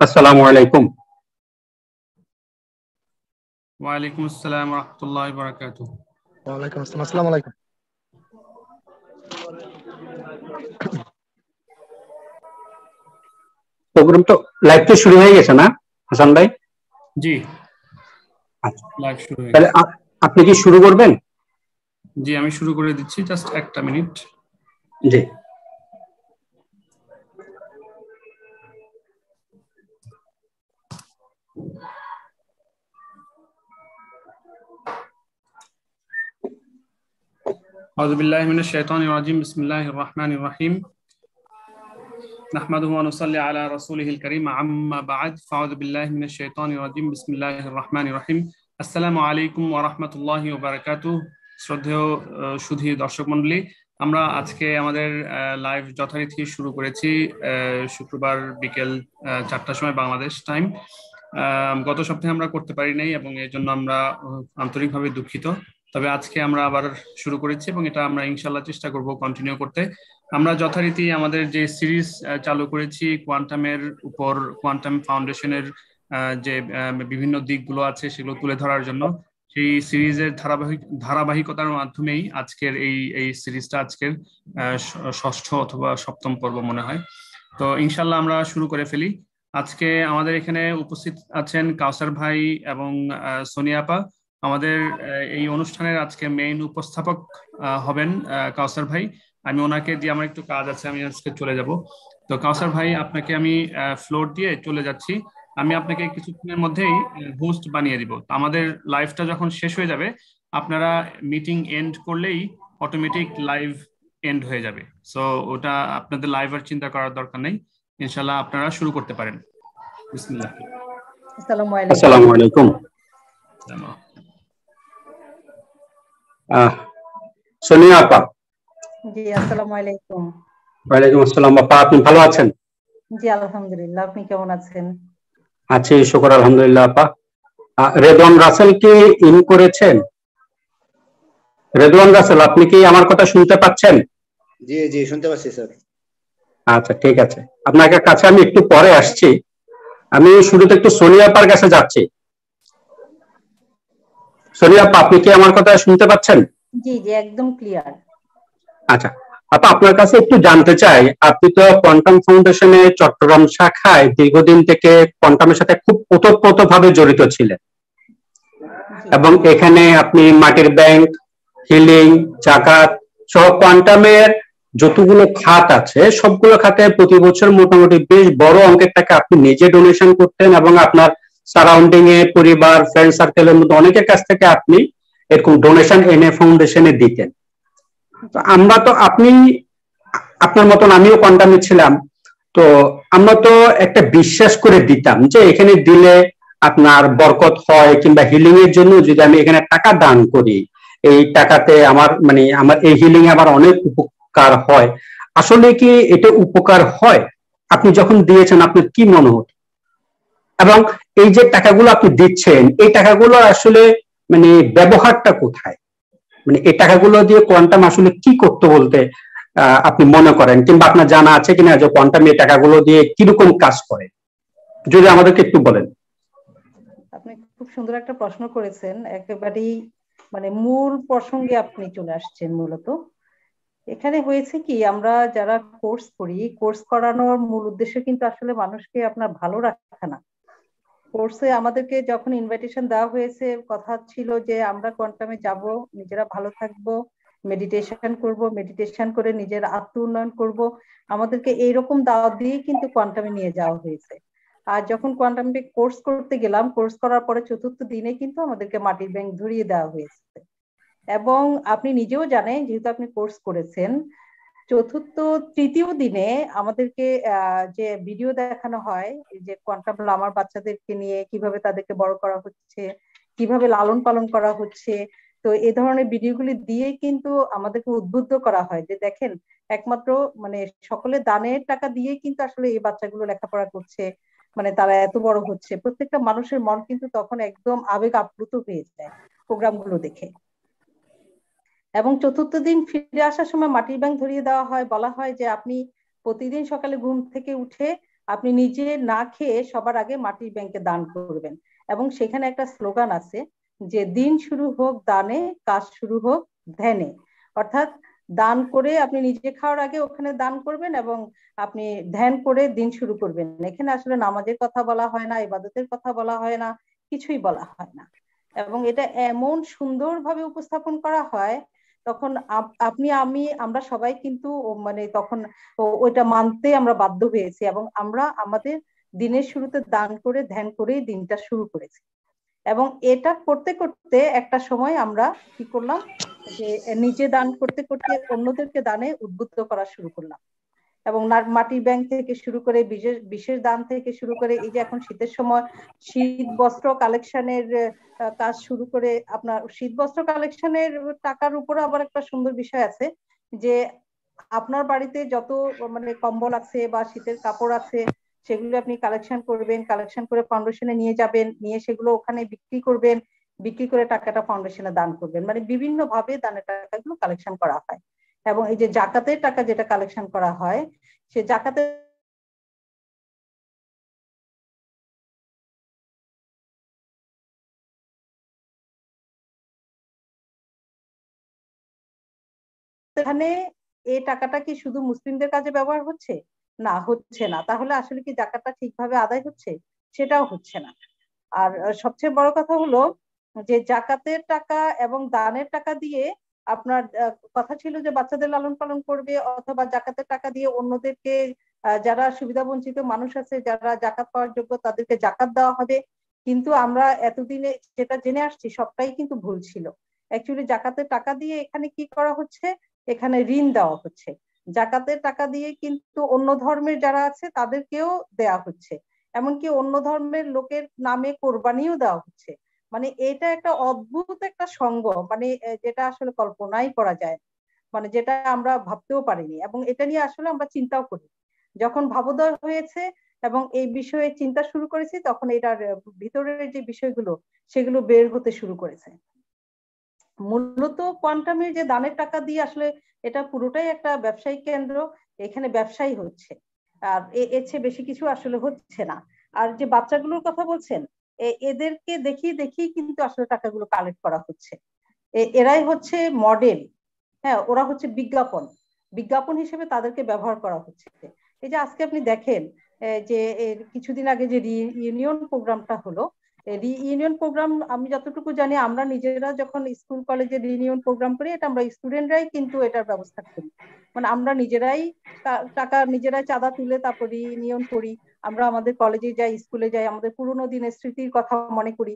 আসসালামু আলাইকুম। ওয়ালাইকুম আসসালাম ওয়া রাহমাতুল্লাহি ওয়া বারাকাতুহু। ওয়ালাইকুম আসসালাম। আসসালামু আলাইকুম। প্রোগ্রাম তো লাইভ তো শুরু হয়ে গেছে না হাসান ভাই? জি, আচ্ছা, লাইভ শুরু হয়ে তাহলে গেছে। আপনি কি শুরু করবেন? জি, আমি শুরু করে দিচ্ছি, জাস্ট একটা মিনিট। জি। আউযু বিল্লাহি মিনাশ শাইতানির রাজিম। বিসমিল্লাহির রহমানির রহিম। নাহমাদুহু ওয়া নুসাল্লি আলা রাসূলিহিল কারীম, আম্মা বা'দ। ফাউযু বিল্লাহি মিনাশ শাইতানির রাজিম। বিসমিল্লাহির রহমানির রহিম। আসসালামু আলাইকুম ওয়া রাহমাতুল্লাহি ওয়া বারাকাতুহু। শ্রদ্ধেয় সুধী দর্শক মণ্ডলী, আমরা আজকে আমাদের লাইভ যথারীতি শুরু করেছি শুক্রবার বিকেল 4টার সময় বাংলাদেশ টাইম। গত সপ্তাহে আমরা করতে পারি নাই এবং এর জন্য আমরা আন্তরিকভাবে দুঃখিত। তবে আজকে আমরা আবার শুরু করেছি এবং এটা আমরা ইনশাল্লাহ চেষ্টা করব কন্টিনিউ করতে। আমরা যথারীতি আমাদের যে সিরিজ চালু করেছি কোয়ান্টামের উপর, কোয়ান্টাম ফাউন্ডেশনের যে বিভিন্ন দিকগুলো আছে সেগুলো তুলে ধরার জন্য, সেই সিরিজের ধারাবাহিকতার মাধ্যমেই আজকের এই সিরিজটা আজকের ষষ্ঠ অথবা সপ্তম পর্ব মনে হয়। তো ইনশাল্লাহ আমরা শুরু করে ফেলি। আজকে আমাদের এখানে উপস্থিত আছেন কাউসার ভাই এবং সোনিয়া আপা। আমাদের এই অনুষ্ঠানের আজকে মেইন উপস্থাপক হবেন কাউসার ভাই। আমি ওনাকে দিয়ে, আমার একটু কাজ আছে, আমি আজকে চলে যাব। তো কাউসার ভাই, আপনাকে আমি ফ্লোর দিয়ে চলে যাচ্ছি। আমি আপনাকে কিছুক্ষণের মধ্যেই হোস্ট বানিয়ে দিব। আমাদের লাইভটা যখন শেষ হয়ে যাবে, আপনারা মিটিং এন্ড করলেই অটোমেটিক লাইভ এন্ড হয়ে যাবে। সো ওটা আপনাদের লাইভ আর চিন্তা করার দরকার নেই। ইনশাআল্লাহ আপনারা শুরু করতে পারেন। বিসমিল্লাহ। আসসালামু আলাইকুম। সোনিয়া আপা। জি, আসসালামু আলাইকুম। ওয়ালাইকুম আসসালাম। আপা, আপনি ভালো আছেন? জি, আলহামদুলিল্লাহ। আপনি কেমন আছেন? আছি, শুকর আলহামদুলিল্লাহ। আপা, রেদওয়ান রাসেল কি ইন করেছেন? রেদওয়ান রাসেল, আপনি কি আমার কথা শুনতে পাচ্ছেন? জি জি, শুনতে পাচ্ছি স্যার। আচ্ছা, ঠিক আছে। আপনার কাছে আমি একটু পরে আসছি। আমি শুরুতে একটু সোনিয়া আপার কাছে যাচ্ছি। সোনিয়া আপা, আপনি কি আমার কথা শুনতে পাচ্ছেন? জি জি, একদম ক্লিয়ার। আচ্ছা আপা, আপনার কাছে একটু জানতে চাই, আপনি তো কোয়ান্টাম ফাউন্ডেশনে চট্টগ্রাম শাখায় দীর্ঘদিন থেকে কোয়ান্টামের সাথে খুব ওতপ্রোতভাবে জড়িত ছিলেন এবং এখানে আপনি মাটির ব্যাংক, হিলিং, জাকাত সহ কোয়ান্টামের যতগুলো খাত আছে সবগুলো খাতে প্রতি বছর মোটামুটি বেশ বড় অঙ্কের টাকা আপনি নিজে ডোনেশন করতেন এবং আপনার সারাউন্ডিং এ পরিবার, ফ্রেন্ড সার্কেলের মধ্যে অনেকের কাছ থেকে আপনি এরকম ডোনেশন এনে ফাউন্ডেশনে দিতেন। আমরা তো আপনার মতন আমিও কোয়ান্টামে ছিলাম, তো আমরা তো একটা বিশ্বাস করে দিতাম যে এখানে দিলে আপনার বরকত হয়, কিংবা হিলিং এর জন্য যদি আমি এখানে টাকা দান করি এই টাকাতে আমার এই হিলিং এ আমার অনেক উপকার হয়। আসলে কি এটা উপকার হয়? আপনি যখন দিয়েছেন আপনার কি মনে হতো? এবং এই যে টাকাগুলো আপনি দিচ্ছেন এই টাকাগুলো আসলে ব্যবহারটা কোথায়? এই টাকাগুলো দিয়ে কোয়ান্টাম আসলে কি করতে বলতে আপনি মনে করেন, কিংবা আপনার জানা আছে কিনা যে কোয়ান্টাম এই টাকাগুলো দিয়ে কিরকম কাজ করে, যদি আমাদেরকে একটু বলেন। আপনি খুব সুন্দর একটা প্রশ্ন করেছেন, একেবারেই মূল প্রসঙ্গে আপনি চলে আসছেন। মূলত এখানে হয়েছে কি, আমরা যারা কোর্স করি, কোর্স করানোর মূল উদ্দেশ্য কিন্তু আসলে মানুষকে আপনার ভালো রাখা না। কোর্সে আমাদেরকে যখন ইনভাইটেশন দেওয়া হয়েছে, কথা ছিল যে আমরা কোয়ান্টামে যাব, নিজেরা ভালো থাকবো, মেডিটেশন করে নিজের আত্ম উন্নয়ন করব, আমাদেরকে এইরকম দাওয়াত দিয়ে কিন্তু কোয়ান্টামে নিয়ে যাওয়া হয়েছে। আর যখন কোয়ান্টামে কোর্স করতে গেলাম, কোর্স করার পরে চতুর্থ দিনে কিন্তু আমাদেরকে মাটির ব্যাংক ধরিয়ে দেওয়া হয়েছে। এবং আপনি নিজেও জানেন, যেহেতু আপনি কোর্স করেছেন, তৃতীয় দিনে আমাদেরকে যে ভিডিও দেখানো হয় যে কোয়ান্টাম লামার বাচ্চাদেরকে নিয়ে কিভাবে তাদেরকে বড় করা হচ্ছে, কিভাবে লালন পালন করা হচ্ছে, তো এই ধরনের ভিডিওগুলি দিয়ে কিন্তু আমাদেরকে উদ্বুদ্ধ করা হয় যে দেখেন, একমাত্র মানে সকলে দানের টাকা দিয়ে কিন্তু আসলে এই বাচ্চাগুলো লেখাপড়া করছে, মানে তারা এত বড় হচ্ছে। প্রত্যেকটা মানুষের মন কিন্তু তখন একদম আবেগ আপ্লুত হয়ে যায় প্রোগ্রামগুলো দেখে। এবং চতুর্থ দিন ফিরে আসার সময় মাটির ব্যাংক ধরিয়ে দেওয়া হয়, বলা হয় যে আপনি প্রতিদিন সকালে ঘুম থেকে উঠে আপনি নিজে না খেয়ে সবার আগে মাটির ব্যাংকে দান করবেন। এবং সেখানে একটা স্লোগান আছে যে দিন শুরু হোক দানে, কাজ শুরু হোক ধ্যানে। অর্থাৎ দান করে আপনি নিজে খাওয়ার আগে ওখানে দান করবেন এবং আপনি ধ্যান করে দিন শুরু করবেন। এখানে আসলে নামাজের কথা বলা হয় না, ইবাদতের কথা বলা হয় না, কিছুই বলা হয় না। এবং এটা এমন সুন্দরভাবে উপস্থাপন করা হয়, তখন আমরা সবাই কিন্তু মানে তখন ওইটা মানতে আমরা বাধ্য হয়েছি এবং আমরা আমাদের দিনের শুরুতে দান করে ধ্যান করেই দিনটা শুরু করেছি। এবং এটা করতে করতে একটা সময় আমরা কি করলাম, যে নিজে দান করতে করতে অন্যদেরকে দানে উদ্বুদ্ধ করা শুরু করলাম। এবং মাটির ব্যাংক থেকে শুরু করে বিশেষ দান থেকে শুরু করে এই যে এখন শীতের সময় শীত বস্ত্র কালেকশনের কাজ শুরু করে, আপনার শীত বস্ত্র কালেকশনের টাকার উপরে আবার একটা সুন্দর বিষয় আছে যে আপনার বাড়িতে যত মানে কম্বল আছে বা শীতের কাপড় আছে সেগুলো আপনি কালেকশন করবেন, কালেকশন করে ফাউন্ডেশনে নিয়ে যাবেন, নিয়ে সেগুলো ওখানে বিক্রি করবেন, বিক্রি করে টাকাটা ফাউন্ডেশনে দান করবেন। মানে বিভিন্ন ভাবে দানের টাকাগুলো কালেকশন করা হয়। এবং এই যে জাকাতের টাকা যেটা কালেকশন করা হয়, সে জাকাতের এখানে এই টাকাটা কি শুধু মুসলিমদের কাজে ব্যবহার হচ্ছে? না, হচ্ছে না। তাহলে আসলে কি জাকাতটা ঠিকভাবে আদায় হচ্ছে? সেটাও হচ্ছে না। আর সবচেয়ে বড় কথা হলো যে জাকাতের টাকা এবং দানের টাকা দিয়ে আপনার কথা ছিল যে বাচ্চাদের লালন পালন করবে, অথবা জাকাতের টাকা দিয়ে অন্যদেরকে, যারা সুবিধা বঞ্চিত মানুষ আছে যারা জাকাত পাওয়ার যোগ্য তাদেরকে জাকাত দেওয়া হবে। কিন্তু আমরা এতদিনে যেটা জেনে আসছি সবটাই কিন্তু ভুল ছিল। অ্যাকচুয়ালি জাকাতের টাকা দিয়ে এখানে কি করা হচ্ছে, এখানে ঋণ দেওয়া হচ্ছে। জাকাতের টাকা দিয়ে কিন্তু অন্য ধর্মের যারা আছে তাদেরকেও দেয়া হচ্ছে, এমনকি অন্য ধর্মের লোকের নামে কোরবানিও দেওয়া হচ্ছে। মানে এটা একটা অদ্ভুত একটা সঙ্গ, মানে যেটা আসলে কল্পনাই করা যায়, মানে যেটা আমরা ভাবতেও পারিনি। এবং এটা নিয়ে আসলে আমরা চিন্তাও করি, যখন ভাবোদয় হয়েছে এবং এই বিষয়ে চিন্তা শুরু করেছি তখন এটার ভিতরের যে বিষয়গুলো সেগুলো বের হতে শুরু করেছে। মূলত কোয়ান্টামের যে দানের টাকা দিয়ে আসলে এটা পুরোটাই একটা ব্যবসায়িক কেন্দ্র, এখানে ব্যবসায়ী হচ্ছে, আর এর চেয়ে বেশি কিছু আসলে হচ্ছে না। আর যে বাচ্চাগুলোর কথা বলছেন, এদেরকে দেখিয়ে দেখিয়ে কিন্তু আসলে টাকাগুলো কালেক্ট করা হচ্ছে। এরাই হচ্ছে মডেল, হ্যাঁ, ওরা হচ্ছে বিজ্ঞাপন, বিজ্ঞাপন হিসেবে তাদেরকে ব্যবহার করা হচ্ছে। এই যে আজকে আপনি দেখেন যে কিছুদিন আগে যে রিইউনিয়ন প্রোগ্রামটা হলো, রিইউনিয়ন প্রোগ্রাম আমি যতটুকু জানি আমরা নিজেরা যখন স্কুল কলেজে রিইউনিয়ন প্রোগ্রাম করি এটা আমরা স্টুডেন্টরাই কিন্তু এটার ব্যবস্থা করি। মানে আমরা নিজেরাই টাকা নিজেরাই চাঁদা তুলে তারপর রিইউনিয়ন করি, আমরা আমাদের কলেজে যাই, স্কুলে যাই, আমাদের পুরোনো দিনের স্মৃতির কথা মনে করি।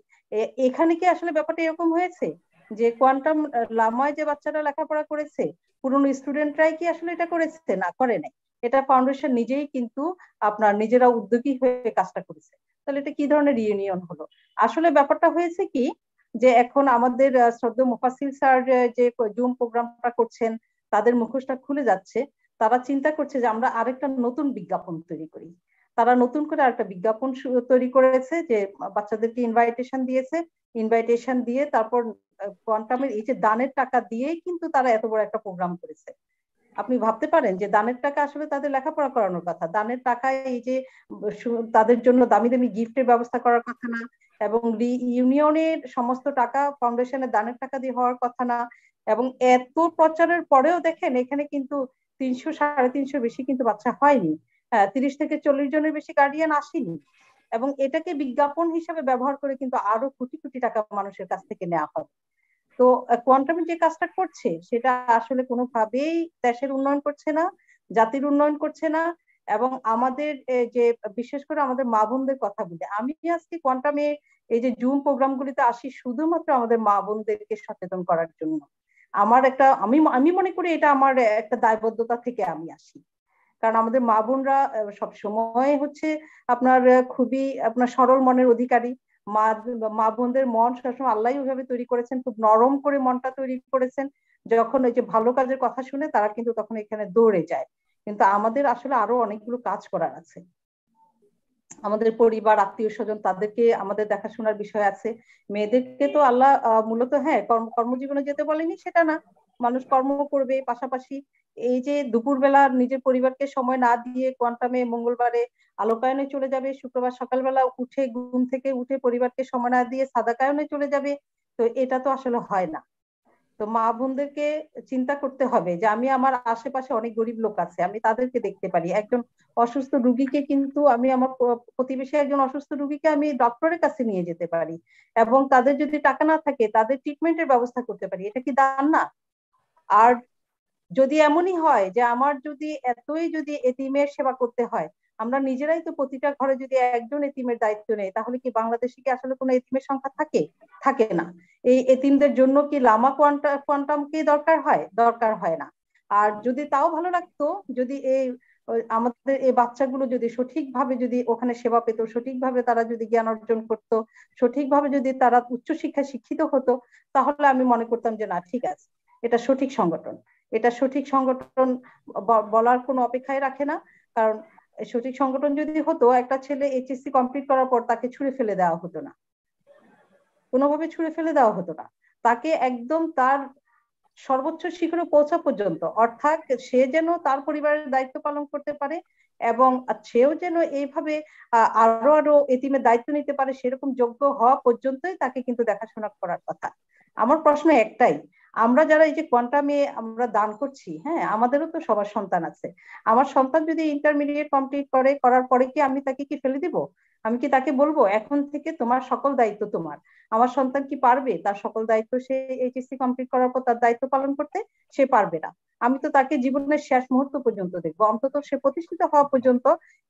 এখানে কি আসলে ব্যাপারটা এরকম হয়েছে যে কোয়ান্টাম লামায় যে বাচ্চারা লেখাপড়া করেছে পুরনো স্টুডেন্টরাই কি আসলে এটা করেছে? না, করে নাই। এটা ফাউন্ডেশন নিজেই কিন্তু আপনার নিজেরা উদ্যোগী হয়ে কাজটা করেছে। তাহলে এটা কি ধরনের রিউনিয়ন হলো? আসলে ব্যাপারটা হয়েছে কি যে এখন আমাদের শ্রদ্ধেয় মুফাসিল স্যার যে জুম প্রোগ্রামটা করছেন তাদের মুখোশটা খুলে যাচ্ছে, তারা চিন্তা করছে যে আমরা আরেকটা নতুন বিজ্ঞাপন তৈরি করি। তারা নতুন করে আরেকটা বিজ্ঞাপন তৈরি করেছে যে বাচ্চাদেরকে ইনভাইটেশন দিয়েছে, ইনভাইটেশন দিয়ে তারপর কোয়ান্টামের এই যে দানের টাকা দিয়েই কিন্তু তারা এত বড় একটা প্রোগ্রাম করেছে। আপনি ভাবতে পারেন যে দানের টাকা আসলে তাদের লেখাপড়া করানোর কথা, দানের টাকায় এই যে তাদের জন্য দামি দামি গিফটের ব্যবস্থা করার কথা না, এবং ইউনিয়নের সমস্ত টাকা ফাউন্ডেশনের দানের টাকা দিয়ে হওয়ার কথা না। এবং এত প্রচারের পরেও দেখেন এখানে কিন্তু 300-350 বেশি কিন্তু বাচ্চা হয়নি, 30 থেকে 40 জনের বেশি গার্ডিয়ান আসেনি। এবং এটাকে বিজ্ঞাপন হিসেবে ব্যবহার করে কিন্তু আরো কোটি কোটি টাকা মানুষের কাছ থেকে নেওয়া হবে। তো তো কোয়ান্টাম যে কাজটা করছে সেটা আসলে কোনোভাবেই দেশের উন্নয়ন করছে না, জাতির উন্নয়ন করছে না। এবং আমাদের যে বিশেষ করে আমাদের মা বোনদের কথা বলি, আমি আজকে কোয়ান্টামে এই যে জুম প্রোগ্রামগুলিতে আসি শুধুমাত্র আমাদের মা বোনদেরকে সচেতন করার জন্য। আমার একটা আমি মনে করি এটা আমার একটা দায়বদ্ধতা থেকে আমি আসি, কারণ আমাদের মা বোনরা সবসময় হচ্ছে আপনার খুবই আপনার সরল মনের অধিকারী। মা মা বোনদের মন সবসময় আল্লাহ ওইভাবে তৈরি করেছেন, খুব নরম করে মনটা তৈরি করেছেন। যখন ওই যে ভালো কাজের কথা শুনে তারা কিন্তু তখন এখানে দৌড়ে যায়। কিন্তু আমাদের আসলে আরো অনেকগুলো কাজ করার আছে। আমাদের পরিবার, আত্মীয় স্বজন, তাদেরকে আমাদের দেখাশোনার বিষয় আছে। মেয়েদেরকে তো আল্লাহ মূলত হ্যাঁ কর্মজীবনে যেতে বলেনি সেটা না, মানুষ কর্ম করবে পাশাপাশি এই যে দুপুরবেলা নিজের পরিবারকে সময় না দিয়ে কোয়ান্টামে মঙ্গলবারে আলোকায়নে চলে যাবে, শুক্রবার সকালবেলা উঠে ঘুম থেকে উঠে পরিবারকে সময় না দিয়ে সাদাকায়নে চলে যাবে, তো এটা তো আসলে হয় না। তো মা বোনদেরকে চিন্তা করতে হবে যে আমি আমার আশেপাশে অনেক গরিব লোক আছে, আমি তাদেরকে দেখতে পারি। একজন অসুস্থ রুগীকে কিন্তু আমি আমার প্রতিবেশী একজন অসুস্থ রুগীকে আমি ডক্টরের কাছে নিয়ে যেতে পারি, এবং তাদের যদি টাকা না থাকে তাদের ট্রিটমেন্টের ব্যবস্থা করতে পারি। এটা কি দান না? আর যদি এমনই হয় যে আমার যদি এতই যদি এতিমের সেবা করতে হয়, আমরা নিজেরাই তো প্রতিটা ঘরে যদি একজন এতিমের দায়িত্ব নেই, তাহলে কি বাংলাদেশে কি আসলে কোনো এতিমের সংখ্যা থাকে? থাকে না। এই এতিমদের জন্য কি লামা কোয়ান্টাম কি দরকার হয়? দরকার হয় না। আর যদি তাও ভালো লাগতো যদি এই আমাদের এই বাচ্চাগুলো যদি সঠিকভাবে যদি ওখানে সেবা পেত, সঠিকভাবে তারা যদি জ্ঞান অর্জন করতো, সঠিকভাবে যদি তারা উচ্চশিক্ষায় শিক্ষিত হতো, তাহলে আমি মনে করতাম যে না ঠিক আছে, এটা সঠিক সংগঠন। এটা সঠিক সংগঠন বলার কোনো অপেক্ষায় রাখে না। কারণ সঠিক সংগঠন যদি হতো, একটা ছেলে এইচএসসি কমপ্লিট করার পর তাকে ছুঁড়ে ফেলে দেওয়া হতো না, কোনোভাবে ছুঁড়ে ফেলে দেওয়া হতো না। তাকে একদম তার সর্বোচ্চ শিখরে পৌঁছা পর্যন্ত, অর্থাৎ সে যেন তার পরিবারের দায়িত্ব পালন করতে পারে এবং সেও যেন এইভাবে আরো আরো এতিমের দায়িত্ব নিতে পারে, সেরকম যোগ্য হওয়া পর্যন্তই তাকে কিন্তু দেখাশোনা করার কথা। আমার প্রশ্ন একটাই, আমরা যারা এই যে কোয়ান্টামে আমরা দান করছি, হ্যাঁ আমাদেরও তো সবার সন্তান আছে। আমার সন্তান যদি ইন্টারমিডিয়েট কমপ্লিট করার পরে কি আমি তাকে কি ফেলে দিব? আমি কি তাকে বলবো এখন থেকে তোমার সকল দায়িত্ব তোমার? আমার সন্তান কি পারবে তার সকল দায়িত্ব সে এইচএসসি কমপ্লিট করার পর তার দায়িত্ব পালন করতে? সে পারবে না। আমি তো তাকে জীবনের শেষ মুহূর্ত পর্যন্ত দেখবো, অন্তত সে প্রতিষ্ঠিত হওয়া পর্যন্ত,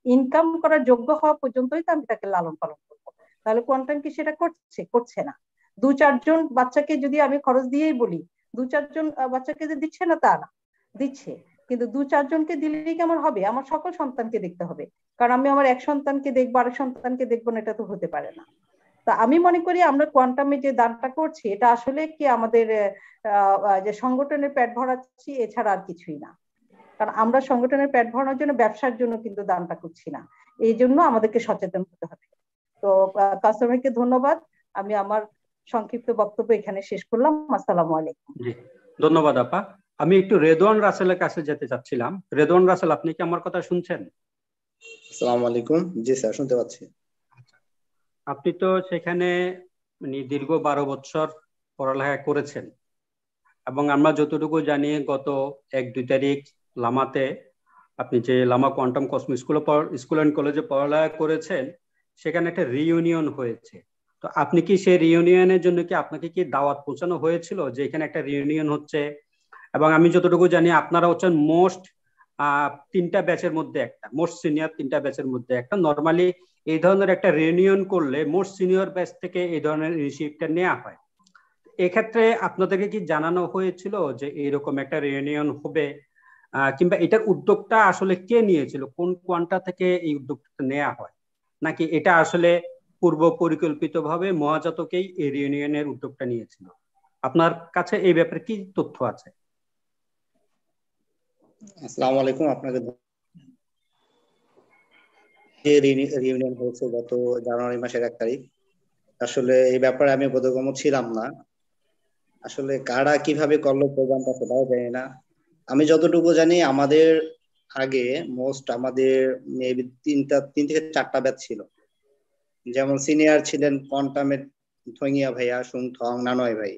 ইনকাম করার যোগ্য হওয়া পর্যন্তই তো আমি তাকে লালন পালন করবো। তাহলে কোয়ান্টাম কি সেটা করছে? করছে না। 2-4 জন বাচ্চাকে যদি আমি খরচ দিয়েই বলি, 2-4 জন বাচ্চাকে যে দিচ্ছে না তা না, দিচ্ছে। কিন্তু 2-4 জনকে দিলেই কি আমার হবে? আমার সকল সন্তানকে দেখতে হবে। কারণ আমি আমার এক সন্তানকে দেখবো আরেক সন্তানকে দেখবো না, এটা তো হতে পারে না। তা আমি মনে করি আমরা কোয়ান্টামে যে দানটা করছি এটা আসলে কি আমাদের যে সংগঠনের পেট ভরাচ্ছি, এছাড়া আর কিছুই না। কারণ আমরা সংগঠনের পেট ভরানোর জন্য, ব্যবসার জন্য কিন্তু দানটা করছি না। এই জন্য আমাদেরকে সচেতন হতে হবে। তো কাসর ভাইকে ধন্যবাদ। আমি আমার সংক্ষিপ্ত বক্তব্য এখানে শেষ করলাম। আসসালামু আলাইকুম। জি, ধন্যবাদ আপা। আমি একটু রেদওয়ান রাসেলের কাছে যেতে চাচ্ছিলাম। রেদওয়ান রাসেল, আপনি কি আমার কথা শুনছেন? আসসালামু আলাইকুম। জি স্যার, শুনতে পাচ্ছি। আপনি তো সেখানে মানে দীর্ঘ 12 বছর পড়ালেখা করেছেন, এবং আমরা যতটুকু জানি গত 1-2 তারিখ লামাতে আপনি যে Lama quantum Cosmo school and কলেজে পড়ালেখা করেছেন, সেখানে একটা রিইউনিয়ন হয়েছে। তো আপনি কি সেই রিইউনিয়নের জন্য কি আপনাকে কি দাওয়াত পৌঁছানো হয়েছিল যে এখানে একটা রিইউনিয়ন হচ্ছে? এবং আমি যতটুকু জানি আপনারা হচ্ছেন মোস্ট 3টা ব্যাচের মধ্যে একটা, মোস্ট সিনিয়র 3টা ব্যাচের মধ্যে একটা। নর্মালি এই ধরনের একটা রিউনিয়ন করলে মোস্ট সিনিয়র ব্যাচ থেকে এই ধরনের ইনিশিয়েটিভটা নেওয়া হয়। এক্ষেত্রে আপনাদেরকে কি জানানো হয়েছিল যে এইরকম একটা রিউনিয়ন হবে, কিংবা এটার উদ্যোগটা আসলে কে নিয়েছিল, কোন কোয়ান্টা থেকে এই উদ্যোগটা নেওয়া হয়, নাকি এটা আসলে পূর্ব পরিকল্পিতভাবে মহাজাতকেই এই রিউনিয়নের উদ্যোগটা নিয়েছিল? আপনার কাছে এই ব্যাপারে কি তথ্য আছে? আসসালামু আলাইকুম। আপনাকে যে রিউনিয়ন হয়েছে গত জানুয়ারি মাসের 1 তারিখ, আসলে এই ব্যাপারে আমি বোধগম্য ছিলাম না। আসলে কারা কিভাবে করলো প্রোগ্রামটা সেটাও জানি না। আমি যতটুকু জানি আমাদের আগে আমাদের মেবি 3 থেকে 4টা ব্যাচ ছিল। যেমন সিনিয়র ছিলেন কোয়ান্টামের থইঙ্গিয়া ভাইয়া, সুংথং, নানয় ভাই।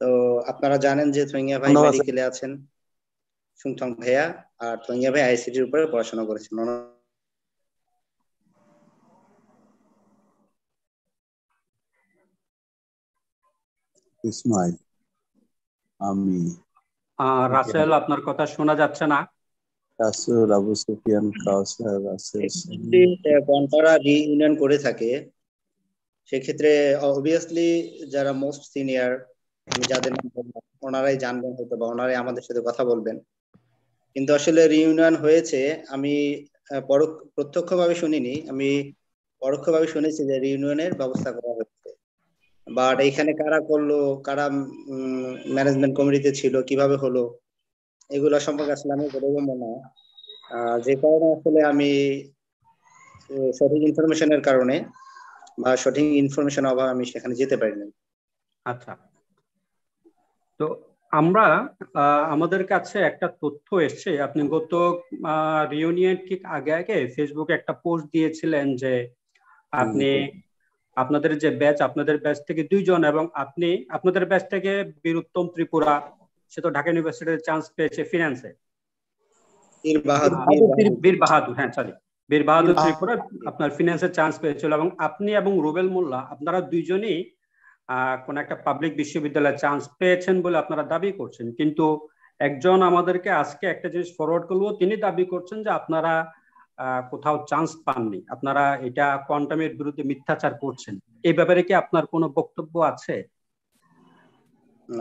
তো আপনারা জানেন যে থইঙ্গিয়া ভাই মেডিকেলে আছেন, সুংথং ভাইয়া আর থইঙ্গিয়া ভাই আইসিটির উপরে পড়াশোনা করেছেন। ইসমাইল, আমি, রাসেল, আপনার কথা শোনা যাচ্ছে না। রাসেল, আবু সুফিয়ান, কাউসার, রাসেল, কোয়ান্টারা রিইউনিয়ন করে থাকে, সেক্ষেত্রে অবভিয়াসলি যারা মোস্ট সিনিয়র, আমি যাদের নাম বললাম, ওনারাই জানবেন হয়তো বা ওনারাই আমাদের সাথে কথা বলবেন। কিন্তু আসলে রিইউনিয়ন হয়েছে, আমি প্রত্যক্ষভাবে শুনিনি, আমি পরোক্ষভাবে শুনেছি যে রিইউনিয়নের ব্যবস্থা করা হচ্ছে। বাট এইখানে কারা করলো, কারা ম্যানেজমেন্ট কমিটিতে ছিল, কিভাবে হলো, এগুলো সম্পর্কে আসলে আমি বোধগম্য না। যে কারণে আসলে আমি সঠিক ইনফরমেশনের কারণে বা সঠিক ইনফরমেশন অভাবে আমি সেখানে যেতে পারিনি। আচ্ছা, তো আমরা আমাদের কাছে একটা তথ্য এসছে, আপনি গত রিউনিয়ন ঠিক আগে আগে ফেসবুকে একটা পোস্ট দিয়েছিলেন যে আপনি আপনাদের যে ব্যাচ, আপনাদের ব্যাচ থেকে 2 জন, এবং আপনি আপনাদের ব্যাচ থেকে বীরুত্তম ত্রিপুরা, সে তো ঢাকা ইউনিভার্সিটির চান্স পেয়েছে ফিনান্সে। বীর বাহাদুর, হ্যাঁ সরি, বীর বাহাদুর ত্রিপুরা আপনার ফিনান্সের চান্স পেয়েছিল, এবং আপনি এবং রুবেল মোল্লা আপনারা দুইজনই কোন একটা পাবলিক বিশ্ববিদ্যালয়ে চান্স পেয়েছেন বলে আপনারা দাবি করছেন। কিন্তু একজন আমাদেরকে আজকে একটা জিনিস ফরওয়ার্ড করলো, তিনি দাবি করছেন যে আপনারা কোথাও চান্স পাননি, আপনারা এটা কোয়ান্টামের বিরুদ্ধে মিথ্যাচার করছেন। এই ব্যাপারে কি আপনার কোনো বক্তব্য আছে?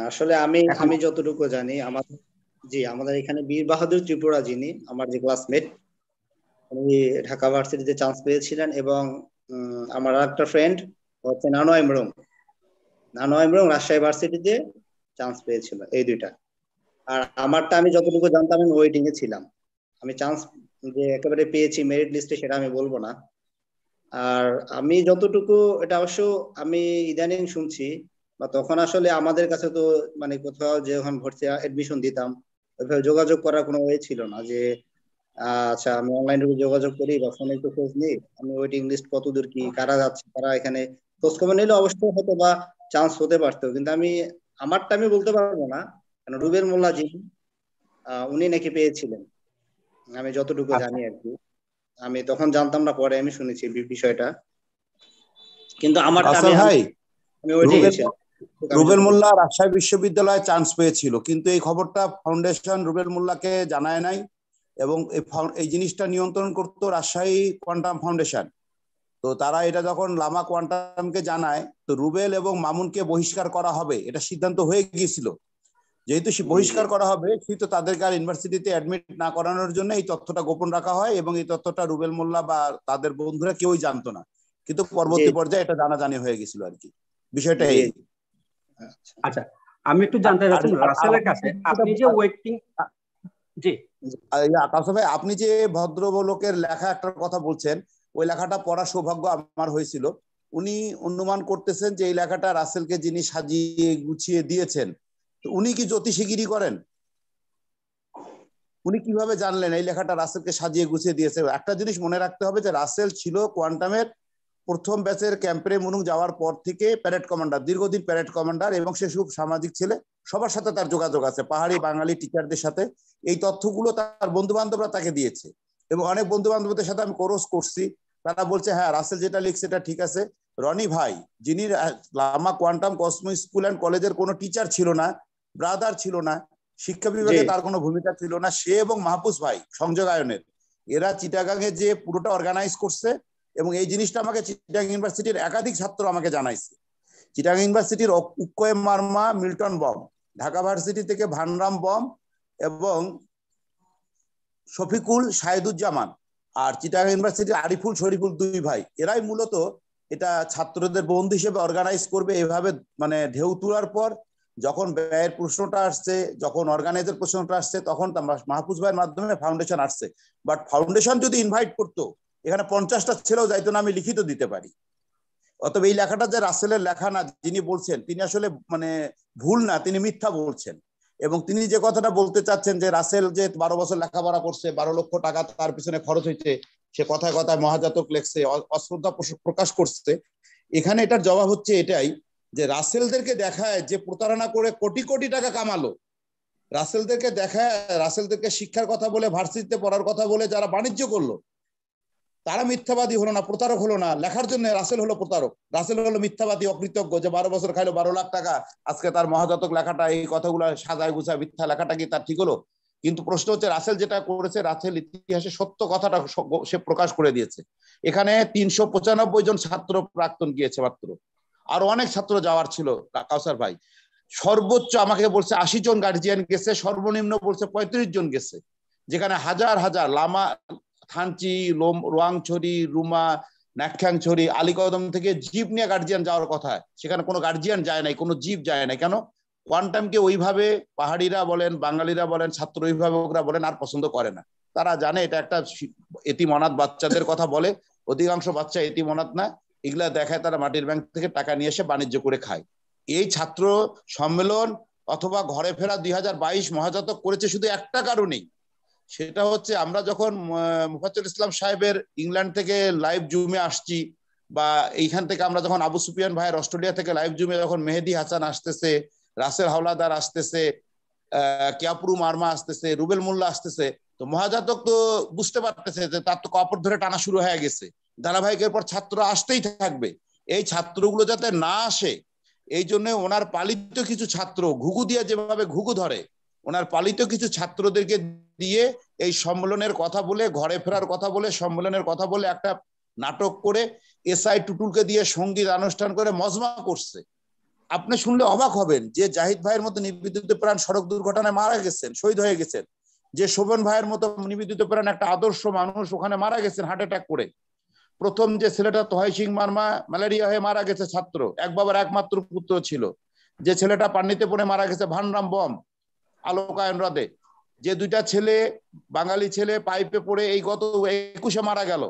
আসলে আমি যতটুকু জানি, আমাদের এখানে বীর বাহাদুর ত্রিপুরা, যিনি আমার যে ক্লাসমেট, উনি ঢাকা ভার্সিটিতে চান্স পেয়েছিলেন, এবং আমার আরেকটা ফ্রেন্ড হচ্ছে নানো ইমরং রাজশাহী ভার্সিটিতে চান্স পেয়েছিল, এই দুইটা। আর আমারটা আমি যতটুকু জানতাম আমি ওয়েটিং এ ছিলাম, আমি চান্স যে একেবারে পেয়েছি মেরিট লিস্টে সেটা আমি বলবো না। আর আমি যতটুকু, এটা অবশ্য আমি ইদানিং শুনছি, বা তখন আসলে আমাদের কাছে তো মানে কোথাও যখন ভর্তি এডমিশন দিতাম ওইভাবে যোগাযোগ করার কোনো ওয়ে ছিল না যে আচ্ছা আমি অনলাইনে যোগাযোগ করি বা ফোনে একটু খোঁজ নিই আমি ওয়েটিং লিস্ট কতদূর কি, কারা যাচ্ছে, কারা এখানে খোঁজ খবর নিলে অবশ্যই হয়তো বা চান্স হতে পারতো। কিন্তু আমারটা আমি বলতে পারবো না, কারণ রুবেল মোল্লা জি উনি নাকি পেয়েছিলেন, আমি যতটুকু জানি আর কি। আমি তখন জানতাম না, পরে আমি শুনেছি বিষয়টা, কিন্তু আমারটা রুবেল মোল্লা রাজশাহী বিশ্ববিদ্যালয়ে চান্স পেয়েছিল, কিন্তু এই খবরটা ফাউন্ডেশন রুবেল মোল্লাকে জানায় নাই, এবং এই জিনিসটা নিয়ন্ত্রণ করতো রাজশাহী কোয়ান্টাম ফাউন্ডেশন। তো তারা এটা যখন লামা কোয়ান্টামকে জানায়, তো রুবেল এবং মামুনকে বহিষ্কার করা হবে এটা সিদ্ধান্ত হয়ে গিয়েছিল। যেহেতু বহিষ্কার করা হবে, সেহেতু তাদেরকে আর ইউনিভার্সিটিতে অ্যাডমিট না করানোর জন্য এই তথ্যটা গোপন রাখা হয়, এবং এই তথ্যটা রুবেল মোল্লা বা তাদের বন্ধুরা কেউই জানতো না, কিন্তু পরবর্তী পর্যায়ে এটা জানাজানি হয়ে গেছিল আর কি, বিষয়টা এই। আচ্ছা, আমি একটু জানতে চাচ্ছি রাসেলের কাছে, আপনি যে ওয়েটিং, জি আকাশ ভাই, আপনি যে ভদ্রলোকের লেখা একটা কথা বলছেন, ওই লেখাটা পড়ার সৌভাগ্য আমার হয়েছিল। উনি অনুমান করতেছেন যে এই লেখাটা রাসেলকে যিনি সাজিয়ে গুছিয়ে দিয়েছেন, তো উনি কি জ্যোতিষীগিরি করেন? উনি কিভাবে জানলেন এই লেখাটা রাসেলকে সাজিয়ে গুছিয়ে দিয়েছে? একটা জিনিস মনে রাখতে হবে যে রাসেল ছিল কোয়ান্টামের প্রথম ব্যাচের ক্যাম্পে মুনুং যাওয়ার পর থেকে প্যারেড কমান্ডার, দীর্ঘদিন প্যারেড কমান্ডার, এবং সে খুব সামাজিক ছেলে, সবার সাথে তার যোগাযোগ আছে, পাহাড়ি বাঙালি টিচারদের সাথে। এই তথ্যগুলো তার বন্ধু বান্ধবরা তাকে দিয়েছে, এবং অনেক বন্ধু বান্ধবদের সাথে আমি কোর্স করছি, তারা বলছে হ্যাঁ রাসেল যেটা লিখছে এটা ঠিক আছে। রনি ভাই, যিনি Lama quantum Cosmo school and কলেজের কোনো টিচার ছিল না, ব্রাদার ছিল না, শিক্ষা বিভাগে তার কোনো ভূমিকা ছিল না, সে এবং মাহফুজ ভাই সংযোগায়নের, এরা চিটাগাংয়ে যে পুরোটা অর্গানাইজ করছে, এবং এই জিনিসটা আমাকে চিটাগাং ইউনিভার্সিটির একাধিক ছাত্র আমাকে জানাইছে। চিটাগাং ইউনিভার্সিটির উক্কয়ে মার্মা মিল্টন বম, ঢাকা ভার্সিটি থেকে ভানরাম বম এবং শফিকুল শাহিদুজ্জামান, আর চিটাগাং ইউনিভার্সিটির আরিফুল শরীফুল, 2 ভাই, এরাই মূলত এটা ছাত্রদের বন্ধু হিসেবে অর্গানাইজ করবে। এভাবে মানে ঢেউ তোলার পর যখন ব্যয়ের প্রশ্নটা আসছে, যখন অর্গানাইজের প্রশ্নটা আসছে, তখন মাহফুজ ভাইয়ের মাধ্যমে ফাউন্ডেশন আসছে। বাট ফাউন্ডেশন যদি ইনভাইট করতো, এখানে 50টা ছেলেও যাইতো না, আমি লিখিত দিতে পারি। অতএব এই লেখাটা যে রাসেলের লেখা না, যিনি বলছেন তিনি আসলে মানে ভুল না, তিনি মিথ্যা বলছেন। এবং তিনি যে কথাটা বলতে চাচ্ছেন যে রাসেল যে 12 বছর লেখাপড়া করছে, 12 লক্ষ টাকা তার পিছনে খরচ হয়েছে, সে কথায় কথায় মহাজাতক লেখছে, অশ্রদ্ধা প্রকাশ করছে, এখানে এটার জবাব হচ্ছে এটাই যে রাসেলদেরকে দেখায় যে প্রতারণা করে কোটি কোটি টাকা কামালো, রাসেলদেরকে দেখায়, রাসেলদেরকে শিক্ষার কথা বলে, ভার্সিটিতে পড়ার কথা বলে যারা বাণিজ্য করলো, তারা মিথ্যাবাদী হলো না, প্রতারক হলো না, লেখার জন্য রাসেল হলো প্রতারক, রাসেল হলো মিথ্যাবাদী, অকৃতজ্ঞ, যে 12 বছর খাইলো 12 লাখ টাকা, আজকে তার মহাজাতক লেখাটা, এই কথাগুলো সাজায় গুছায় মিথ্যা লেখাটা কি তার ঠিক হলো? কিন্তু প্রশ্ন হচ্ছে রাসেল যেটা করেছে, রাসেল ইতিহাসে সত্য কথাটা সে প্রকাশ করে দিয়েছে। এখানে 395 জন ছাত্র প্রাক্তন গিয়েছে মাত্র, আর অনেক ছাত্র যাওয়ার ছিল কাউসার ভাই। সর্বোচ্চ আমাকে বলছে 80 জন গার্জিয়ান গেছে, সর্বনিম্ন বলছে 35 জন গেছে, যেখানে হাজার হাজার লামা, থানচি, রোয়াংছড়ি, রুমা, নাকখ্যাংছড়ি, আলীকদম থেকে জিপ নিয়ে গার্জিয়ান যাওয়ার কথা, সেখানে কোনো গার্জিয়ান যায় নাই, কোনো জিপ যায় নাই। কেন? কোয়ান্টামকে ওইভাবে পাহাড়িরা বলেন, বাঙালিরা বলেন, ছাত্র অভিভাবকরা বলেন আর পছন্দ করে না। তারা জানে এটা একটা এতিম অনাথ বাচ্চাদের কথা বলে, অধিকাংশ বাচ্চা এতিম অনাথ না, এগুলা দেখায় তারা মাটির ব্যাংক থেকে টাকা নিয়ে এসে বাণিজ্য করে খায়। এই ছাত্র সম্মেলন অথবা ঘরে ফেরা 2022 মহাজাতক করেছে শুধু একটা কারণেই, সেটা হচ্ছে আমরা যখন মুফাজ্জল ইসলাম সাহেবের ইংল্যান্ড থেকে লাইভ জুমে আসছি, বা এইখান থেকে আমরা যখন আবু সুফিয়ান ভাইয়ের অস্ট্রেলিয়া থেকে লাইভ জুমে যখন মেহেদি হাসান আসতেছে, রাসেল হাওলাদার আসতেছে, কিয়াপুরু মার্মা আসতেছে, রুবেল মোল্লা আসতেছে, তো মহাজাতক তো বুঝতে পারতেছে যে তার তো কাপড় ধরে টানা শুরু হয়ে গেছে, ধারাবাহিকের পর ছাত্র আসতেই থাকবে। এই ছাত্রগুলো যাতে না আসে, এই জন্য ওনার পালিত কিছু ছাত্র ঘুঘু দিয়ে যেভাবে ঘুঘু ধরে, ওনার পালিত কিছু ছাত্রদেরকে দিয়ে এই সম্মেলনের কথা বলে, ঘরে ফেরার কথা বলে, সম্মেলনের কথা বলে একটা নাটক করে এসআই টুটুলকে দিয়ে সঙ্গীত অনুষ্ঠান করে মজমা করছে। আপনি শুনলে অবাক হবেন যে জাহিদ ভাইয়ের মতো নিবেদিত প্রাণ সড়ক দুর্ঘটনায় মারা গেছেন, শহীদ হয়ে গেছেন, যে শোভন ভাইয়ের মতো নিবেদিত প্রাণ একটা আদর্শ মানুষ ওখানে মারা গেছেন হার্ট অ্যাটাক করে। প্রথম যে ছেলেটা তোহাই সিং মার্মা ম্যালেরিয়া হয়ে মারা গেছে, ছাত্র, এক বাবার একমাত্র পুত্র ছিল। যে ছেলেটা পানিতে পড়ে মারা গেছে ভানরাম বম আলোকায়ন হ্রদে। যে দুইটা ছেলে বাঙালি ছেলে পাইপে পড়ে এই গত 21-এ মারা গেল।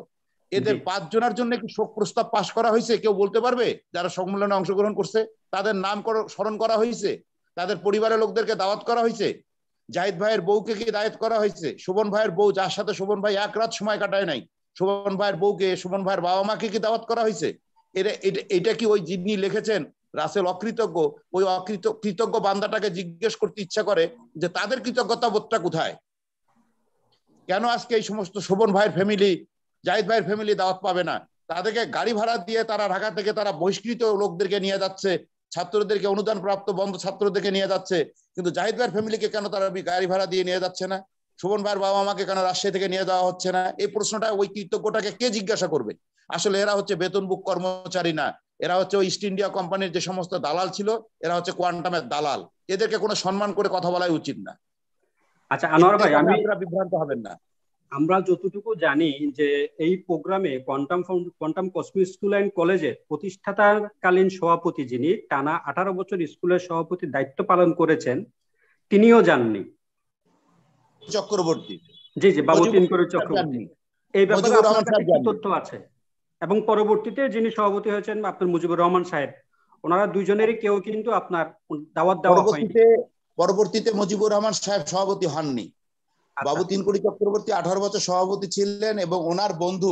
এদের 5 জনের জন্য কি শোক প্রস্তাব পাশ করা হয়েছে? কেউ বলতে পারবে? যারা সম্মেলনে অংশগ্রহণ করছে তাদের নাম স্মরণ করা হয়েছে? তাদের পরিবারের লোকদেরকে দাওয়াত করা হয়েছে? জাহিদ ভাইয়ের বউকে কি দাওয়াত করা হয়েছে? শোভন ভাইয়ের বউ, যার সাথে শোভন ভাই এক রাত সময় কাটায় নাই, শোভন ভাইয়ের বউকে, শোভন ভাইয়ের বাবা মাকে কি দাওয়াত করা হয়েছে? এটা কি ওই যিনি লিখেছেন রাসেল অকৃতজ্ঞ, ওই কৃতজ্ঞ বান্দাটাকে জিজ্ঞেস করতে ইচ্ছা করে যে তাদের কৃতজ্ঞতা বোধটা কোথায়? কেন আজকে এই সমস্ত শোভন ভাইয়ের ফ্যামিলি, জাহিদ ভাইয়ের ফ্যামিলি দাওয়াত পাবে না? তাদেরকে গাড়ি ভাড়া দিয়ে তারা ঢাকা থেকে তারা বহিষ্কৃত লোকদেরকে নিয়ে যাচ্ছে, ছাত্রদেরকে, অনুদান প্রাপ্ত বন্ধ ছাত্রদেরকে নিয়ে যাচ্ছে, কিন্তু জাহিদ ভাইয়ের ফ্যামিলিকে কেন তারা গাড়ি ভাড়া দিয়ে নিয়ে যাচ্ছে না? শোভন ভাইয়ের বাবা মাকে কেন রাজশাহী থেকে নিয়ে যাওয়া হচ্ছে না? এই প্রশ্নটা ওই কৃতজ্ঞটাকে কে জিজ্ঞাসা করবে? আসলে এরা হচ্ছে বেতনভুক কর্মচারী না, এরা হচ্ছে ওই ইস্ট ইন্ডিয়া কোম্পানির যে সমস্ত দালাল ছিল, এরা হচ্ছে কোয়ান্টামের দালাল। এদেরকে কোনো সম্মান করে কথা বলাই উচিত না। আচ্ছা আনোয়ার ভাই, বিভ্রান্ত হবেন না। আমরা যতটুকু জানি যে এই প্রোগ্রামে কোয়ান্টাম কসমিক স্কুল অ্যান্ড কলেজের প্রতিষ্ঠাতাকালীন সভাপতি, যিনি টানা 18 বছর স্কুলের সভাপতির দায়িত্ব পালন করেছেন, তিনিও যাননি। চক্রবর্তী, জি জি, বাবুতিন করে চক্রবর্তী। এই ব্যাপারে আপনার কাছে কি তথ্য আছে? এবং পরবর্তীতে যিনি সভাপতি হয়েছেন আপনার মুজিবুর রহমান সাহেব, ওনারা দুইজনেরই কেউ কিন্তু আপনার দাওয়াত দেওয়া হয়নি। পরবর্তীতে মুজিবুর রহমান সাহেব সভাপতি হননি। বাবু তিনকুড়ি চক্রবর্তী 18 বছর সভাপতি ছিলেন, এবং ওনার বন্ধু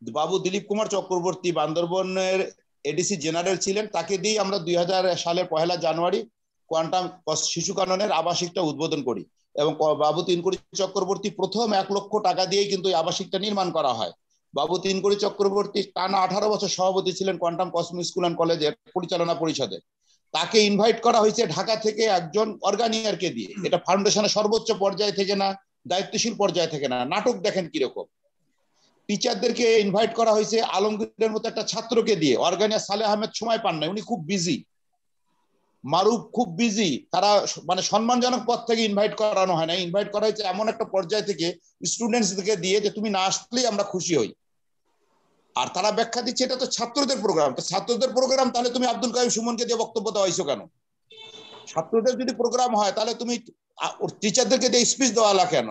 বাবু দিলীপ কুমার চক্রবর্তী বান্দরবনের এডিসি জেনারেল ছিলেন। তাকে দিয়ে আমরা 2000 সালের 1 জানুয়ারি কোয়ান্টাম শিশু কাননের আবাসিকটা উদ্বোধন করি, এবং বাবু তিনকুড়ি চক্রবর্তী প্রথম 1 লক্ষ টাকা দিয়েই কিন্তু এই আবাসিকটা নির্মাণ করা হয়। বাবু তিনকুড়ি চক্রবর্তী টানা 18 বছর সভাপতি ছিলেন কোয়ান্টাম কসমিক স্কুল অ্যান্ড কলেজের পরিচালনা পরিষদে। তাকে ইনভাইট করা হয়েছে ঢাকা থেকে একজন অর্গানিয়ারকে দিয়ে। এটা ফাউন্ডেশনের সর্বোচ্চ পর্যায় থেকে না, দায়িত্বশীল পর্যায় থেকে না। নাটক দেখেন কিরকম। টিচারদেরকে ইনভাইট করা হয়েছে আলমগীরের মতো একটা ছাত্রকে দিয়ে। অর্গানিয়ার সালেহ আহমেদ সময় পান না, উনি খুব বিজি, মারুফ খুব বিজি, তারা মানে সম্মানজনক পদ থেকে ইনভাইট করানো হয় না। ইনভাইট করা হয়েছে এমন একটা পর্যায় থেকে স্টুডেন্টসদেরকে দিয়ে যে তুমি না আসলেই আমরা খুশি হই। আর তারা ব্যাখ্যা দিচ্ছে এটা তো ছাত্রদের প্রোগ্রাম। তো ছাত্রদের প্রোগ্রাম, তাহলে তুমি আব্দুল কাইয়ুম সুমনকে দিয়ে বক্তব্য দেওয়া হয়েছো কেন? ছাত্রদের যদি প্রোগ্রাম হয় তাহলে তুমি টিচারদেরকে দিয়ে স্পিচ দেওয়ালা কেন?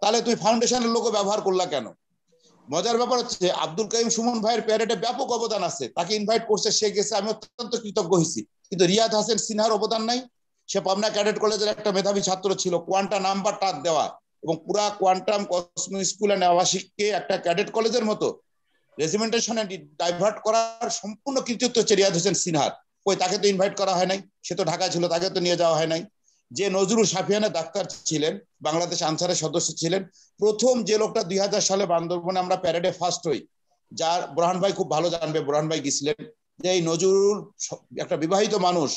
তাহলে তুমি ফাউন্ডেশনের লোগো ব্যবহার করলা কেন? মজার ব্যাপার হচ্ছে আব্দুল কাইয়ুম সুমন ভাইয়ের প্যারেডে ব্যাপক অবদান আছে, তাকে ইনভাইট করছে, সে গেছে, আমি অত্যন্ত কৃতজ্ঞ হয়েছি। কিন্তু রিয়াদ হাসান সিনহার অবদান নাই। সে পাবনা ক্যাডেট কলেজের একটা মেধাবী ছাত্র ছিল, কোয়ান্টাম নাম্বারটা দেওয়া এবং পুরা কোয়ান্টাম কসমিক স্কুল অ্যান্ড আবাসিককে একটা ক্যাডেট কলেজের মতো রেজিমেন্টেশনে ডাইভার্ট করার সম্পূর্ণ কৃতিত্ব হচ্ছে রিয়াদ হোসেন সিনহার। কই, তাকে তো ইনভাইট করা হয় নাই, সে তো ঢাকা ছিল, তাকে তো নিয়ে যাওয়া হয় নাই। যে নজরুল সাফিয়ানের ডাক্তার ছিলেন, বাংলাদেশ আনসারের সদস্য ছিলেন, প্রথম যে লোকটা 2000 সালে বান্দরবনে আমরা প্যারেডে ফার্স্ট হই, যার বুরহান ভাই খুব ভালো জানবে, বুরহান ভাই গেছিলেন, যে এই নজরুল একটা বিবাহিত মানুষ,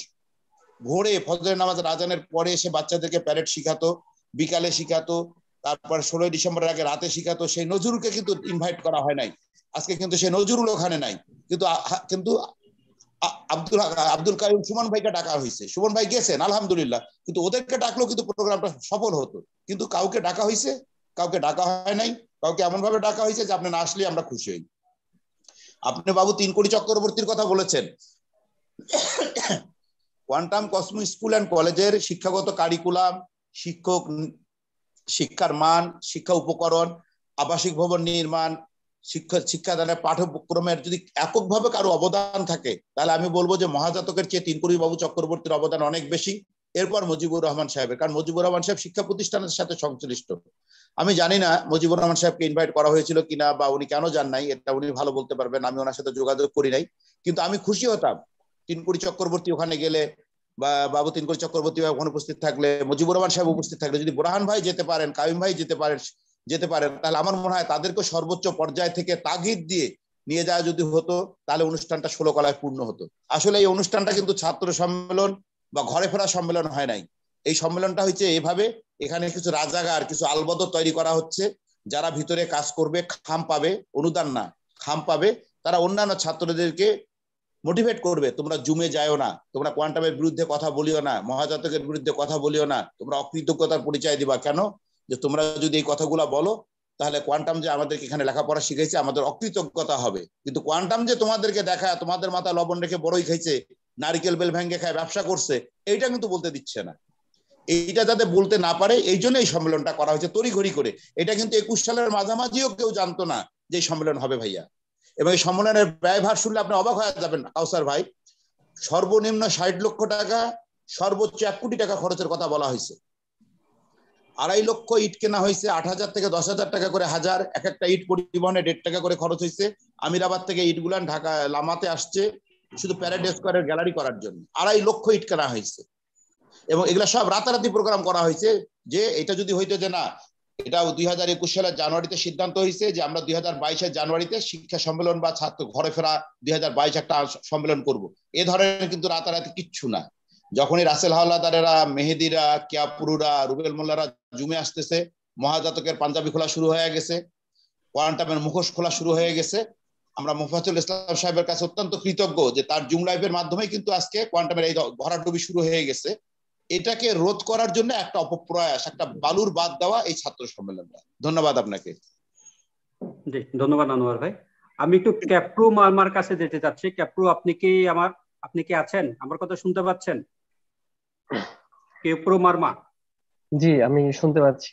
ভোরে ফজরের নামাজের আজানের পরে এসে বাচ্চাদেরকে প্যারেড শিখাতো, বিকালে শিখাতো, তারপর 16 ডিসেম্বরের আগে রাতে শিখাতো। সেই নজরুলকে কিন্তু ইনভাইট করা হয় নাই। আজকে কিন্তু সেই নজরুল ওখানে নাই, কিন্তু আব্দুল কাইম সুমন ভাইকে ডাকা হয়েছে, সুমন ভাই গেছেন আলহামদুলিল্লাহ, কিন্তু ওদেরকে ডাকলেও কিন্তু প্রোগ্রামটা সফল হতো। কিন্তু কাউকে ডাকা হয়েছে, কাউকে ডাকা হয় নাই, কাউকে এমন ভাবে ডাকা হয়েছে যে আপনি না আসলে আমরা খুশি হই। আপনি বাবু 3 কোটি চক্রবর্তীর কথা বলেছেন। কোয়ান্টাম কসমো স্কুল অ্যান্ড কলেজের শিক্ষাগত কারিকুলাম, শিক্ষক, শিক্ষার মান, শিক্ষা উপকরণ, আবাসিক ভবন নির্মাণ, শিক্ষাদানের পাঠ্যক্রমের যদি এককভাবে কারো অবদান থাকে, তাহলে আমি বলবো যে মহাজাতকের চেয়ে 3 কোটি বাবু চক্রবর্তীর অবদান অনেক বেশি। এরপর মুজিবুর রহমান সাহেবের, কারণ মুজিবুর রহমান সাহেব শিক্ষা প্রতিষ্ঠানের সাথে সংশ্লিষ্ট। আমি জানি না মুজিবুর রহমান সাহেবকে ইনভাইট করা হয়েছিল কিনা বা উনি কেন যান নাই, এটা উনি ভালো বলতে পারবেন, আমি ওনার সাথে যোগাযোগ করি নাই। কিন্তু আমি খুশি হতাম 3 কোটি চক্রবর্তী ওখানে গেলে, বা বাবু 3 কোটি চক্রবর্তী ওখানে উপস্থিত থাকলে, মুজিবুর রহমান সাহেব উপস্থিত থাকলে, যদি বুরহান ভাই যেতে পারেন, কাইম ভাই যেতে পারেন, তাহলে আমার মনে হয় তাদেরকে সর্বোচ্চ পর্যায় থেকে তাগিদ দিয়ে নিয়ে যাওয়া যদি হতো, তাহলে অনুষ্ঠানটা 16 কলায় পূর্ণ হতো। আসলে এই অনুষ্ঠানটা কিন্তু ছাত্র সম্মেলন বা ঘরে ফেরা সম্মেলন হয় নাই। এই সম্মেলনটা হচ্ছে এভাবে, এখানে কিছু রাজাগার, কিছু আলবদর তৈরি করা হচ্ছে, যারা ভিতরে কাজ করবে, খাম পাবে, অনুদান না খাম পাবে, তারা অন্যান্য ছাত্রদেরকে মোটিভেট করবে, তোমরা জুমে যাও না, তোমরা কোয়ান্টামের বিরুদ্ধে কথা বলিও না, মহাজাতকের বিরুদ্ধে কথা বলিও না, তোমরা অকৃতজ্ঞতার পরিচয় দিবা। কেন? যে তোমরা যদি এই কথাগুলো বলো, তাহলে কোয়ান্টাম যে আমাদেরকে এখানে লেখাপড়া শিখেছে, আমাদের অকৃতজ্ঞতা হবে। কিন্তু কোয়ান্টাম যে তোমাদেরকে দেখায়, তোমাদের মাথায় লবণ রেখে বড়ই খাইছে, নারিকেল বেল ভেঙে খায়, ব্যবসা করছে, এইটা কিন্তু বলতে দিচ্ছে না। এইটা যাতে বলতে না পারে, এই জন্য এই সম্মেলনটা করা হয়েছে তড়িঘড়ি করে। এটা কিন্তু 21 সালের মাঝামাঝিও কেউ জানতো না যে এই সম্মেলন হবে ভাইয়া। এবং এই সম্মেলনের ব্যয়ভার শুনলে আপনি অবাক হয়ে যাবেন কাউসার ভাই। সর্বনিম্ন 60 লক্ষ টাকা, সর্বোচ্চ 1 কোটি টাকা খরচের কথা বলা হয়েছে। 2.5 লক্ষ ইট কেনা হয়েছে, 8,000 থেকে 10,000 টাকা করে হাজার, এক একটা ইট পরিবহনে 1.5 টাকা করে খরচ হয়েছে। আমিরাবাদ থেকে ইটগুলান ঢাকা লামাতে আসছে শুধু প্যারেড স্কয়ারের গ্যালারি করার জন্য। 2.5 লক্ষ ইট কেনা হয়েছে, এবং এগুলা সব রাতারাতি প্রোগ্রাম করা হয়েছে। যে এটা যদি হইতো যে না, এটা 2021 সালের জানুয়ারিতে সিদ্ধান্ত হয়েছে যে আমরা 2022 জানুয়ারিতে শিক্ষা সম্মেলন বা ছাত্র ঘরে ফেরা 2022 একটা সম্মেলন করব, এ ধরনের কিন্তু রাতারাতি কিচ্ছু না। যখনই রাসেল হাওলাদারেরা, মেহেদিরা, কিয়াপুরুরা, রুবেল মোল্লারা জুমে আসতেছে, মহাজাতকের পাঞ্জাবি খোলা শুরু হয়ে গেছে, কোয়ান্টামের মুখোশ খোলা শুরু হয়ে গেছে। আমরা মুফাজ্জল ইসলাম সাহেবের কাছে অত্যন্ত কৃতজ্ঞ যে তার জুম লাইভের মাধ্যমে কিন্তু আজকে কোয়ান্টামের এই ভরাডুবি শুরু হয়ে গেছে। এটাকে রোধ করার জন্য একটা অপপ্রয়াস, একটা বালুর বাদ দেওয়া এই ছাত্র সম্মেলনটা। ধন্যবাদ আপনাকে। জি, ধন্যবাদ আনোয়ার ভাই। আমি একটু ক্যাপ্রু মার্মার কাছে যেতে চাচ্ছি। ক্যাপ্রু, আপনি কি আছেন? আমার কথা শুনতে পাচ্ছেন? ক্যাপ্রু মার্মা। জি, আমি শুনতে পাচ্ছি।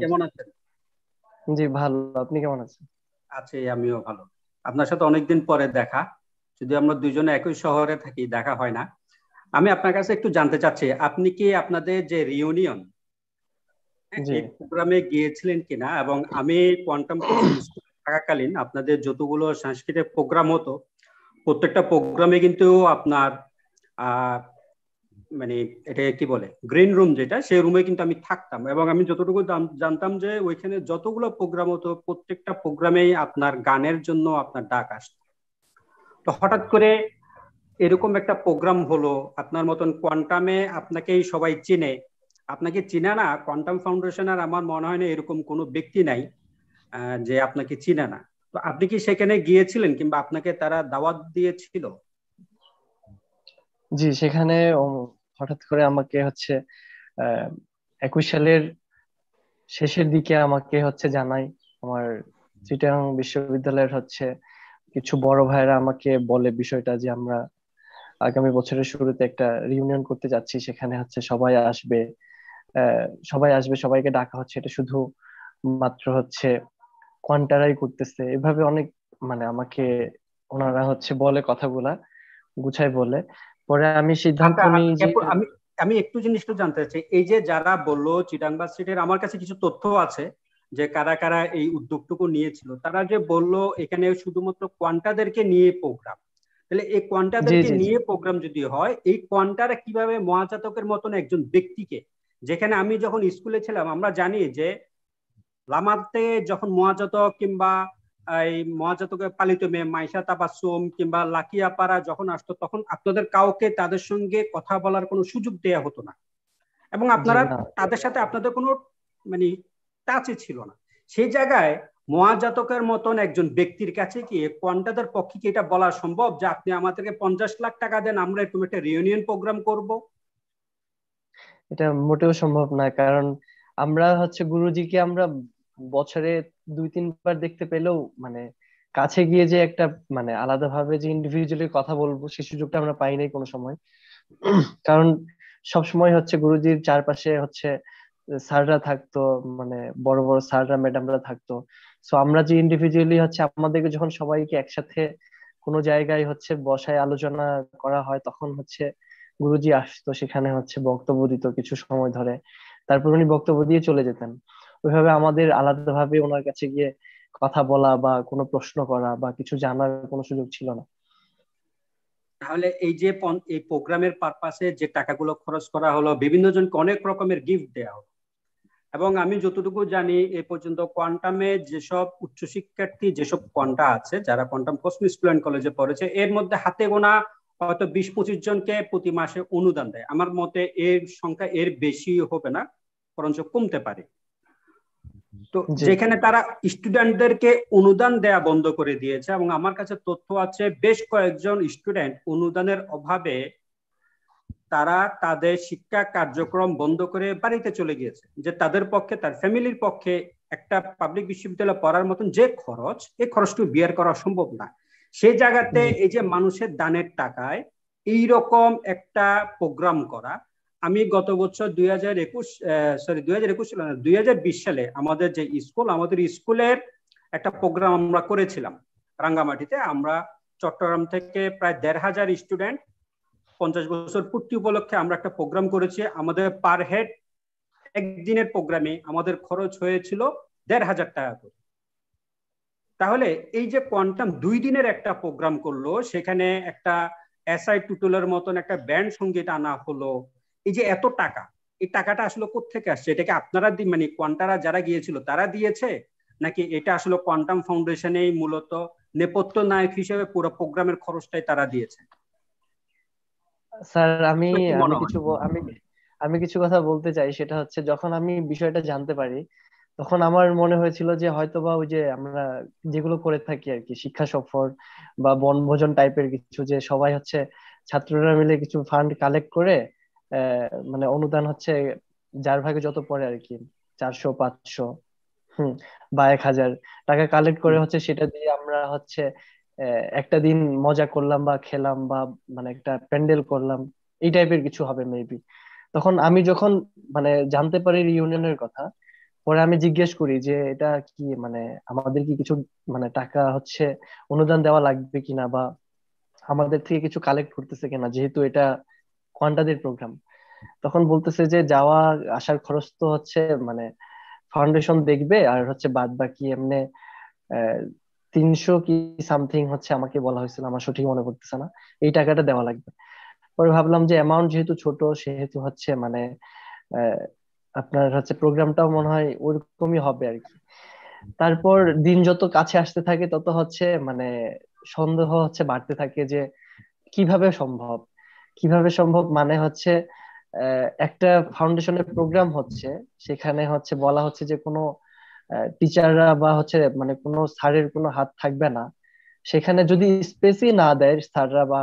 কেমন আছেন? জি ভালো, আপনি কেমন আছেন? আছি, আমিও ভালো। আপনার সাথে অনেকদিন পরে দেখা, যদি আমরা দুইজনে একই শহরে থাকি, দেখা হয় না। আমি আপনার কাছে একটু জানতে চাচ্ছি, আপনি কি আপনাদের যে রিউনিয়ন এই প্রোগ্রামে গিয়েছিলেন কিনা, এবং আমি কোয়ান্টাম থাকাকালীন আপনাদের যতগুলো সাংস্কৃতিক প্রোগ্রাম হতো, প্রত্যেকটা প্রোগ্রামে কিন্তু আপনার মানে এটা কি বলে গ্রিন রুম, যেটা সেই রুমে কিন্তু আমি থাকতাম, এবং আমি যতটুকু জানতাম যে ওইখানে যতগুলো প্রোগ্রাম হতো প্রত্যেকটা প্রোগ্রামেই আপনার গানের জন্য আপনার ডাক আসতো। তো হঠাৎ করে এরকম একটা প্রোগ্রাম হলো, আপনার মতন কোয়ান্টামে আপনাকেই সবাই চিনে, আপনাকে চিনে না কোয়ান্টাম ফাউন্ডেশনের আমার মনে হয় না এরকম কোনো ব্যক্তি নাই যে আপনাকে চিনে না। তো আপনি কি সেখানে গিয়েছিলেন, কিংবা আপনাকে তারা দাওয়াত দিয়েছিল? জি, সেখানে হঠাৎ করে আমাকে 21 সালের শেষের দিকে আমাকে জানাই আমার চিটাগাং বিশ্ববিদ্যালয়ের কিছু বড় ভাইরা আমাকে বলে বিষয়টা, যে আমরা আগামী বছরের শুরুতে একটা রিউনিয়ন করতে যাচ্ছি, সেখানে সবাই আসবে, সবাইকে ডাকা হচ্ছে, এটা শুধু মাত্র কোয়ান্টারাই করতেছে, এভাবে অনেক মানে আমাকে ওনারা বলে কথাগুলা গুছাই বলে। পরে আমি সিদ্ধান্ত নিই যে আমি একটু জিনিসটা জানতে চাচ্ছি, এই যে যারা বললো চিটাগাং ভার্সিটির, আমার কাছে কিছু তথ্য আছে যে কারা কারা এই উদ্যোগটুকু নিয়েছিল। তারা যে বললো এখানে শুধুমাত্র কোয়ান্টাদেরকে নিয়ে প্রোগ্রাম, তাহলে এই জি কোয়ান্টাদেরকে জি জি নিয়ে প্রোগ্রাম যদি হয়, এই কোয়ান্টারা কিভাবে মহাজাতকের মতন একজন ব্যক্তিকে, যেখানে আমি যখন স্কুলে ছিলাম আমরা জানি যে লামাতে যখন মহাজাতক কিংবা এই মহাজাতকের পালিত মেয়ে মাইশা তাবাসসুম কিংবা লাকিয়াপাড়া যখন আসতো, তখন আপনাদের কাউকে তাদের সঙ্গে কথা বলার কোনো সুযোগ দেয়া হতো না, এবং জি আপনারা না তাদের সাথে আপনাদের কোনো মানে টাচই ছিল না। সেই জায়গায় মহাজাতকের মতন একজন ব্যক্তির কাছে কি কোয়ান্টাদের পক্ষে কি এটা বলা সম্ভব যে আপনি আমাদেরকে 50 লাখ টাকা দেন, আমরা এরকম একটা রিউনিয়ন প্রোগ্রাম করব? এটা মোটেও সম্ভব না, কারণ আমরা হচ্ছে গুরুজিকে আমরা বছরে 2-3 বার দেখতে পেলেও মানে কাছে গিয়ে যে একটা মানে আলাদাভাবে যে ইন্ডিভিজুয়ালি কথা বলবো সেই সুযোগটা আমরা পাই নাই কোনো সময়। কারণ সব সময় হচ্ছে গুরুজির চারপাশে হচ্ছে স্যাররা থাকতো, মানে বড় বড় স্যাররা ম্যাডামরা থাকতো। সো আমরা যে ইন্ডিভিজুয়ালি হচ্ছে আমাদেরকে যখন সবাইকে একসাথে কোনো জায়গায় হচ্ছে বসায় আলোচনা করা হয়, তখন হচ্ছে গুরুজি আসতো, সেখানে হচ্ছে বক্তব্য দিত কিছু সময় ধরে, তারপর উনি বক্তব্য দিয়ে চলে যেতেন। ওইভাবে আমাদের আলাদাভাবে ওনার কাছে গিয়ে কথা বলা বা কোনো প্রশ্ন করা বা কিছু জানার কোনো সুযোগ ছিল না। তাহলে এই যে এই প্রোগ্রামের পারপাসে যে টাকাগুলো খরচ করা হলো, বিভিন্ন জনকে অনেক রকমের গিফট দেওয়া হলো, এবং আমি যতটুকু জানি এ পর্যন্ত কোয়ান্টামে যেসব উচ্চশিক্ষার্থী, যেসব কোয়ান্টা আছে যারা কোয়ান্টাম কসমিক স্কুল অ্যান্ড কলেজে পড়েছে, এর মধ্যে হাতে গোনা হয়তো 20-25 জনকে প্রতি মাসে অনুদান দেয়। আমার মতে এর সংখ্যা এর বেশি হবে না, বরঞ্চ কমতে পারে। তো জি যেখানে তারা স্টুডেন্টদেরকে অনুদান দেয়া বন্ধ করে দিয়েছে, এবং আমার কাছে তথ্য আছে বেশ কয়েকজন স্টুডেন্ট অনুদানের অভাবে তারা তাদের শিক্ষা কার্যক্রম বন্ধ করে বাড়িতে চলে গিয়েছে, যে তাদের পক্ষে, তার ফ্যামিলির পক্ষে একটা পাবলিক বিশ্ববিদ্যালয়ে পড়ার মতন যে খরচ, এই খরচটুকু বিয়ার করা সম্ভব না। সেই জায়গাতে জি এই যে মানুষের দানের টাকায় এইরকম একটা প্রোগ্রাম করা, আমি গত বছর 2020 সালে আমাদের যে স্কুল, আমাদের স্কুলের একটা প্রোগ্রাম আমরা করেছিলাম রাঙ্গামাটিতে। আমরা চট্টগ্রাম থেকে প্রায় 1,500 স্টুডেন্ট 50 বছর পূর্তি উপলক্ষে আমরা একটা প্রোগ্রাম করেছি। আমাদের পার হেড একদিনের প্রোগ্রামে আমাদের খরচ হয়েছিল 1,500 টাকা করে। তাহলে এই যে কোয়ান্টাম 2 দিনের একটা প্রোগ্রাম করলো, সেখানে একটা এসআই টুটুলের মতন একটা ব্যান্ড সঙ্গীত আনা হলো, এই যে এত টাকা, এই টাকাটা আসলে কোত্থেকে আসছে? এটাকে আপনারা মানে কোয়ান্টারা যারা গিয়েছিল তারা দিয়েছে, নাকি এটা আসলে কোয়ান্টাম ফাউন্ডেশনেই মূলত নেপথ্য নায়ক হিসেবে পুরো প্রোগ্রামের খরচটাই তারা দিয়েছে? স্যার, আমি আপনার কি মনে আমি হয়? কিছু আমি আমি কিছু কথা বলতে চাই। সেটা হচ্ছে, যখন আমি বিষয়টা জানতে পারি তখন আমার মনে হয়েছিল যে হয়তোবা ওই যে আমরা যেগুলো করে থাকি আর কি, শিক্ষা সফর বা বনভোজন টাইপের কিছু, যে সবাই হচ্ছে ছাত্ররা মিলে কিছু ফান্ড কালেক্ট করে মানে অনুদান হচ্ছে যার ভাগে যত পড়ে আর কি, 400-500 বা 1,000 টাকা কালেক্ট করে হচ্ছে সেটা দিয়ে আমরা হচ্ছে একটা দিন মজা করলাম বা খেলাম বা মানে একটা প্যান্ডেল করলাম, এই টাইপের কিছু হবে মেবি। তখন আমি যখন মানে জানতে পারি রিউনিয়নের কথা, পরে আমি জিজ্ঞেস করি যে এটা কি মানে আমাদের কি কিছু মানে টাকা হচ্ছে অনুদান দেওয়া লাগবে কিনা, বা আমাদের থেকে কিছু কালেক্ট করতেছে কিনা, যেহেতু এটা কোয়ান্টাদের প্রোগ্রাম। তখন বলতেছে যে যাওয়া আসার খরচ তো হচ্ছে মানে ফাউন্ডেশন দেখবে, আর হচ্ছে বাদ বাকি এমনি 300 কি সামথিং হচ্ছে আমাকে বলা হয়েছিল, আমার সঠিক মনে পড়তেছে না, এই টাকাটা দেওয়া লাগবে। পরে ভাবলাম যে অ্যামাউন্ট যেহেতু ছোট, সেহেতু হচ্ছে মানে আহ, আপনার হচ্ছে প্রোগ্রামটাও মনে হয় ওরকমই হবে আর কি। তারপর দিন যত কাছে আসতে থাকে তত হচ্ছে মানে সন্দেহ হচ্ছে বাড়তে থাকে যে কিভাবে সম্ভব, কিভাবে সম্ভব মানে হচ্ছে একটা ফাউন্ডেশনের প্রোগ্রাম হচ্ছে, সেখানে হচ্ছে বলা হচ্ছে যে কোনো টিচাররা বা হচ্ছে মানে কোনো স্যারের কোনো হাত থাকবে না। সেখানে যদি স্পেসই না দেয় স্যাররা বা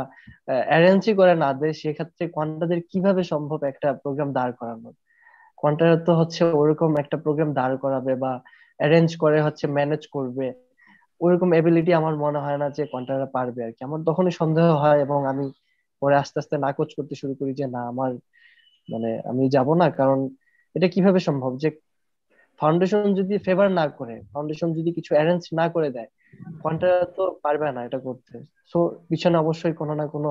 অ্যারেঞ্জই করে না দেয়, সেক্ষেত্রে কোয়ান্টাদের কিভাবে সম্ভব একটা প্রোগ্রাম দাঁড় করানো? কোয়ান্টারা তো হচ্ছে ওরকম একটা প্রোগ্রাম দাঁড় করাবে বা অ্যারেঞ্জ করে হচ্ছে ম্যানেজ করবে, ওরকম এবিলিটি আমার মনে হয় না যে কোয়ান্টারা পারবে আর কি। আমার তখনই সন্দেহ হয় এবং আমি পরে আস্তে আস্তে নাকচ করতে শুরু করি যে না, আমার মানে আমি যাব না। কারণ এটা কিভাবে সম্ভব যে ফাউন্ডেশন যদি ফেভার না করে, ফাউন্ডেশন যদি কিছু অ্যারেঞ্জ না করে দেয়, কোয়ান্টারা তো পারবে না এটা করতে। সো পিছনে অবশ্যই কোনো না কোনো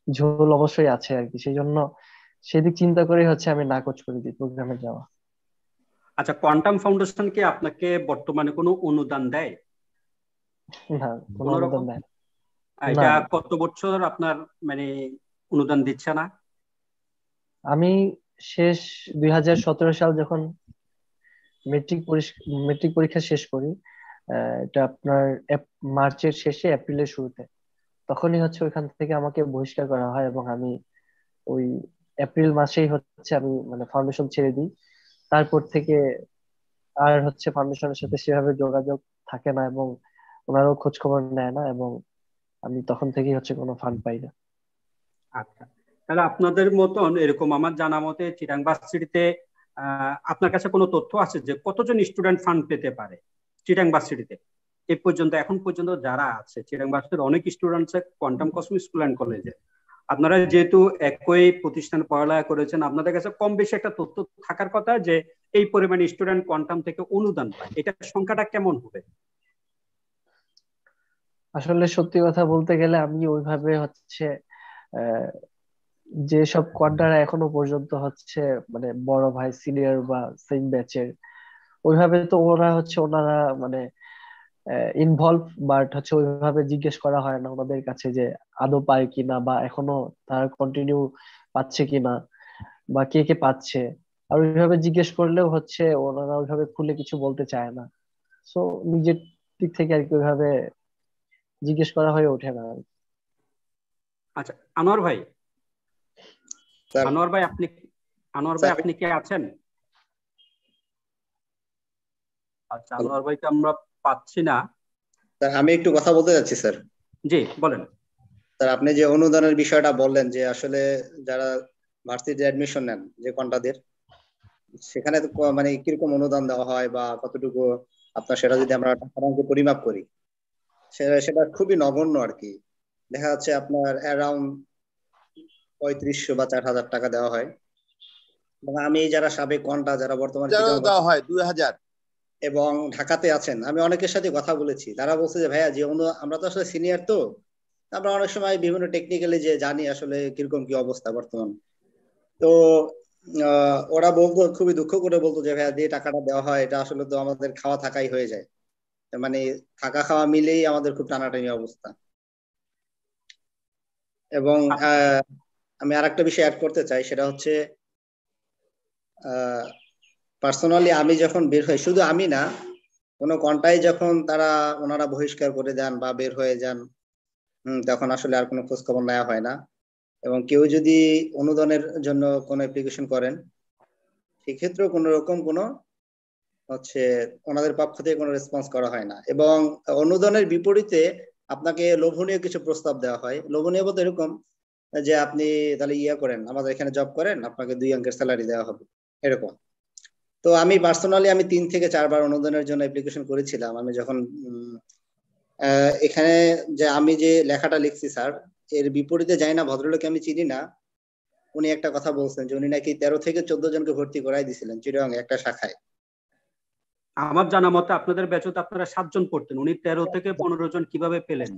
ঝোল অবশ্যই আছে আর কি। সেই জন্য সেদিক চিন্তা করে হচ্ছে আমি নাকচ করে দিই প্রোগ্রামে যাওয়া। আচ্ছা, কোয়ান্টাম ফাউন্ডেশন কি আপনাকে বর্তমানে কোনো অনুদান দেয়? না, কোনো কোন অনুদান রকম? দেয় না। এটা কত বছর আপনার মানে অনুদান দিচ্ছে না? আমি শেষ 2017 সাল যখন মেট্রিক পরীক্ষা শেষ করি, এটা আপনার মার্চের শেষে এপ্রিলের শুরুতে, তখনই হচ্ছে ওইখান থেকে আমাকে বহিষ্কার করা হয় এবং আমি ওই এপ্রিল মাসেই হচ্ছে আমি মানে ফাউন্ডেশন ছেড়ে দিই। তারপর থেকে আর হচ্ছে ফাউন্ডেশনের সাথে সেভাবে যোগাযোগ থাকে না এবং ওনারাও খোঁজ খবর নেয় না, এবং আমি তখন থেকেই হচ্ছে কোনো ফান্ড পাই না। আচ্ছা, তাহলে আপনাদের মতন এরকম আমার জানা মতে চিটাং ভার্সিটিতে আপনার কাছে কোনো তথ্য আছে যে কতজন স্টুডেন্ট ফান্ড পেতে পারে চিটাং ভার্সিটিতে এই পর্যন্ত? এখন পর্যন্ত যারা আছে চিটাং ভার্সিটির অনেক স্টুডেন্ট আছে কোয়ান্টাম কসমো স্কুল অ্যান্ড কলেজে। আপনারা যেহেতু একই প্রতিষ্ঠানে পড়ালেখা করেছেন, আপনাদের কাছে কম বেশি একটা তথ্য থাকার কথা যে এই পরিমাণ স্টুডেন্ট কোয়ান্টাম থেকে অনুদান পায়, এটা সংখ্যাটা কেমন হবে? আসলে সত্যি কথা বলতে গেলে আমি ওইভাবে হচ্ছে যে সব কোয়ার্টার এখনো পর্যন্ত হচ্ছে মানে বড় ভাই সিনিয়র বা সেম ব্যাচের, ওইভাবে তো ওনারা মানে ইনভলভ, বাট হচ্ছে ওইভাবে জিজ্ঞেস করা হয় না ওনাদের কাছে যে আদৌ পায় কিনা বা এখনো তারা কন্টিনিউ পাচ্ছে কিনা বা কে কে পাচ্ছে। আর ওইভাবে জিজ্ঞেস করলেও হচ্ছে ওনারা ওইভাবে খুলে কিছু বলতে চায় না। সো নিজের দিক থেকে আর কি ওইভাবে জিজ্ঞেস করা হয়ে ওঠে না। আচ্ছা, আনোয়ার ভাই, স্যার আনোয়ার ভাই আপনি কি আছেন? আচ্ছা, আনোয়ার ভাইকে আমরা পাচ্ছি না। স্যার আমি একটু কথা বলতে যাচ্ছি স্যার। জি বলেন। স্যার আপনি যে অনুদানের বিষয়টা বললেন যে আসলে যারা ভার্সিটি অ্যাডমিশন নেন যে কোনটাদের, সেখানে তো মানে কিরকম অনুদান দেওয়া হয় বা কতটুকু আপনার, সেটা যদি আমরা টাকার অঙ্কে পরিমাপ করি সেটা খুবই নগণ্য আর কি। দেখা যাচ্ছে আপনার অ্যারাউন্ড 3500 বা 4000 টাকা দেওয়া হয়। এবং আমি যারা সাবেক কোনটা, যারা বর্তমানে দেওয়া হয় 2000 এবং ঢাকাতে আছেন, আমি অনেকের সাথে কথা বলেছি, তারা বলছে যে ভাইয়া যে আমরা তো আসলে সিনিয়র, তো আমরা অনেক সময় বিভিন্ন টেকনিক্যালি যে জানি আসলে কিরকম কি অবস্থা বর্তমান। তো ওরা বলতো, খুবই দুঃখ করে বলতো যে ভাইয়া যে টাকাটা দেওয়া হয় এটা আসলে তো আমাদের খাওয়া থাকাই হয়ে যায়, মানে থাকা খাওয়া মিলেই আমাদের খুব টানাটানি অবস্থা। এবং আমি আরেকটা বিষয় অ্যাড করতে চাই, সেটা হচ্ছে পার্সোনালি আমি যখন বের হই, শুধু আমি না, কোনো কন্টাই যখন ওনারা বহিষ্কার করে দেন বা বের হয়ে যান, তখন আসলে আর কোনো খোঁজ খবর নেওয়া হয় না। এবং কেউ যদি অনুদানের জন্য কোনো অ্যাপ্লিকেশন করেন, সেক্ষেত্রেও কোনো রকম কোনো হচ্ছে ওনাদের পক্ষ থেকে কোনো রেসপন্স করা হয় না। এবং অনুদানের বিপরীতে আপনাকে লোভনীয় কিছু প্রস্তাব দেওয়া হয়। লোভনীয় বলতে এরকম যে আপনি তাহলে করেন, আমাদের এখানে জব করেন, আপনাকে 2 অঙ্কের স্যালারি দেওয়া হবে, এরকম। তো আমি পার্সোনালি 3 থেকে 4 বার অনুদানের জন্য অ্যাপ্লিকেশন করেছিলাম। আমি যখন এখানে যে আমি যে লেখাটা লিখছি স্যার, এর বিপরীতে যাই না, ভদ্রলোককে আমি চিনি না, উনি একটা কথা বলছেন যে উনি নাকি 13 থেকে 14 জনকে ভর্তি করাই দিয়েছিলেন চিটাগাং একটা শাখায়। আমার জানা মতে আপনাদের ব্যাচতে আপনারা 7 জন পড়তেন, উনি 13 থেকে 15 জন কিভাবে পেলেন?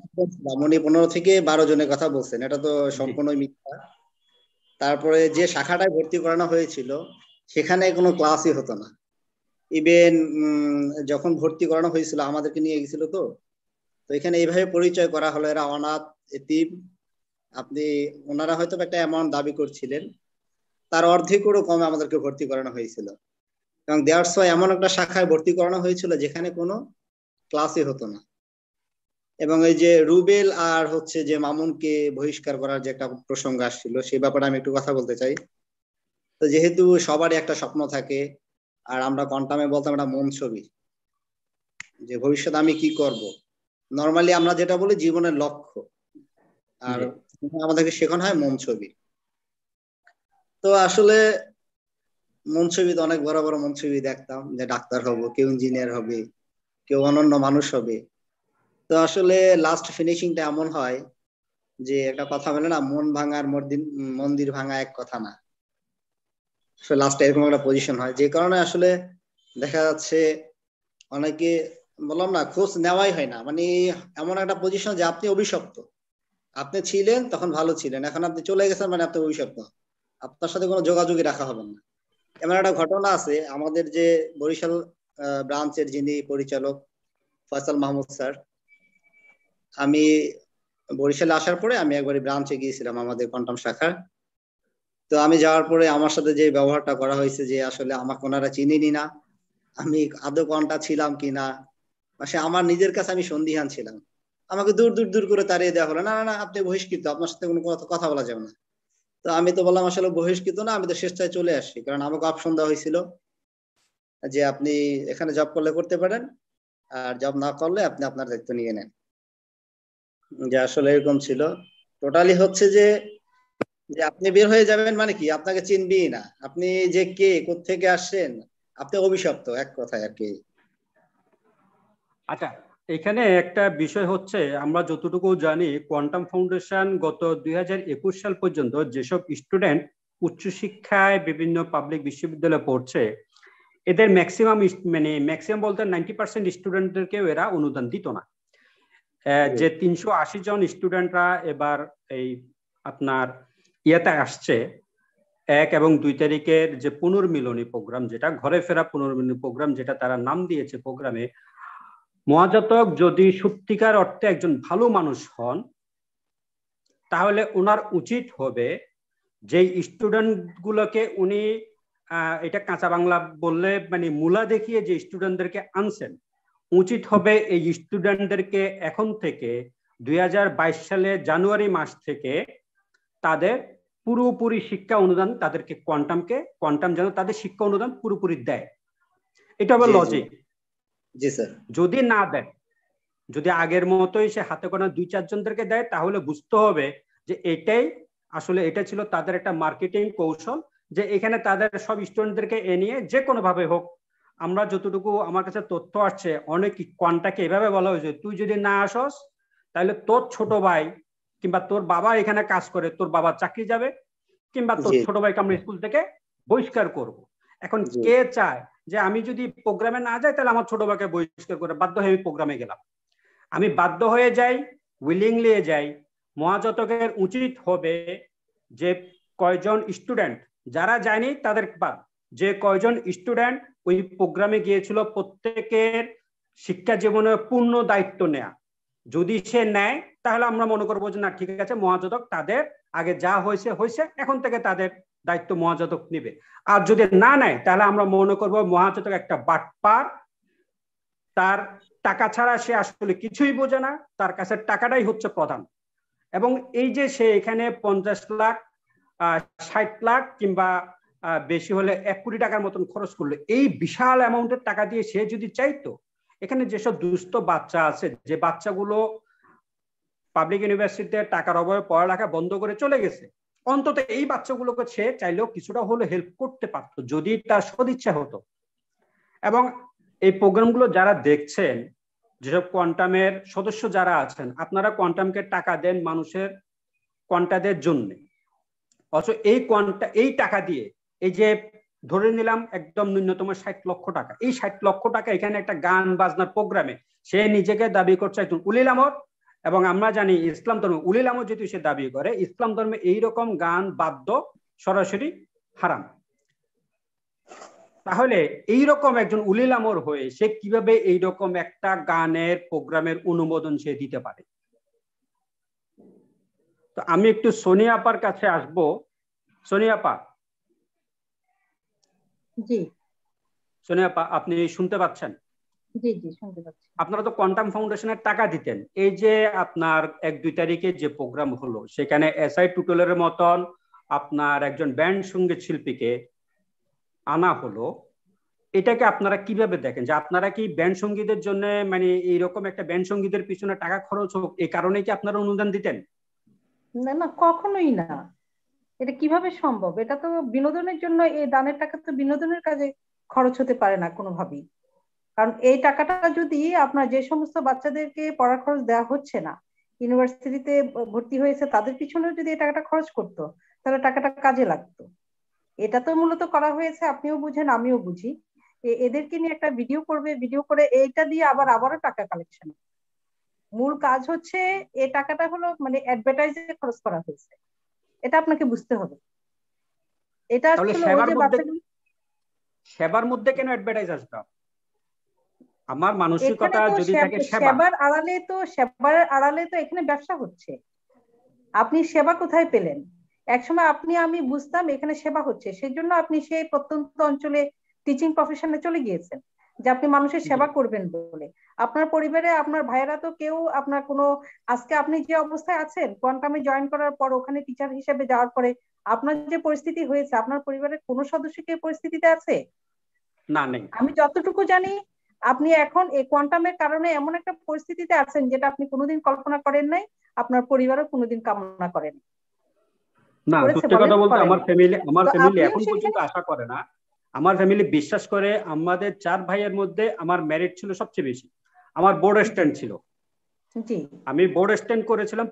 উনি 15 থেকে 12 জনের কথা বলছেন, এটা তো সম্পূর্ণই মিথ্যা। তারপরে যে শাখাটায় ভর্তি করানো হয়েছিল সেখানে কোনো ক্লাসই হতো না। ইভেন যখন ভর্তি করানো হয়েছিল আমাদেরকে নিয়ে গেছিল, তো এখানে এইভাবে পরিচয় করা হলো এরা অনাথ এতিম। ওনারা হয়তো একটা অ্যামাউন্ট দাবি করছিলেন, তার অর্ধেকেরও কমে আমাদেরকে ভর্তি করানো হয়েছিল। এবং দ্যাটস ওয়াই এমন একটা শাখায় ভর্তি করানো হয়েছিল যেখানে কোনো ক্লাসই হতো না। এবং এই যে রুবেল আর হচ্ছে যে মামুনকে বহিষ্কার করার যে একটা প্রসঙ্গ আসছিল, সেই ব্যাপারে আমি একটু কথা বলতে চাই। তো যেহেতু সবারই একটা স্বপ্ন থাকে, আর আমরা কোয়ান্টামে বলতাম একটা মন ছবি, যে ভবিষ্যতে আমি কি করব। নর্মালি আমরা যেটা বলি জীবনের লক্ষ্য, আর আমাদেরকে শেখানো হয় মন ছবি। তো আসলে মন ছবিতে অনেক বড় বড় মন ছবি দেখতাম, যে ডাক্তার হব, কেউ ইঞ্জিনিয়ার হবে, কেউ অনন্য মানুষ হবে। তো আসলে লাস্ট ফিনিশিংটা এমন হয় যে একটা কথা বলে না, মন ভাঙার মন্দির ভাঙা এক কথা না। আসলে লাস্টে এরকম একটা পজিশন হয়, যে কারণে আসলে দেখা যাচ্ছে অনেকে, বললাম না, খোঁজ নেওয়াই হয় না। মানে এমন একটা পজিশন যে আপনি অভিশপ্ত। আপনি ছিলেন তখন ভালো ছিলেন, এখন আপনি চলে গেছেন মানে আপনি অভিশপ্ত, আপনার সাথে কোনো যোগাযোগই রাখা হবে না। এমন একটা ঘটনা আছে, আমাদের যে বরিশাল ব্রাঞ্চের যিনি পরিচালক ফয়সাল মাহমুদ স্যার, আমি বরিশালে আসার পরে আমি একবার ব্রাঞ্চে গিয়েছিলাম আমাদের কোয়ান্টাম শাখার। তো আমি যাওয়ার পরে আমার সাথে যে ব্যবহারটা করা হয়েছে, যে আসলে আমাকে ওনারা চিনেনি না, আমি আদৌ কোয়ান্টা ছিলাম কিনা, সে আমার নিজের কাছে আমি সন্দিহান ছিলাম। আমাকে দূর দূর দূর করে তাড়িয়ে দেওয়া হলো, না না না আপনি বহিষ্কৃত, আপনার সাথে কোনো কথা বলা যাবে না। তো আমি তো বললাম আসলে বহিষ্কৃত না, আমি তো স্বেচ্ছায় চলে আসি, কারণ আমাকে অপশন দেওয়া হয়েছিল যে আপনি এখানে জব করলে করতে পারেন, আর জব না করলে আপনি আপনার দায়িত্ব নিয়ে নেন। যে আসলে এরকম ছিল টোটালি, হচ্ছে যে যে আপনি বের হয়ে যাবেন মানে কি, আপনাকে চিনবি না, আপনি যে কে, কোত্থেকে আসছেন, আপনি অভিশপ্ত, এক কথায় আর কি। আচ্ছা, এখানে একটা বিষয় হচ্ছে, আমরা যতটুকু জানি কোয়ান্টাম ফাউন্ডেশন গত 2021 সাল পর্যন্ত যেসব স্টুডেন্ট উচ্চশিক্ষায় বিভিন্ন পাবলিক বিশ্ববিদ্যালয়ে পড়ছে, এদের ম্যাক্সিমাম বলতে 90% স্টুডেন্টদেরকেও এরা অনুদান দিত না। যে 380 জন স্টুডেন্টরা এবার এই আপনার ইয়েতে আসছে 1 এবং 2 তারিখের যে পুনর্মিলনী প্রোগ্রাম, যেটা ঘরে ফেরা পুনর্মিলনী প্রোগ্রাম, যেটা তারা নাম দিয়েছে প্রোগ্রামে, মহাজাতক যদি সত্যিকার অর্থে একজন ভালো মানুষ হন, তাহলে ওনার উচিত হবে যে স্টুডেন্ট গুলোকে উনি এটা কাঁচা বাংলা বললে মূলা দেখিয়ে যে স্টুডেন্টদেরকে আনছেন, উচিত হবে এই স্টুডেন্টদেরকে এখন থেকে 2022 সালে জানুয়ারি মাস থেকে তাদের পুরোপুরি শিক্ষা অনুদান, তাদেরকে কোয়ান্টাম যেন তাদের শিক্ষা অনুদান পুরোপুরি দেয়। এটা হবে লজিক। জি স্যার। যদি না দেয়, যদি আগের মতোই সে হাতে গোনা 2-4 জনদেরকে দেয়, তাহলে বুঝতে হবে যে এটা ছিল তাদের একটা মার্কেটিং কৌশল, যে এখানে তাদের সব স্টুডেন্টদেরকে এ নিয়ে যে কোনো ভাবে হোক, আমরা যতটুকু আমার কাছে তথ্য আসছে, অনেক কোয়ান্টাকে এভাবে বলা হয়েছে, তুই যদি না আসস তাহলে তোর ছোট ভাই কিংবা তোর বাবা এখানে কাজ করে, তোর বাবা চাকরি যাবে, কিংবা তোর ছোট ভাইকে আমরা স্কুল থেকে বহিষ্কার করব। এখন কে চায় যে আমি যদি প্রোগ্রামে না যাই তাহলে আমার ছোট ভাইকে বহিষ্কার করে বাধ্য হয়ে আমি প্রোগ্রামে গেলাম? আমি বাধ্য হয়ে যাই, উইলিংলি যাই। মহাজাতকের উচিত হবে যে কয়জন স্টুডেন্ট যারা যায়নি তাদের বাদ, যে কয়জন স্টুডেন্ট ওই প্রোগ্রামে গিয়েছিল প্রত্যেকের শিক্ষা জীবনের পূর্ণ দায়িত্ব নেয়া। যদি সে নেয় তাহলে আমরা মনে করবো যে না ঠিক আছে, মহাজাতক তাদের আগে যা হয়েছে হয়েছে, এখন থেকে তাদের দায়িত্ব মহাজাতক নিবে। আর যদি না নেয় তাহলে আমরা মনে করবো মহাজাতক একটা বাটপার, তার টাকা ছাড়া সে আসলে কিছুই বোঝে না, তার কাছে টাকাটাই হচ্ছে প্রধান। এবং এই যে সে এখানে 50 লাখ 60 লাখ কিংবা বেশি হলে 1 কোটি টাকার মতন খরচ করলো, এই বিশাল অ্যামাউন্টের টাকা দিয়ে সে যদি চাইতো, এখানে যেসব দুস্থ বাচ্চা আছে, যে বাচ্চাগুলো পাবলিক ইউনিভার্সিটিতে টাকার অভাবে পড়ালেখা বন্ধ করে চলে গেছে, অন্তত এই বাচ্চাগুলোকে সে চাইলেও কিছুটা হলে হেল্প করতে পারতো যদি তার সদিচ্ছা হতো। এবং এই প্রোগ্রামগুলো যারা দেখছেন, যেসব কোয়ান্টামের সদস্য যারা আছেন, আপনারা কোয়ান্টামকে টাকা দেন মানুষের কোয়ান্টাদের জন্য, অথচ এই টাকা দিয়ে, এই যে ধরে নিলাম একদম ন্যূনতম 60 লক্ষ টাকা, এই 60 লক্ষ টাকা এখানে একটা গান বাজনার প্রোগ্রামে সে নিজেকে দাবি করছে একজন উলিল আমর। এবং আমরা জানি ইসলাম ধর্ম উলিল আমর যদি সে দাবি করে, ইসলাম ধর্মে এইরকম গান বাদ্য সরাসরি হারাম। তাহলে এইরকম একজন উলিল আমর হয়ে সে কিভাবে এইরকম একটা গানের প্রোগ্রামের অনুমোদন সে দিতে পারে? তো আমি একটু সোনিয়া আপার কাছে আসব। সোনিয়া আপা। জি। সোনিয়া আপা, আপনি শুনতে পাচ্ছেন? জি জি শুনতে পাচ্ছি। আপনারা তো কোয়ান্টাম ফাউন্ডেশনের টাকা দিতেন, এই যে আপনার 1-2 তারিখে যে প্রোগ্রাম হলো, সেখানে এসআই টুটলের মতন আপনার একজন ব্যান্ড সঙ্গীত শিল্পীকে আনা হলো, এটাকে আপনারা কিভাবে দেখেন? যে আপনারা কি ব্যান্ড সঙ্গীতের জন্য এইরকম একটা ব্যান্ড সঙ্গীতের পিছনে টাকা খরচ হোক এই কারণে কি আপনারা অনুদান দিতেন? না না, কখনোই না। এটা কিভাবে সম্ভব? এটা তো বিনোদনের জন্য, এই দানের টাকা তো বিনোদনের কাজে খরচ হতে পারে না কোনোভাবেই। কারণ এই টাকাটা যদি আপনার যে সমস্ত বাচ্চাদেরকে পড়ার খরচ দেওয়া হচ্ছে না, ইউনিভার্সিটিতে ভর্তি হয়েছে, তাদের পিছনে যদি এই টাকাটা খরচ করতো তাহলে টাকাটা কাজে লাগতো। এটা তো মূলত করা হয়েছে, আপনিও বুঝেন আমিও বুঝি, এদেরকে নিয়ে একটা ভিডিও করবে, ভিডিও করে এইটা দিয়ে আবারও টাকা কালেকশন। মূল কাজ হচ্ছে এই টাকাটা হলো অ্যাডভার্টাইজে খরচ করা হয়েছে, এটা আপনাকে বুঝতে হবে। এটা আসলে ওই যে বাচ্চাগুলো সেবার মধ্যে কেন অ্যাডভার্টাইজ আসবে? আমার মানসিকতা যদি থাকে সেবার আড়ালে তো এখানে ব্যবসা হচ্ছে। আপনি সেবা কোথায় পেলেন? একসময় আমি বুঝতাম এখানে সেবা হচ্ছে, সেজন্য আপনি সেই প্রত্যন্ত অঞ্চলে টিচিং প্রফেশনে চলে গিয়েছেন যে আপনি মানুষের সেবা করবেন বলে। আপনার পরিবারে আপনার ভাইয়েরা তো কেউ আপনার কোনো, আজকে আপনি যে অবস্থায় আছেন কোয়ান্টামে জয়েন করার পর ওখানে টিচার হিসেবে যাওয়ার পরে আপনার যে পরিস্থিতি হয়েছে, আপনার পরিবারের কোনো সদস্য কি পরিস্থিতিতে আছে? না, নেই। আমি যতটুকু জানি আপনি এখন এই কোয়ান্টামের কারণে এমন একটা পরিস্থিতিতে আছেন যেটা আপনি কোনোদিন কল্পনা করেন নাই, আপনার পরিবারও কোনোদিন কামনা করেন না। সত্যি কথা বলতে আমার ফ্যামিলি এখন পর্যন্ত আশা করে না। আমার ফ্যামিলি বিশ্বাস করে, আমাদের 4 ভাইয়ের মধ্যে আমার মেরিট ছিল সবচেয়ে বেশি। আমার বোর্ড স্ট্যান্ড ছিল, আমি বোর্ড স্ট্যান্ড করেছিলাম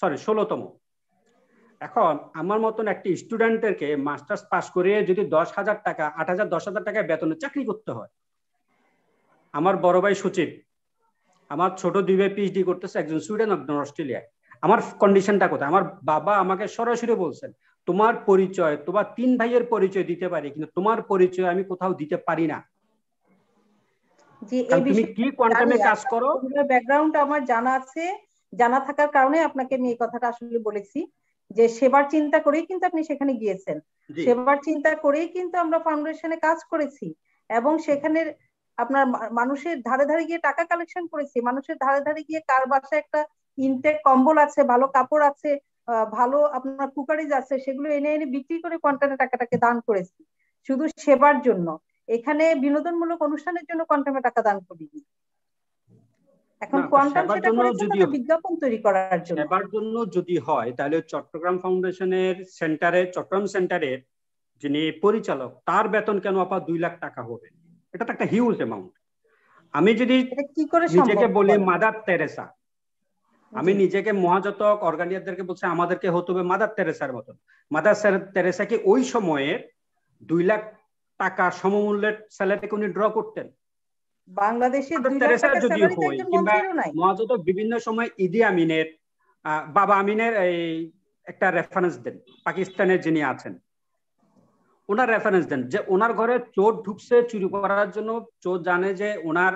16তম। এখন আমার মতন একটি স্টুডেন্টদেরকে মাস্টার্স পাস করিয়ে যদি 10,000 টাকা 8,000 10,000 টাকায় বেতনে চাকরি করতে হয়। আমার বড় ভাই সচিব, আমার ছোট 2 ভাই পিএইচডি করতেছে, একজন সুইডেন একজন অস্ট্রেলিয়ায়। আমার কন্ডিশনটা কোথায়? আমার বাবা আমাকে সরাসরি বলছেন, তোমার পরিচয়, তোমার 3 ভাইয়ের পরিচয় দিতে পারি, কিন্তু তোমার পরিচয় আমি কোথাও দিতে পারি না। তুমি কি কোয়ান্টামে কাজ করো? ব্যাকগ্রাউন্ড আমার জানা আছে, জানা থাকার কারণে আপনাকে আমি এই কথাটা আসলে বলেছি যে সেবার চিন্তা করেই কিন্তু আপনি সেখানে গিয়েছেন। সেবার চিন্তা করেই কিন্তু আমরা ফাউন্ডেশনে কাজ করেছি এবং সেখানে আপনার মানুষের ধারে ধারে গিয়ে টাকা কালেকশন করেছি, মানুষের ধারে ধারে গিয়ে কার বাসায় একটা ইনটেক কম্বল আছে, ভালো কাপড় আছে, ভালো আপনার কুকারিজ আছে, সেগুলো এনে এনে বিক্রি করে কোয়ান্টামে টাকাটাকে দান করেছি শুধু সেবার জন্য। এখানে বিনোদনমূলক অনুষ্ঠানের জন্য কোয়ান্টামে টাকা দান করিনি। এখন কোয়ান্টাম সেটা করেছে তাদের বিজ্ঞাপন তৈরি করার জন্য। সেবার জন্য যদি হয় তাহলে চট্টগ্রাম ফাউন্ডেশনের চট্টগ্রাম সেন্টারের যিনি পরিচালক, তার বেতন কেন আপা 2 লাখ টাকা হবে? এটা তো একটা হিউজ অ্যামাউন্ট। আমি যদি নিজেকে বলি মাদার তেরেসা, আমি নিজেকে মহাজাতক অর্গানিয়ারদেরকে বলছি আমাদেরকে হতে হবে মাদার তেরেসার মতন। মাদার তেরেসা কি ওই সময়ে 2 লাখ টাকা সমমূল্যের স্যালারি উনি ড্র করতেন? বাংলাদেশে 2 লাখ টাকা স্যালারি তো একজন মন্ত্রীরও নাই। মহাজাতক বিভিন্ন সময় ইদি আমিনের, বাবা আমিনের এই একটা রেফারেন্স দেন, পাকিস্তানের যিনি আছেন ওনার রেফারেন্স দেন যে ওনার ঘরে চোর ঢুকছে চুরি করার জন্য। চোর জানে যে ওনার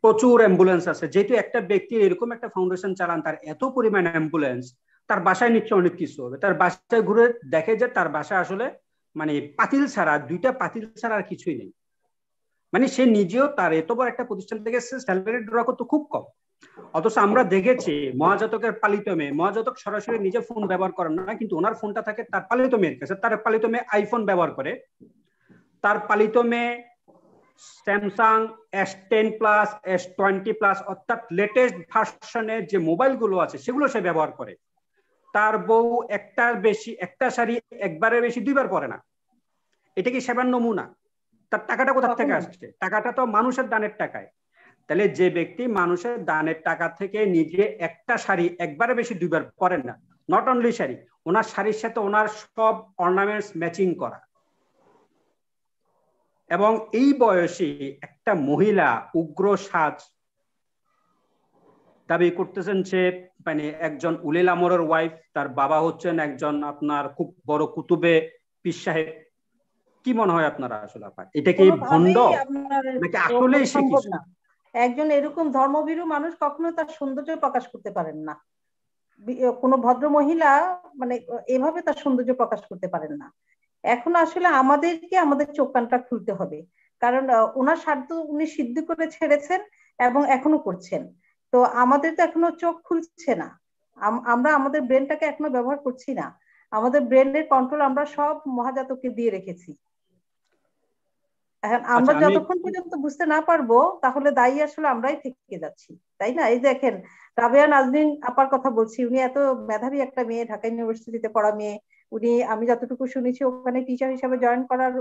প্রচুর অ্যাম্বুলেন্স আছে, যেহেতু একটা ব্যক্তি এরকম একটা ফাউন্ডেশন চালান, তার এত পরিমাণ অ্যাম্বুলেন্স, তার বাসায় নিশ্চয় অনেক কিছু হবে। তার বাসায় ঘুরে দেখে যে তার বাসায় আসলে মানে পাতিল ছাড়া, 2টা পাতিল ছাড়া আর কিছুই নেই। মানে সে নিজেও তার এত বড় একটা প্রতিষ্ঠান থেকে স্যালারি ড্র করতে খুব কম। অথচ আমরা দেখেছি মহাজাতকের পালিত মেয়ে, মহাজাতক সরাসরি নিজে ফোন ব্যবহার করেন না, কিন্তু ওনার ফোনটা থাকে তার পালিত মেয়ের কাছে। তার পালিত মেয়ে আইফোন ব্যবহার করে, তার পালিত মেয়ে স্যামসাং S10+, S20+, অর্থাৎ লেটেস্ট ভার্সনের যে মোবাইলগুলো আছে সেগুলো সে ব্যবহার করে। তার বউ একটা শাড়ি একবারের বেশি 2বার পরে না। এটা কি সেবার নমুনা? তার টাকাটা কোথা থেকে আসছে? টাকাটা তো মানুষের দানের টাকায়। তাহলে যে ব্যক্তি মানুষের দানের টাকা থেকে নিজে একটা শাড়ি একবারে বেশি 2বার পরেন না, নট অনলি শাড়ি, ওনার শাড়ির সাথে ওনার সব অর্নামেন্টস ম্যাচিং করা। এবং এই বয়সে একটা মহিলা উগ্র সাজ দাবি করতেছেন সে মানে একজন উলিল আমরের ওয়াইফ, তার বাবা হচ্ছেন একজন আপনার খুব বড় কুতুবে পীর সাহেব। কি মনে হয় আপনারা আসলে এটা কি ভণ্ড নাকি আসলে সে কিছু? একজন এরকম ধর্মভীরু মানুষ কখনো তার সৌন্দর্য প্রকাশ করতে পারেন না। কোন ভদ্র মহিলা মানে এভাবে তার সৌন্দর্য প্রকাশ করতে পারেন না। এখন আসলে আমাদেরকে আমাদের চোখ কানটা খুলতে হবে, কারণ ওনার স্বার্থ উনি সিদ্ধ করে ছেড়েছেন এবং এখনো করছেন। তো আমাদের তো এখনো চোখ খুলছে না, আমরা আমাদের ব্রেনটাকে এখনো ব্যবহার করছি না। আমাদের ব্রেনের কন্ট্রোল আমরা সব মহাজাতককে দিয়ে রেখেছি। আমরা যতক্ষণ পর্যন্ত বুঝতে না পারবো তাহলে দায়ী আসলে আমরাই থেকে যাচ্ছি, তাই না? এই দেখেন রাবেয়া নাজনীন আপার কথা বলছি, উনি এত মেধাবী একটা মেয়ে, ঢাকা ইউনিভার্সিটিতে পড়া মেয়ে। উনি আমি যতটুকু শুনেছি ওখানে টিচার হিসেবে জয়েন করার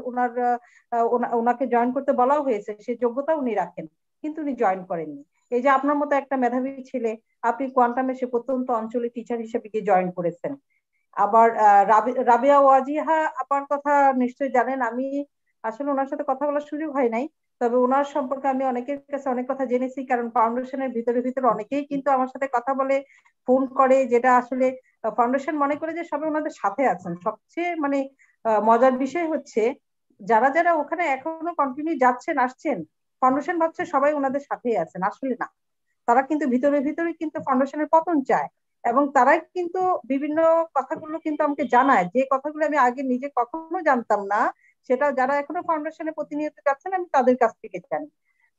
ওনাকে জয়েন করতে বলাও হয়েছে, সে যোগ্যতা উনি রাখেন, কিন্তু উনি জয়েন করেননি। এই যে আপনার মতো একটা মেধাবী ছেলে, আপনি কোয়ান্টামে সে প্রত্যন্ত অঞ্চলে টিচার হিসেবে গিয়ে জয়েন করেছেন। আবার রাবেয়া ওয়াজিহা আপার কথা নিশ্চয়ই জানেন, আমি আসলে ওনার সাথে কথা বলার সুযোগ হয় নাই, তবে ওনার সম্পর্কে আমি অনেকের কাছে অনেক কথা জেনেছি, কারণ ফাউন্ডেশনের ভিতরে অনেকেই কিন্তু আমার সাথে কথা বলে, ফোন করে, যেটা আসলে ফাউন্ডেশন মনে করে যে সবাই ওনাদের সাথে আছেন। সবচেয়ে মানে মজার বিষয় হচ্ছে যারা যারা ওখানে এখনো কন্টিনিউ যাচ্ছেন আসছেন, ফাউন্ডেশন ভাবছে সবাই ওনাদের সাথেই আছেন, আসলে না। তারা কিন্তু ভিতরে ভিতরে কিন্তু ফাউন্ডেশনের পতন চায়, এবং তারাই কিন্তু বিভিন্ন কথাগুলো কিন্তু আমাকে জানায়, যে কথাগুলো আমি আগে নিজে কখনো জানতাম না, সেটা যারা এখনো ফাউন্ডেশনে প্রতিনিয়ত যাচ্ছেন আমি তাদের কাছ থেকে জানি।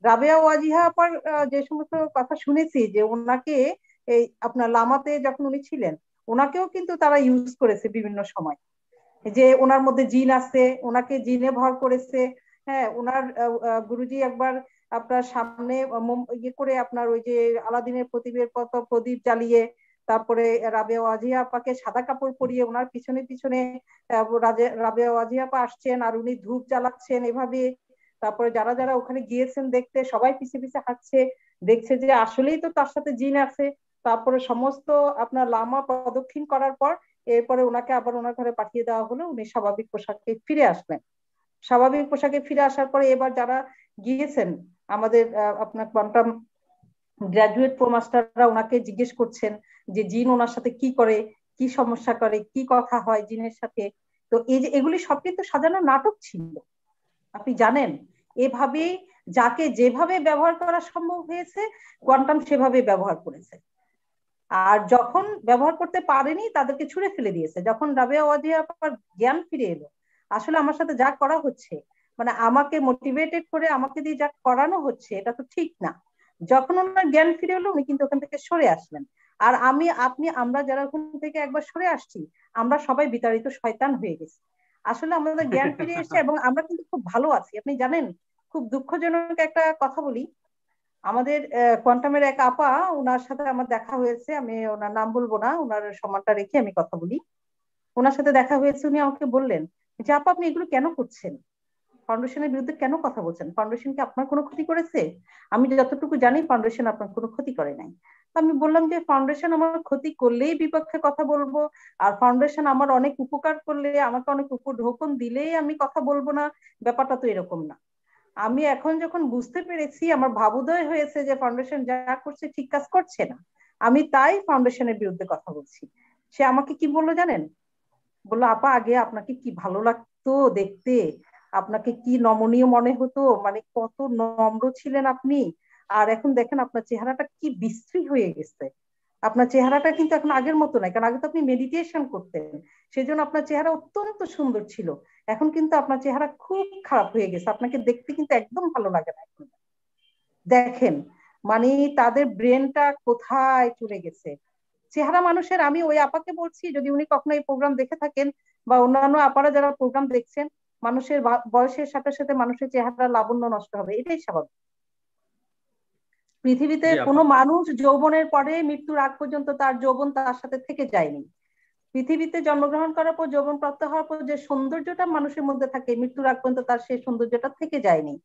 রাবেয়া ওয়াজিহা আপার যে সমস্ত কথা শুনেছি, যে ওনাকে এই আপনার লামাতে যখন উনি ছিলেন, ওনাকেও কিন্তু তারা ইউজ করেছে বিভিন্ন সময়, যে ওনার মধ্যে জিন আছে, ওনাকে জিনে ভর করেছে। হ্যাঁ, ওনার গুরুজি একবার আপনার সামনে ইয়ে করে আপনার ওই যে আলাদিনের প্রদীপের প্রদীপ জ্বালিয়ে, তারপরে রাবেয়া ওয়াজিয়া আপাকে সাদা কাপড় পরিয়ে ওনার পিছনে পিছনে রাবেয়া ওয়াজিয়া আপা আসছেন, আর উনি ধূপ জ্বালাচ্ছেন এভাবে। তারপরে যারা যারা ওখানে গিয়েছেন দেখতে, সবাই পিছে পিছে হাঁটছে, দেখছে যে আসলেই তো তার সাথে জিন আছে। তারপরে সমস্ত আপনার লামা প্রদক্ষিণ করার পর এরপরে ওনাকে আবার ওনার ঘরে পাঠিয়ে দেওয়া হলো, উনি স্বাভাবিক পোশাকে ফিরে আসলেন। স্বাভাবিক পোশাকে ফিরে আসার পরে এবার যারা গিয়েছেন আমাদের আপনার কোয়ান্টাম গ্রাজুয়েট প্রোমাস্টাররা ওনাকে জিজ্ঞেস করছেন যে জিন ওনার সাথে কি করে, কি সমস্যা করে, কি কথা হয় জিনের সাথে। তো এই যে এগুলি সব কিন্তু সাজানো নাটক ছিল, আপনি জানেন। এভাবে যাকে যেভাবে ব্যবহার করা সম্ভব হয়েছে কোয়ান্টাম সেভাবে ব্যবহার করেছে, আর যখন ব্যবহার করতে পারেনি তাদেরকে ছুঁড়ে ফেলে দিয়েছে। যখন রাবেয়া ওয়াজিয়া আপার জ্ঞান ফিরে এলো, আসলে আমার সাথে যা করা হচ্ছে, মানে আমাকে মোটিভেটেড করে আমাকে দিয়ে যা করানো হচ্ছে, এটা তো ঠিক না। যখন ওনার জ্ঞান ফিরে এলো উনি কিন্তু ওখান থেকে সরে আসলেন। আর আমি আপনি আমরা যারা ওখান থেকে একবার সরে আসছি, আমরা সবাই বিতাড়িত শয়তান হয়ে গেছি। আসলে আমাদের জ্ঞান ফিরে এসেছে এবং আমরা কিন্তু খুব ভালো আছি। আপনি জানেন, খুব দুঃখজনক একটা কথা বলি, আমাদের কোয়ান্টামের এক আপা, ওনার সাথে আমার দেখা হয়েছে, আমি ওনার নাম বলবো না, ওনার সম্মানটা রেখে আমি কথা বলি। ওনার সাথে দেখা হয়েছে, উনি আমাকে বললেন যে আপা আপনি এগুলো কেন করছেন, ফাউন্ডেশনের বিরুদ্ধে কেন কথা বলছেন, ফাউন্ডেশন কি আপনার কোনো ক্ষতি করেছে? আমি যতটুকু জানি ফাউন্ডেশন আপনার কোনো ক্ষতি করে নাই। আমি বললাম যে ফাউন্ডেশন আমার ক্ষতি করলেই বিপক্ষে কথা বলবো, আর ফাউন্ডেশন আমার অনেক উপকার করলে, আমাকে অনেক উপঢৌকন দিলেই আমি কথা বলবো না, ব্যাপারটা তো এরকম না। আমি এখন যখন বুঝতে পেরেছি, আমার ভাবোদয় হয়েছে যে ফাউন্ডেশন যা করছে ঠিক কাজ করছে না, আমি তাই ফাউন্ডেশনের বিরুদ্ধে কথা বলছি। সে আমাকে কি বললো জানেন? বললো আপা আগে আপনাকে কি ভালো লাগতো দেখতে, আপনাকে কি নমনীয় মনে হতো, মানে কত নম্র ছিলেন আপনি, আর এখন দেখেন আপনার চেহারাটা কি বিশ্রী হয়ে গেছে। আপনার চেহারাটা কিন্তু এখন আগের মতো নাই, কারণ আগে তো আপনি মেডিটেশন করতেন, সেজন্য আপনার চেহারা অত্যন্ত সুন্দর ছিল। এখন কিন্তু আপনার চেহারা খুব খারাপ হয়ে গেছে, আপনাকে দেখতে কিন্তু একদম ভালো লাগে না এখন। দেখেন, মানে তাদের ব্রেনটা কোথায় চলে গেছে। চেহারা মানুষের, আমি ওই আপাকে বলছি, যদি উনি কখনো এই প্রোগ্রাম দেখে থাকেন বা অন্যান্য আপারা যারা প্রোগ্রাম দেখছেন, মানুষের বয়সের সাথে সাথে মানুষের চেহারা লাবণ্য নষ্ট হবে, এটাই স্বাভাবিক। পৃথিবীতে কোনো মানুষ যৌবনের পরে মৃত্যুর আগ পর্যন্ত তার যৌবন তার সাথে থেকে যায়নি। পৃথিবীতে জন্মগ্রহণ করার পর যৌবন প্রাপ্ত হওয়ার পর যে সৌন্দর্যটা মানুষের মধ্যে থাকে, মৃত্যুর আগ পর্যন্ত তার সেই সৌন্দর্যটা থেকে যায়নি।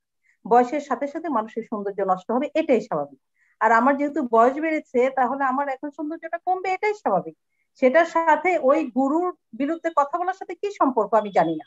বয়সের সাথে সাথে মানুষের সৌন্দর্য নষ্ট হবে, এটাই স্বাভাবিক। আর আমার যেহেতু বয়স বেড়েছে, তাহলে আমার এখন সৌন্দর্যটা কমবে, এটাই স্বাভাবিক। সেটার সাথে ওই গুরুর বিরুদ্ধে কথা বলার সাথে কি সম্পর্ক আমি জানি না।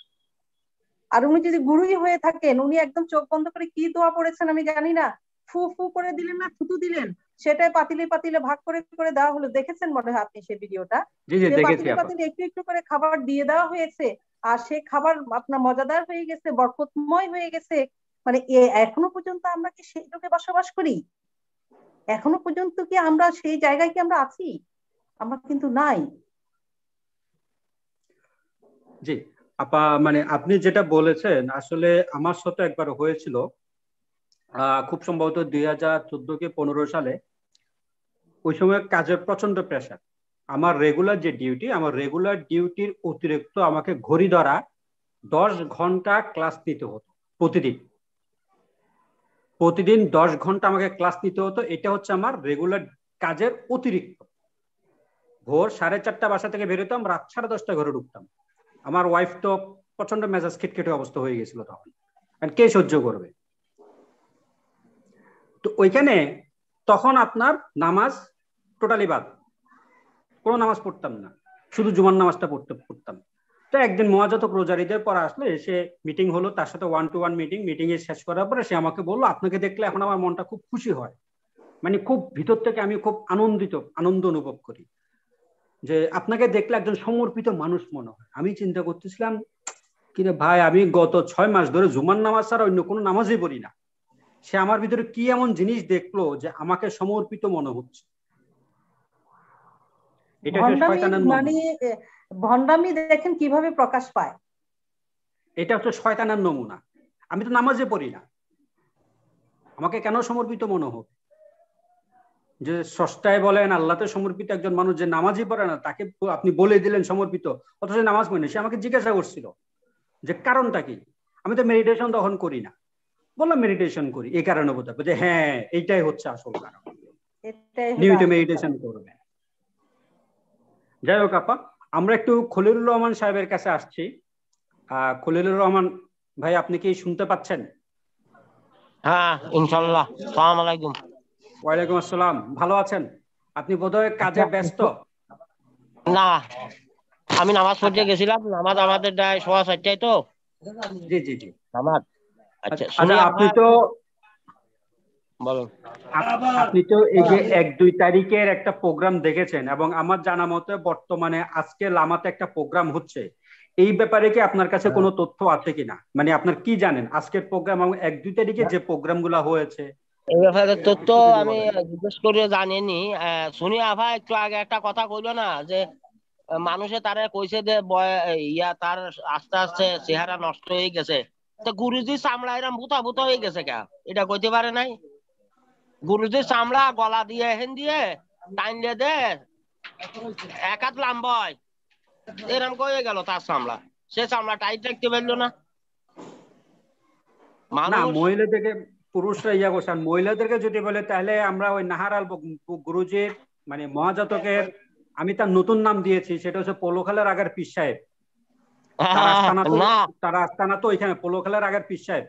আর উনি যদি গুরুই হয়ে থাকেন, উনি একদম চোখ বন্ধ করে কি দোয়া পড়েছেন আমি জানি না, ফু ফু করে দিলেন না থুতু দিলেন, সেটাই পাতিলে পাতিলে ভাগ করে করে দেওয়া হলো। দেখেছেন মনে হয় আপনি সেই ভিডিওটা, যে পাতিলে পাতিলে একটু একটু করে খাবার দিয়ে দেওয়া হয়েছে, আর সেই খাবার আপনার মজাদার হয়ে গেছে, বরকতময় হয়ে গেছে। মানে এখনো পর্যন্ত আমরা কি সেই যুগে বসবাস করি? এখনো পর্যন্ত কি আমরা সেই জায়গায় কি আমরা আছি? আমরা কিন্তু নাই। জি আপা, মানে আপনি যেটা বলেছেন আসলে আমার সাথে একবার হয়েছিল, খুব সম্ভবত 2014 কি 15 সালে। ওই সময় কাজের প্রচন্ড প্রেশার, আমার রেগুলার যে ডিউটি, আমার রেগুলার ডিউটির অতিরিক্ত আমাকে ঘড়ি ধরা 10 ঘন্টা ক্লাস নিতে হতো প্রতিদিন। প্রতিদিন 10 ঘন্টা আমাকে ক্লাস নিতে হতো, এটা হচ্ছে আমার রেগুলার কাজের অতিরিক্ত। ভোর 4:30 বাসা থেকে বেরোতাম, রাত 10:30 ঘরে ঢুকতাম। আমার ওয়াইফ তো প্রচন্ড মেজাজ খিটখিটে অবস্থা হয়ে গেছিল তখন, কে সহ্য করবে? তো ওইখানে তখন আপনার নামাজ টোটালি বাদ, কোনো নামাজ পড়তাম না, শুধু জুমার নামাজটা পড়তাম। তো একদিন মহাজাতক রোজার ঈদের পর আসলে এসে মিটিং হলো, তার সাথে 1-to-1 মিটিং এ শেষ করার পরে সে আমাকে বললো, আপনাকে দেখলে এখন আমার মনটা খুব খুশি হয়, মানে খুব ভিতর থেকে আমি খুব আনন্দ অনুভব করি, যে আপনাকে দেখলে একজন সমর্পিত মানুষ মনে হয়। আমি চিন্তা করতেছিলাম, কিরে ভাই, আমি গত 6 মাস ধরে জুমার নামাজ ছাড়া অন্য কোনো নামাজই পড়ি না, সে আমার ভিতরে কি এমন জিনিস দেখলো যে আমাকে সমর্পিত মনে হচ্ছে। এটা শয়তানের মানে ভণ্ডামি দেখেন কিভাবে প্রকাশ পায়। এটা হচ্ছে শয়তানের নমুনা। আমি তো নামাজে পড়ি না, আমাকে কেন সমর্পিত মনে হবে? যে স্রষ্টায় বলেন আল্লাহতে সমর্পিত একজন মানুষ যে নামাজই পড়ে না, তাকে আপনি বলে দিলেন সমর্পিত, অথচ নামাজ পড়ে না। সে আমাকে জিজ্ঞাসা করছিল যে কারণটা কি। আমি তো মেডিটেশন তখন করি না, বললাম মেডিটেশন করি, এই কারণে বোঝাবো যে হ্যাঁ এইটাই হচ্ছে আসল কারণ, নিয়মিত মেডিটেশন করবে। যাই হোক আপা, আমরা একটু খলিলুর রহমান সাহেবের কাছে আসছি। খলিলুর রহমান ভাই, আপনি কি শুনতে পাচ্ছেন? হ্যাঁ ইনশাআল্লাহ। আসসালামু আলাইকুম। ওয়ালাইকুম আসসালাম। ভালো আছেন? আপনি বোধহয় কাজে ব্যস্ত। না, আমি নামাজ পড়তে গেছিলাম। নামাজ আমাদের 4:15 তো। জি জি জি নামাজ। আচ্ছা আপনি তো বলুন। আপনি তো এই যে 1-2 তারিখের একটা প্রোগ্রাম দেখেছেন, এবং আমার জানা মতে বর্তমানে আজকে লামাতে একটা প্রোগ্রাম হচ্ছে। এই ব্যাপারে কি আপনার কাছে কোনো তথ্য আছে কিনা? মানে আপনার কি জানেন আজকের প্রোগ্রাম এবং 1-2 তারিখে যে প্রোগ্রাম গুলা হয়েছে? এই ব্যাপারে তথ্য আমি জিজ্ঞেস করে জানিনি। শুনি আভা একটু আগে একটা কথা কইলো না যে মানুষে তারা কইছে যে তার আস্তে আস্তে চেহারা নষ্ট হয়ে গেছে। তো গুরুজি চামড়া এরম ভূতা ভূতা হয়ে গেছে কে? এটা কইতে পারে নাই? গুরুজির চামড়া গলা দিয়ে হেন দিয়ে টাইনলে দে 1 হাত লম্বায় এরম কয়ে গেল তার চামড়া। সে চামড়া টাইট রাখতে পারলো না। না, মহিলাদেরকে পুরুষরা ইয়া করছে, আর মহিলাদেরকে যদি বলে তাহলে আমরা ওই নাহারাল গুরুজির মানে মহাজাতকের, আমি তার নতুন নাম দিয়েছি, সেটা হচ্ছে পোলোখালের আগের পীর সাহেব। তার আস্তানা তো এখানে পোলোখালের আগের পীর সাহেব।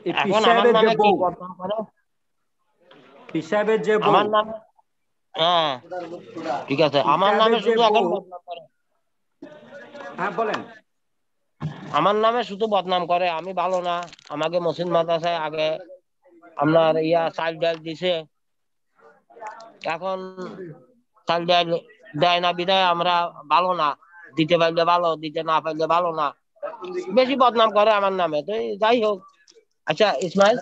এই পীর সাহেবের যে বউ, পীর সাহেবের যে বউ, আমার নাম, হ্যাঁ ঠিক আছে, আমার নামে শুধু এখন বদনাম করে। হ্যাঁ বলেন। আমার নামে শুধু বদনাম করে, আমি ভালো না। আমাকে মসজিদ মাদ্রাসায় আগে আপনার চাল ডাল দিছে, এখন চাল ডাল দেয় না বিদায় আমরা ভালো না। দিতে পারলে ভালো, দিতে না পারলে ভালো না। বেশি বদনাম করে আমার নামে। তো যাই হোক। আচ্ছা ইসমাইল,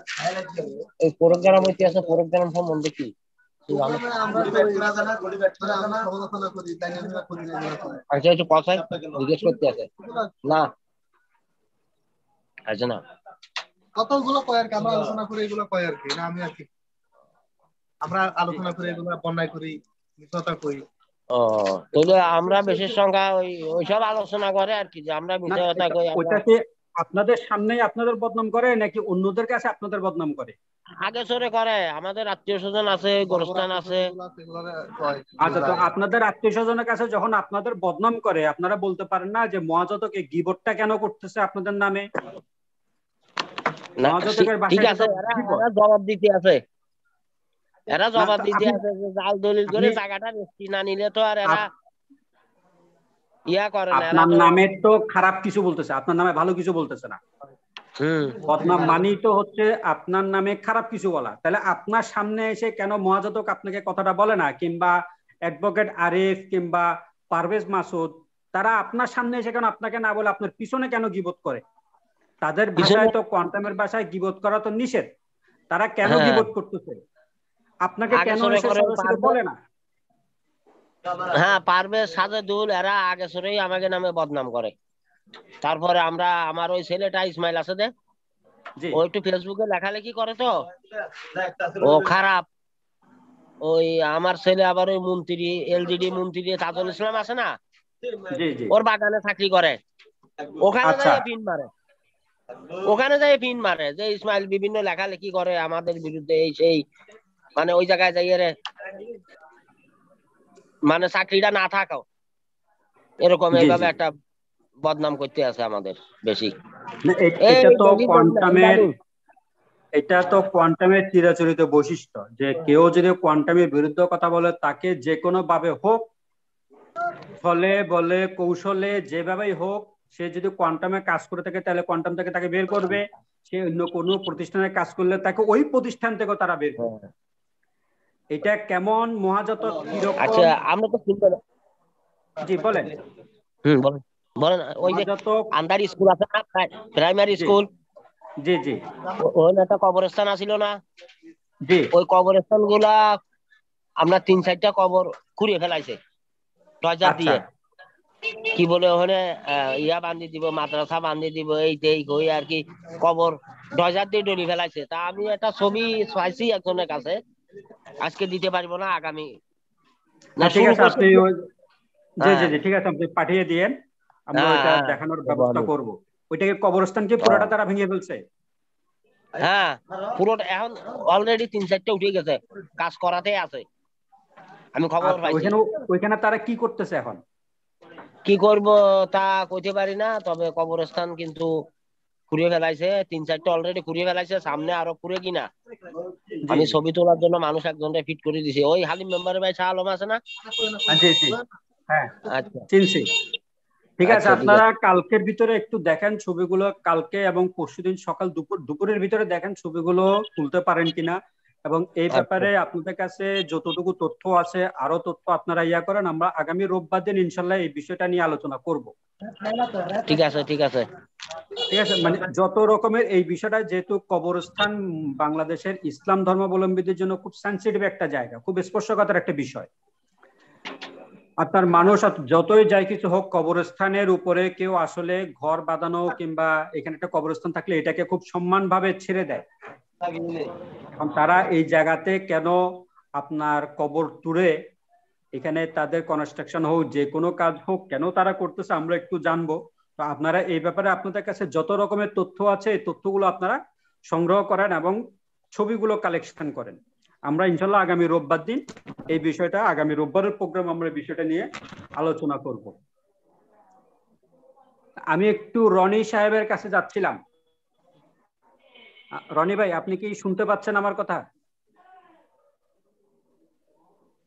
এই প্রোগ্রাম হইতে আছে, প্রোগ্রাম সম্বন্ধে কি আচ্ছা একটু কথায় জিজ্ঞেস করতে আছে না? আচ্ছা না, কতগুলো কয় আর কি আমরা আলোচনা করি, এগুলো কয় আর কি না, আমি আর কি আমরা আলোচনা করি, এগুলো বন্যায় করি, মিথ্যাটা করি। ও তাহলে আমরা বেশির সংখ্যা ওইসব আলোচনা করে আর কি, যে আমরা মিথ্যাটা কই। ওইটাকে আপনাদের সামনেই আপনাদের বদনাম করে নাকি অন্যদের কাছে আপনাদের বদনাম করে? আগে সরে করে, আমাদের আত্মীয় স্বজন আছে, গোরস্থান আছে। আচ্ছা, তো আপনাদের আত্মীয় স্বজনের কাছে যখন আপনাদের বদনাম করে, আপনারা বলতে পারেন না যে মহাজাতক এই গীবতটা কেন করতেছে আপনাদের নামে? মহাজাতকের ঠিক আছে, এরা জবাব দিতে আছে, এরা জবাব দিতে আছে যে জাল দলিল করে জায়গাটা রেস্টি না নিলে তো আর এরা ইয়া করে না। আপনার নামে তো খারাপ কিছু বলতেছে, আপনার নামে ভালো কিছু বলতেছে না। বদনাম মানেই তো হচ্ছে আপনার নামে খারাপ কিছু বলা। তাহলে আপনার সামনে এসে কেন মহাজাতক আপনাকে কথাটা বলে না, কিংবা অ্যাডভোকেট আরিফ কিংবা পারভেজ মাসুদ, তারা আপনার সামনে এসে কেন আপনাকে না বলে আপনার পিছনে কেন গীবত করে? তাদের ভাষায় তো, কোয়ান্টামের ভাষায় গীবত করা তো নিষেধ। তারা কেন গীবত করতেছে আপনাকে কেন এসে সরাসরি বলে না? হ্যাঁ, পারভেজ সাজেদুল এরা আগে সরেই আমাকে নামে বদনাম করে। তারপরে আমার ওই ছেলেটা ইসমাইল আছে দে, ও একটু ফেসবুকে লেখালেখি করে তো, ও খারাপ। ওই আমার ছেলে আবার ওই মন্ত্রী, এলজিডি মন্ত্রী তাজুল ইসলাম আছে না, ওর বাগানে চাকরি করে। ওখানে যাই পিন মারে, ওখানে যাই পিন মারে যে ইসমাইল বিভিন্ন লেখালেখি করে আমাদের বিরুদ্ধে, এই সেই। মানে ওই জায়গায় যাই রে, মানে চাকরিটা না থাকাও এরকম এইভাবে একটা বদনাম করতে আছে আমাদের বেশি। এটা তো কোয়ান্টামের চিরাচরিত বৈশিষ্ট্য, যে কেউ যদি কোয়ান্টামের বিরুদ্ধে কথা বলে তাকে যে কোনো ভাবে হোক, ফলে বলে কৌশলে যেভাবেই হোক, সে যদি কোয়ান্টামে কাজ করে থাকে তাহলে কোয়ান্টাম থেকে তাকে বের করবে। সে অন্য কোনো প্রতিষ্ঠানে কাজ করলে তাকে ওই প্রতিষ্ঠান থেকে তারা বের করবে। এটা কেমন মহাজাতক কিরকম? আচ্ছা, আমরা তো চিন্তা, জি বলেন। বলেন বলেন। ওই যে আন্ডার স্কুল আছে না, প্রাইমারি স্কুল, জি জি ওখানে একটা কবরস্থান আছিল না, জি, ওই কবরস্থান গুলা আপনার 3-4টা কবর খুঁড়িয়ে ফেলাইছে ডজার আচ্ছা দিয়ে। কি বলে ওখানে ইয়া বান্ধি দিব, মাদ্রাসা বান্ধি দিব, এই কই আর কি, কবর ডজার দিয়ে ডলি ফেলাইছে। তা আমি একটা ছবি পাইছি একজনের কাছে, আজকে দিতে পারবো না, আগামী না হ্যাঁ ঠিক শুরু আছে, করছে। আপনি জি জি হ্যাঁ জি ঠিক আছে, আপনি পাঠিয়ে দিয়েন, আমরা হ্যাঁ ওইটা হ্যাঁ দেখানোর ব্যবস্থা করব। ওইটাকে কবরস্থান কি ও, পুরোটা তারা ভেঙে ফেলছে? হ্যাঁ পুরোটা এখন অলরেডি 3-4টা উঠে গেছে, কাজ করাতে আছে, আমি খবর আচ্ছা, পাইছি। ওইখানে ওইখানে তারা কি করতেছে এখন? কি করব তা কইতে পারি না, তবে কবরস্থান কিন্তু খুঁড়িয়ে ফেলাইছে, 3-4টা অলরেডি খুঁড়িয়ে ফেলাইছে, সামনে আরো খুঁড়ে কিনা। জি আমি জি ছবি তোলার জন্য মানুষ একজনকে ফিট করে দিছি, ওই হালিম মেম্বারের ভাই শাহ আলম আছে না? জি জি হ্যাঁ আচ্ছা চিনছি। ঠিক আছে, আচ্ছা ঠিক আপনারা আছে। কালকের ভিতরে একটু দেখেন ছবিগুলো, কালকে এবং পরশুদিন সকাল দুপুরের ভিতরে দেখেন ছবিগুলো তুলতে পারেন কিনা, এবং এই আচ্ছা ব্যাপারে আপনাদের কাছে যতটুকু তথ্য আছে আরো তথ্য আপনারা ইয়া করেন, আমরা আগামী রোববার দিন ইনশাল্লাহ এই বিষয়টা নিয়ে আলোচনা করব। ঠিক আছে ঠিক আছে। ঠিক আছে, মানে যত রকমের এই বিষয়টা, যেহেতু কবরস্থান বাংলাদেশের ইসলাম ধর্মাবলম্বীদের জন্য খুব সেন্সিটিভ একটা জায়গা, খুব স্পর্শকাতর একটা বিষয়। আপনার মানুষ যতই যাই কিছু হোক, কবরস্থানের উপরে কেউ আসলে ঘর বাঁধানো কিংবা এখানে একটা কবরস্থান থাকলে এটাকে খুব সম্মান ভাবে ছেড়ে দেয়। এখন তারা এই জায়গাতে কেন আপনার কবর তুলে এখানে তাদের কনস্ট্রাকশন হোক, যে কোনো কাজ হোক, কেন তারা করতেছে আমরা একটু জানবো। তো আপনারা এই ব্যাপারে আপনাদের কাছে যত রকমের তথ্য আছে এই তথ্যগুলো আপনারা সংগ্রহ করেন এবং ছবিগুলো কালেকশন করেন। আমরা ইনশাল্লাহ আগামী রোববার দিন এই বিষয়টা, আগামী রোববারের প্রোগ্রাম আমরা বিষয়টা নিয়ে আলোচনা করব। আমি একটু রনি সাহেবের কাছে যাচ্ছিলাম। রনি ভাই, আপনি কি শুনতে পাচ্ছেন আমার কথা?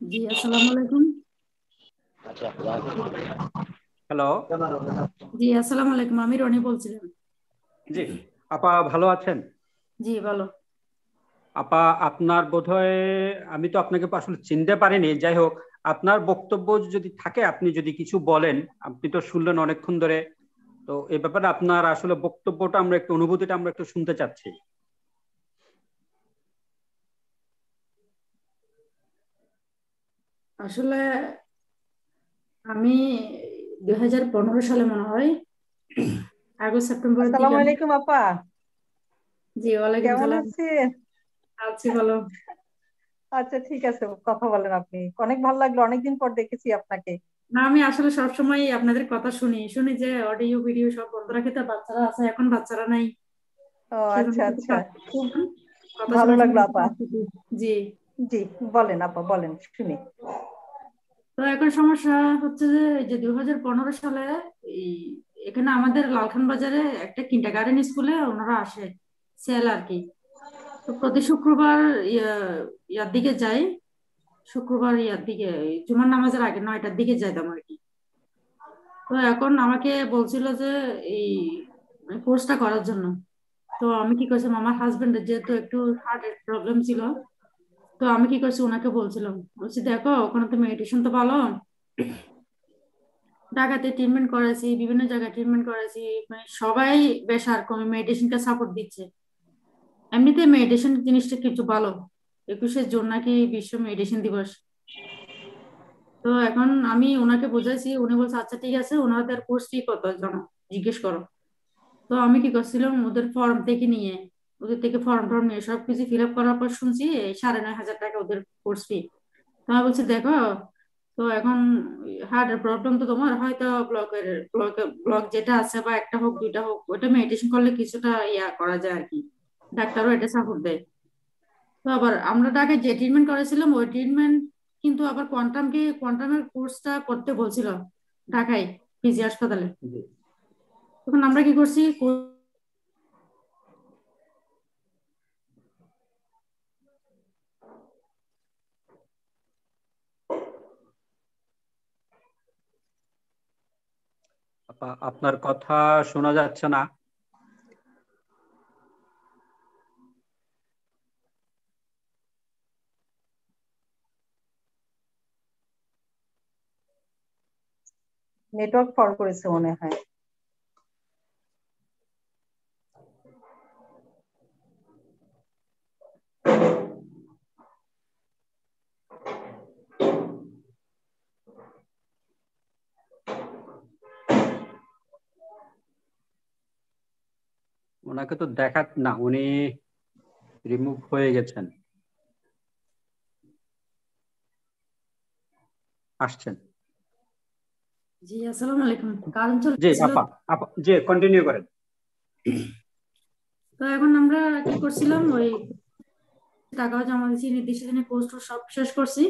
জি আসসালামু আলাইকুম। হ্যালো, জি আসসালামু আলাইকুম, আমি রনি বলছিলাম। জি আপা, ভালো আছেন? জি ভালো। আপা, আপনার বোধহয়, আমি তো আপনাকে আসলে চিনতে পারিনি, যাই হোক আপনার বক্তব্য যদি থাকে আপনি যদি কিছু বলেন, আপনি তো শুনলেন অনেকক্ষণ ধরে, তো এই ব্যাপারে আপনার আসলে বক্তব্যটা আমরা একটু, অনুভূতিটা আমরা একটু শুনতে চাচ্ছি। আসলে আমি 2015 সালে মনে হয় আগস্ট সেপ্টেম্বরের দিকে আসসালামু আলাইকুম আপা, জি ওয়ালাইকুম কেমন সালাম। আছেন? আছি ভালো। আচ্ছা ঠিক আছে, কথা বলেন আপনি। অনেক ভালো লাগলো, অনেকদিন পর দেখেছি আপনাকে। না আমি আসলে সবসময় আপনাদের কথা শুনি শুনি যে অডিও ভিডিও সব বন্ধ রাখে, তো বাচ্চারা আছে, এখন বাচ্চারা নাই, ও সেজন্য আচ্ছা কিছু আচ্ছা, কাজ খুব করছিলাম। কথা ভালো শুনে শুনে লাগলো একটু আপা। কাজ করছি। জি। জি বলেন আপা, বলেন শুনি। তো এখন সমস্যা হচ্ছে যে এই যে 2015 সালে এই এখানে আমাদের লালখান বাজারে একটা কিন্ডারগার্টেন স্কুলে ওনারা আসে, সেল আর কি। তো প্রতি শুক্রবার ইয়ার দিকে যাই, শুক্রবার ইয়ার দিকে জুমার নামাজের আগে 9টার দিকে যাইতাম আর কি। তো এখন আমাকে বলছিল যে এই কোর্সটা করার জন্য। তো আমি কি করছিলাম, আমার হাজবেন্ডের যেহেতু একটু হার্টের প্রবলেম ছিল, তো আমি কি করছি ওনাকে বলছিলাম, বলছি দেখো ওখানে তো মেডিটেশন তো ভালো, ঢাকাতে ট্রিটমেন্ট করেছি, বিভিন্ন জায়গায় ট্রিটমেন্ট করেছি, মানে সবাই বেশ আর কমে মেডিটেশনকে সাপোর্ট দিচ্ছে। এমনিতে মেডিটেশন জিনিসটা কিছু ভালো, 21শে জুন নাকি বিশ্ব মেডিটেশন দিবস। তো এখন আমি ওনাকে বুঝাইছি, উনি বলছে আচ্ছা ঠিক আছে, ওনাদের কোর্স ফি কত জানো জিজ্ঞেস করো। তো আমি কি করছিলাম, ওদের ফর্ম থেকে নিয়ে, ওদের থেকে ফর্ম টর্ম নিয়ে সবকিছু ফিল আপ করার পর শুনছি এই 9,500 টাকা ওদের কোর্স ফি। তো আমি বলছি দেখো, তো এখন হার্টের প্রবলেম তো তোমার হয়তো ব্লক যেটা আছে, বা একটা হোক দুইটা হোক, ওটা মেডিটেশন করলে কিছুটা ইয়া করা যায় আর কি, ডাক্তারও এটা সাপোর্ট দেয়। তো আবার আমরা ঢাকায় যে ট্রিটমেন্ট করেছিলাম ওই ট্রিটমেন্ট কিন্তু আবার কোয়ান্টামের কোর্সটা করতে বলছিল ঢাকায় পিজি হাসপাতালে। তখন আমরা কি করছি, আপা, আপনার কথা শোনা যাচ্ছে না। নেটওয়ার্ক ফল করেছে মনে হয়। ওনাকে তো দেখা না, উনি রিমুভ হয়ে গেছেন, আসছেন। জি আসসালামু আলাইকুম। কারণ জি চলছিল আপা জি কন্টিনিউ করেন। তো এখন আমরা কি করছিলাম, ওই টাকাও জমা দিচ্ছি, নির্দিষ্ট দিনে কোর্স সব শেষ করছি।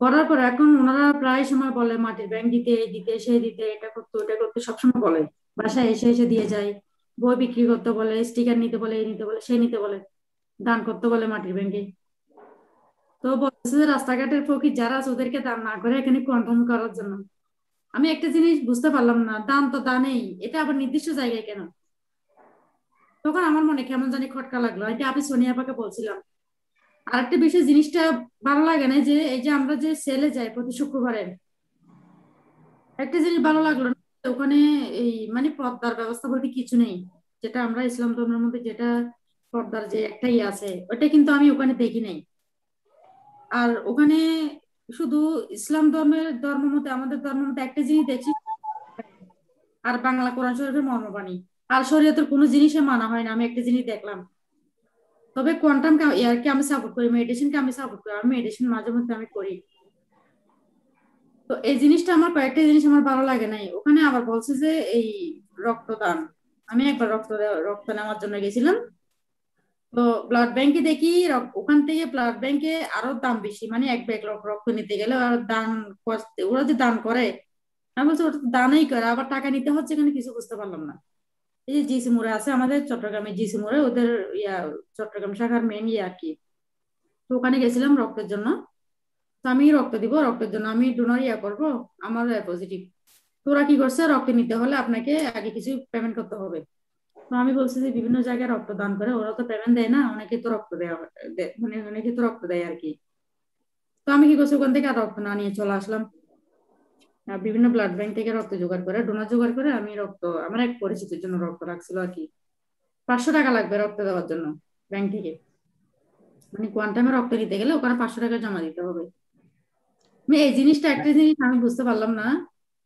করার পর এখন ওনারা প্রায় সময় বলে মাটির ব্যাংক দিতে, এই দিতে, সেই দিতে, এটা করতে ওটা করতে, সবসময় বলে। বাসায় এসে এসে দিয়ে যায়, বই বিক্রি করতে বলে, স্টিকার নিতে বলে, এই নিতে বলে, সেই নিতে বলে, দান করতে বলে মাটির ব্যাংকে। তো বলছে যে রাস্তাঘাটের ফকির যারা আছে ওদেরকে দান না করে এখানে কন্ট্রোল করার জন্য। আমি একটা জিনিস বুঝতে পারলাম না, দান তো দানেই, এটা আবার নির্দিষ্ট জায়গায় কেন? তখন আমার মনে কেমন জানি খটকা লাগলো। এটা আমি সোনিয়া আপাকে বলছিলাম। আরেকটা বিষয়, জিনিসটা ভালো লাগে না যে এই যে আমরা যে সেলে যাই প্রতি শুক্রবারে, একটা জিনিস ভালো লাগলো না, ওখানে এই মানে পর্দার ব্যবস্থা বলতে কিছু নেই। যেটা আমরা ইসলাম ধর্মের মধ্যে যেটা পর্দার যে একটাই আছে, ওটা কিন্তু আমি ওখানে দেখি নাই। আর ওখানে শুধু ইসলাম ধর্ম মতে, আমাদের ধর্ম মতে একটা জিনিস দেখি, আর বাংলা কোরআন শরীফের মর্মবাণী, আর শরীয়তের কোনো জিনিসে মানা হয় না। আমি একটা জিনিস দেখলাম। তবে কোয়ান্টাম ইয়ারকে আমি সাপোর্ট করি, মেডিটেশনকে আমি সাপোর্ট করি, আমি মেডিটেশন মাঝে মধ্যে আমি করি। তো এই জিনিসটা আমার কয়েকটা জিনিস আমার ভালো লাগে নাই। ওখানে আবার বলছে যে এই রক্তদান, আমি একবার রক্ত নেওয়ার জন্য গেছিলাম। তো ব্লাড ব্যাংকে দেখি ওখান থেকে ব্লাড ব্যাংকে আরো দাম বেশি, মানে এক ব্যাগ রক্ত নিতে গেলে আর দান ওরা যে দান করে, আমি বলছি ওটা তো দানই করে, আবার টাকা নিতে হচ্ছে, এখানে কিছু বুঝতে পারলাম না। এই যে জিসি মোড়ে আছে আমাদের চট্টগ্রামে, জিসি মোড়ে ওদের ইয়া চট্টগ্রাম শাখার মেন ইয়ে আর কি। তো ওখানে গেছিলাম রক্তের জন্য। তো আমি রক্ত দিব, রক্তের জন্য আমি ডোনার ইয়া করবো, আমার পজিটিভ। তো ওরা কি করছে, রক্ত নিতে হলে আপনাকে আগে কিছু পেমেন্ট করতে হবে। তো আমি বলছি যে বিভিন্ন জায়গায় রক্ত দান করে, ওরা তো পেমেন্ট দেয় না, অনেকে তো রক্ত দেয়, মানে অনেকে তো রক্ত দেয় আর কি। তো আমি কি করছি, ওখান থেকে আর রক্ত না নিয়ে চলে আসলাম। বিভিন্ন ব্লাড ব্যাংক থেকে রক্ত জোগাড় করে, ডোনার জোগাড় করে আমি রক্ত, আমার এক পরিচিতির জন্য রক্ত রাখছিল আর কি। 500 টাকা লাগবে রক্ত দেওয়ার জন্য ব্যাংক থেকে, মানে কোয়ান্টামে রক্ত নিতে গেলে ওখানে 500 টাকা জমা দিতে হবে। এই জিনিসটা একটা জিনিস আমি বুঝতে পারলাম না,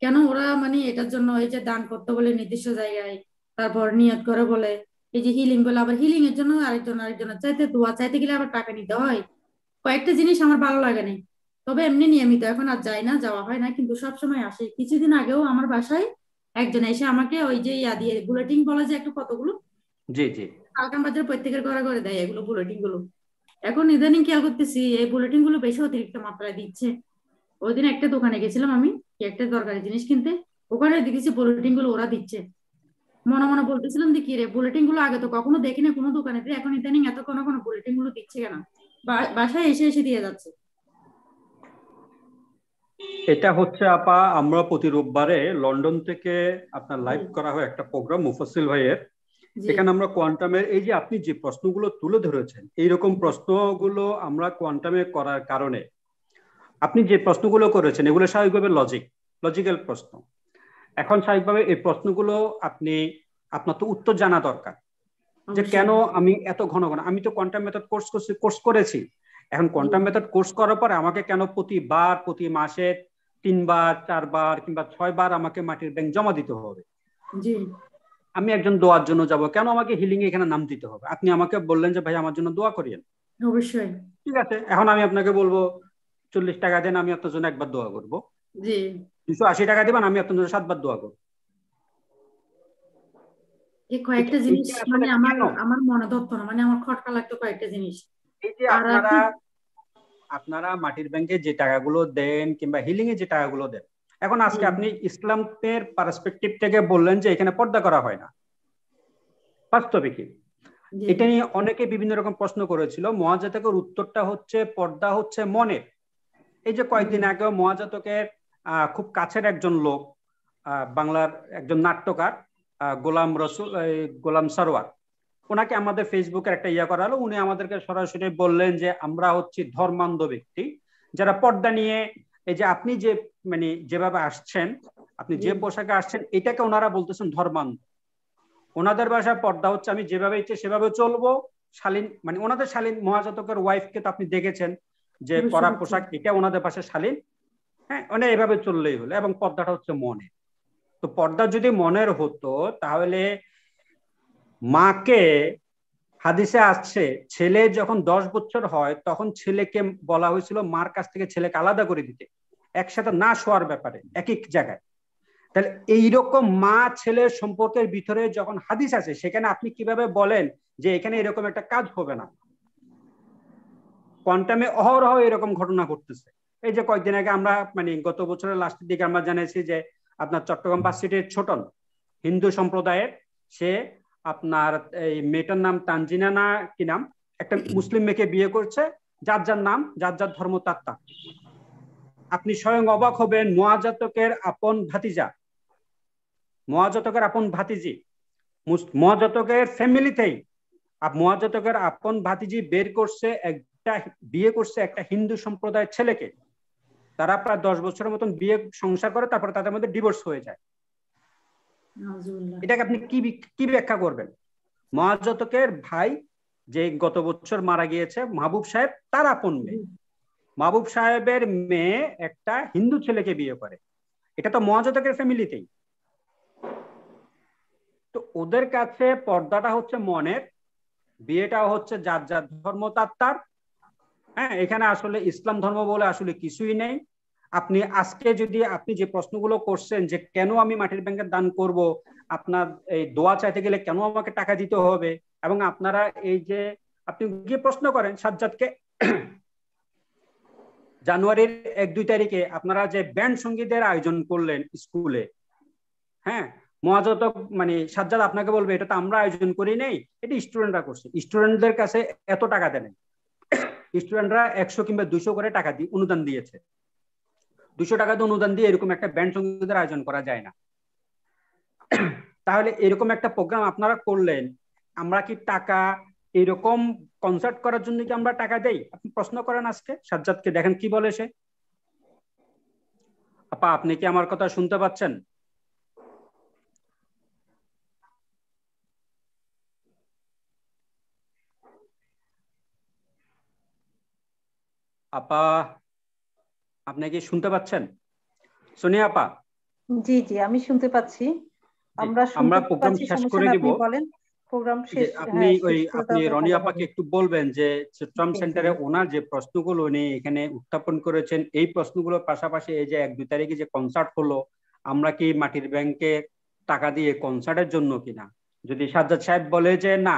কেন ওরা মানে এটার জন্য এই যে দান করতে বলে নির্দিষ্ট জায়গায়, তারপর নিয়ত করে বলে, এই যে হিলিং বলে, আবার হিলিং এর জন্য আরেকজনের চাইতে দোয়া চাইতে গেলে আবার টাকা নিতে হয়। কয়েকটা জিনিস আমার ভালো লাগে না। তবে এমনি নিয়মিত এখন আর যাই না, যাওয়া হয় না, কিন্তু সবসময় আসে। কিছুদিন আগেও আমার বাসায় একজন এসে আমাকে ওই যে ইয়া দিয়ে বুলেটিন বলে যে একটু কতগুলো, জি জি, কালকান বাজার প্রত্যেকের ঘরে ঘরে দেয় এগুলো বুলেটিন গুলো। এখন ইদানিং খেয়াল করতেছি এই বুলেটিন গুলো বেশি অতিরিক্ত মাত্রায় দিচ্ছে। ওই দিন একটা দোকানে গেছিলাম আমি, একটা দরকারি জিনিস কিনতে, ওখানে দেখেছি বুলেটিন গুলো ওরা দিচ্ছে। মনে মনে বলতেছিলাম যে কি রে, বুলেটিন গুলো আগে তো কখনো দেখি না কোনো দোকানে, এখন ইদানিং এত কোনো কোনো বুলেটিন গুলো দিচ্ছে কেন? বাসায় এসে এসে দিয়ে যাচ্ছে। এটা হচ্ছে আপা, আমরা প্রতি রোববারে লন্ডন থেকে আপনার লাইভ করা হয় একটা প্রোগ্রাম মুফাসসিল ভাইয়ের। এখানে আমরা কোয়ান্টামের এই যে আপনি যে প্রশ্নগুলো তুলে ধরেছেন, এইরকম প্রশ্নগুলো আমরা কোয়ান্টামে করার কারণে, আপনি যে প্রশ্নগুলো করেছেন এগুলো স্বাভাবিকভাবে লজিক্যাল প্রশ্ন। এখন স্বাভাবিকভাবে এই প্রশ্নগুলো আপনার তো উত্তর জানা দরকার, যে কেন আমি এত ঘন ঘন, আমি তো কোয়ান্টাম মেথড কোর্স করেছি। এখন কোয়ান্টাম মেথড কোর্স করার পরে আমাকে কেন প্রতি মাসে 3 বার 4 বার কিংবা 6 বার আমাকে মাটির ব্যাংক জমা দিতে হবে? আমি একজন দোয়ার জন্য যাব, কেন আমাকে হিলিং এখানে নাম দিতে হবে? আপনি আমাকে বললেন যে ভাই আমার জন্য দোয়া করিয়েন, অবশ্যই ঠিক আছে। এখন আমি আপনাকে বলবো 40 টাকা দেন, আমি আপনার জন্য একবার দোয়া করবো। 280 টাকা দিবেন, আমি আপনার জন্য 7 বার দোয়া করবো। এই কয়েকটা জিনিস মানে আমার মনে ধরতো না, মানে আমার খটকা লাগতো কয়েকটা জিনিস। এই যে আপনারা মাটির ব্যাংকে যে টাকাগুলো দেন কিংবা হিলিং এ যে টাকাগুলো দেন, এখন আজকে আপনি ইসলামের পার্সপেক্টিভ থেকে বললেন যে এখানে পর্দা করা হয় না, বাস্তবে কি? এটা নিয়ে অনেকে বিভিন্ন রকম প্রশ্ন করেছিল। মুআজাতকের উত্তরটা হচ্ছে পর্দা হচ্ছে মনের। এই যে কয়েকদিন আগে মুআজাতকের খুব কাছের একজন লোক, বাংলার একজন নাট্যকার গোলাম সরওয়ার, ওনাকে আমাদের ফেসবুকের একটা ইয়া করা হলো। উনি আমাদেরকে সরাসরি বললেন যে আমরা হচ্ছি ধর্মান্ধ ব্যক্তি যারা পর্দা নিয়ে, এই যে আপনি যে মানে যেভাবে আসছেন, আপনি যে পোশাকে আসছেন, এটাকে ওনারা বলতেছেন ধর্মান্ধ। ওনাদের ভাষায় পর্দা হচ্ছে আমি যেভাবে ইচ্ছে সেভাবে চলবো। শালীন মানে ওনাদের শালীন, মুআজাতকের ওয়াইফকে তো আপনি দেখেছেন যে পরা পোশাক, এটা ওনাদের ভাষায় শালীন। হ্যাঁ, মানে এভাবে চললেই হলো। এবং পর্দাটা হচ্ছে মনে। তো পর্দা যদি মনের হতো তাহলে মাকে হাদিসে আসছে ছেলে যখন 10 বছর হয় তখন ছেলেকে বলা হয়েছিল মার কাছ থেকে ছেলেকে আলাদা করে দিতে, একসাথে না শোয়ার ব্যাপারে এক এক জায়গায়। তাহলে এইরকম মা ছেলের সম্পর্কের ভিতরে যখন হাদিস আছে, সেখানে আপনি কিভাবে বলেন যে এখানে এরকম একটা কাজ হবে না? কোয়ান্টামে অহরহ এরকম ঘটনা ঘটতেছে। এই যে কয়েকদিন আগে আমরা মানে গত বছরের লাস্টের দিকে আমরা জানিয়েছি যে আপনার চট্টগ্রাম ভার্সিটির ছোটন হিন্দু সম্প্রদায়ের, সে আপনার এই মেয়েটার নাম তানজিনা না কি নাম, একটা মুসলিম মেয়েকে বিয়ে করছে, যার যার নাম যার যার ধর্ম তার তার। আপনি স্বয়ং অবাক হবেন, মুআজাতকের আপন ভাতিজা, মুআজাতকের আপন ভাতিজি, মুআজাতকের ফ্যামিলিতেই মুআজাতকের আপন ভাতিজি বের করছে একটা বিয়ে করছে একটা হিন্দু সম্প্রদায়ের ছেলেকে। তারা প্রায় 10 বছরের মতন বিয়ে সংসার করে, তারপরে তাদের মধ্যে ডিভোর্স হয়ে যায়। এটাকে আপনি কি ব্যাখ্যা করবেন? মুআজাতকের ভাই যে গত বছর মারা গিয়েছে মাহবুব সাহেব, তার আপন মেয়ে, মাহবুব সাহেবের মেয়ে একটা হিন্দু ছেলেকে বিয়ে করে। এটা তো মুআজাতকের ফ্যামিলিতেই। তো ওদের কাছে পর্দাটা হচ্ছে মনের, বিয়েটা হচ্ছে যার যার ধর্ম তার তার। হ্যাঁ, এখানে আসলে ইসলাম ধর্ম বলে আসলে কিছুই নেই। আপনি আজকে যদি আপনি যে প্রশ্নগুলো করছেন যে কেন আমি মাটির ব্যাংকে দান করব, আপনার এই দোয়া চাইতে গেলে কেন আমাকে টাকা দিতে হবে, এবং আপনারা এই যে আপনি গিয়ে প্রশ্ন করেন সাজ্জাদকে, জানুয়ারির 1-2 তারিখে আপনারা যে ব্যান্ড সঙ্গীতের আয়োজন করলেন স্কুলে, হ্যাঁ, মুআজাতক মানে সাজ্জাদ আপনাকে বলবে এটা তো আমরা আয়োজন করি নাই, এটা স্টুডেন্টরা করছে। স্টুডেন্টদের কাছে এত টাকা দেন, স্টুডেন্টরা 100 কিংবা 200 করে টাকা দিয়ে অনুদান দিয়েছে। 200 টাকা দিয়ে অনুদান দিয়ে এরকম একটা ব্যান্ড সঙ্গীতের আয়োজন করা যায় না। তাহলে এরকম একটা প্রোগ্রাম আপনারা করলেন, আমরা কি টাকা এরকম কনসার্ট করার জন্য কি আমরা টাকা দেই? আপনি প্রশ্ন করেন আজকে সাজ্জাদকে, দেখেন কি বলে সে। আপা, আপনি কি আমার কথা শুনতে পাচ্ছেন? আপা, আপনি কি শুনতে পাচ্ছেন? সোনিয়া আপা? জি জি, আমি শুনতে পাচ্ছি। আমরা প্রোগ্রাম শেষ করে দিব। বলেন প্রোগ্রাম শেষ। আপনি রনি আপাকে একটু বলবেন যে চট্টগ্রাম সেন্টারে ওনার যে প্রশ্নগুলো উনি এখানে উত্থাপন করেছেন, এই প্রশ্নগুলোর পাশাপাশি এই যে 1-2 তারিখে যে কনসার্ট হলো, আমরা কি মাটির ব্যাংকে টাকা দিয়ে কনসার্টের জন্য কিনা? যদি সাজ্জাদ সাহেব বলে যে না,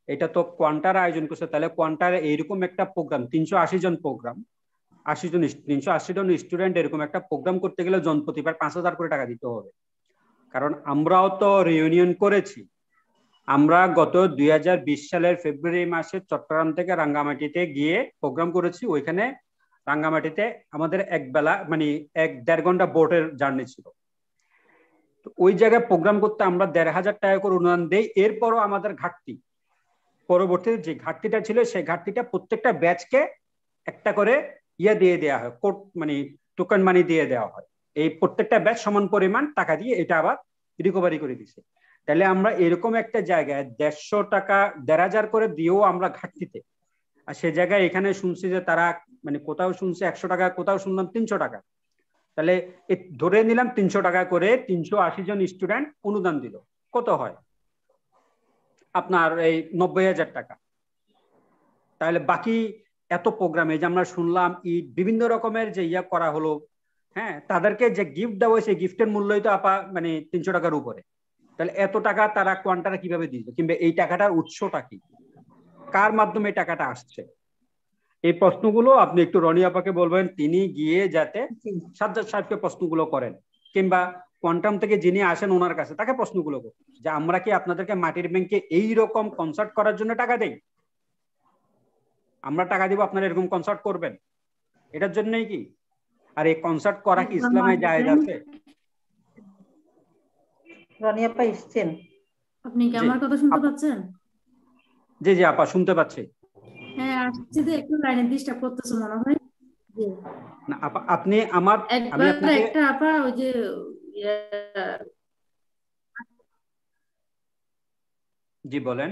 এটা তো কোয়ান্টার আয়োজন করছে, তাহলে কোয়ান্টারে এইরকম একটা প্রোগ্রাম 380 জন প্রোগ্রাম, 380 জন স্টুডেন্ট এরকম একটা প্রোগ্রাম করতে গেলে জন প্রতিবার 5000 করে টাকা দিতে হবে। কারণ আমরাও তো রিউনিয়ন করেছি। আমরা গত 2020 সালের ফেব্রুয়ারি মাসে চট্টগ্রাম থেকে রাঙ্গামাটিতে গিয়ে প্রোগ্রাম করেছি। ওইখানে রাঙ্গামাটিতে আমাদের এক বেলা মানে 1-1.5 ঘন্টা বোটের জার্নি ছিল। তো ওই জায়গায় প্রোগ্রাম করতে আমরা 1500 টাকা করে অনুদান দেই। এরপরও আমাদের ঘাটতি, পরবর্তীতে যে ঘাটতিটা ছিল সেই ঘাটতিটা প্রত্যেকটা ব্যাচকে একটা করে দিয়ে দেওয়া হয়, কোড মানে টোকেন মানি দিয়ে দেওয়া হয়। এই প্রত্যেকটা ব্যাচ সমান পরিমাণ টাকা দিয়ে এটা আবার রিকভারি করে দিছে। তাহলে আমরা এরকম একটা জায়গায় 150 টাকা 1500 করে দিয়েও আমরা ঘাটতিতে, আর সে জায়গায় এখানে শুনছি যে তারা মানে কোথাও শুনছে 100 টাকা, কোথাও শুনলাম 300 টাকা। তাহলে ধরে নিলাম 300 টাকা করে 380 জন স্টুডেন্ট অনুদান দিল, কত হয় আপনার এই 90,000 টাকা। তাহলে বাকি এত প্রোগ্রামে যে আমরা শুনলাম বিভিন্ন রকমের যে ইয়া করা হলো, হ্যাঁ, তাদেরকে যে গিফট দেওয়া হয়েছে গিফটের মূল্যই তো আপা মানে 300 টাকার উপরে। তাহলে এত টাকা তারা কোয়ান্টারে কিভাবে দিল, কিংবা এই টাকাটার উৎসটা কি, কার মাধ্যমে এই টাকাটা আসছে? এই প্রশ্নগুলো আপনি একটু রনি আপাকে বলবেন, তিনি গিয়ে যাতে সাজ্জাদ সাহেবকে প্রশ্নগুলো করেন, কিংবা কোয়ান্টাম থেকে যিনি আসেন ওনার কাছে তাকে প্রশ্নগুলো করেন যে আমরা কি আপনাদেরকে মাটির ব্যাংকে এইরকম কনসার্ট করার জন্য টাকা দেই? আমরা টাকা দিব, আপনারা এরকম কনসার্ট করবেন এটার জন্যই কি? আর এই কনসার্ট করা কি ইসলামে জায়েজ আছে? রনি আপা এসেছেন, আপনি কি আমার কথা শুনতে পাচ্ছেন? জি জি আপা, শুনতে পাচ্ছি। হ্যাঁ, আসছে যে একটু লাইনে ডিস্টার্ব করতেছে মনে হয়। জি না আপা, আপনি আমার আমি আপনাকে একটা আপা ওই যে জি বলেন,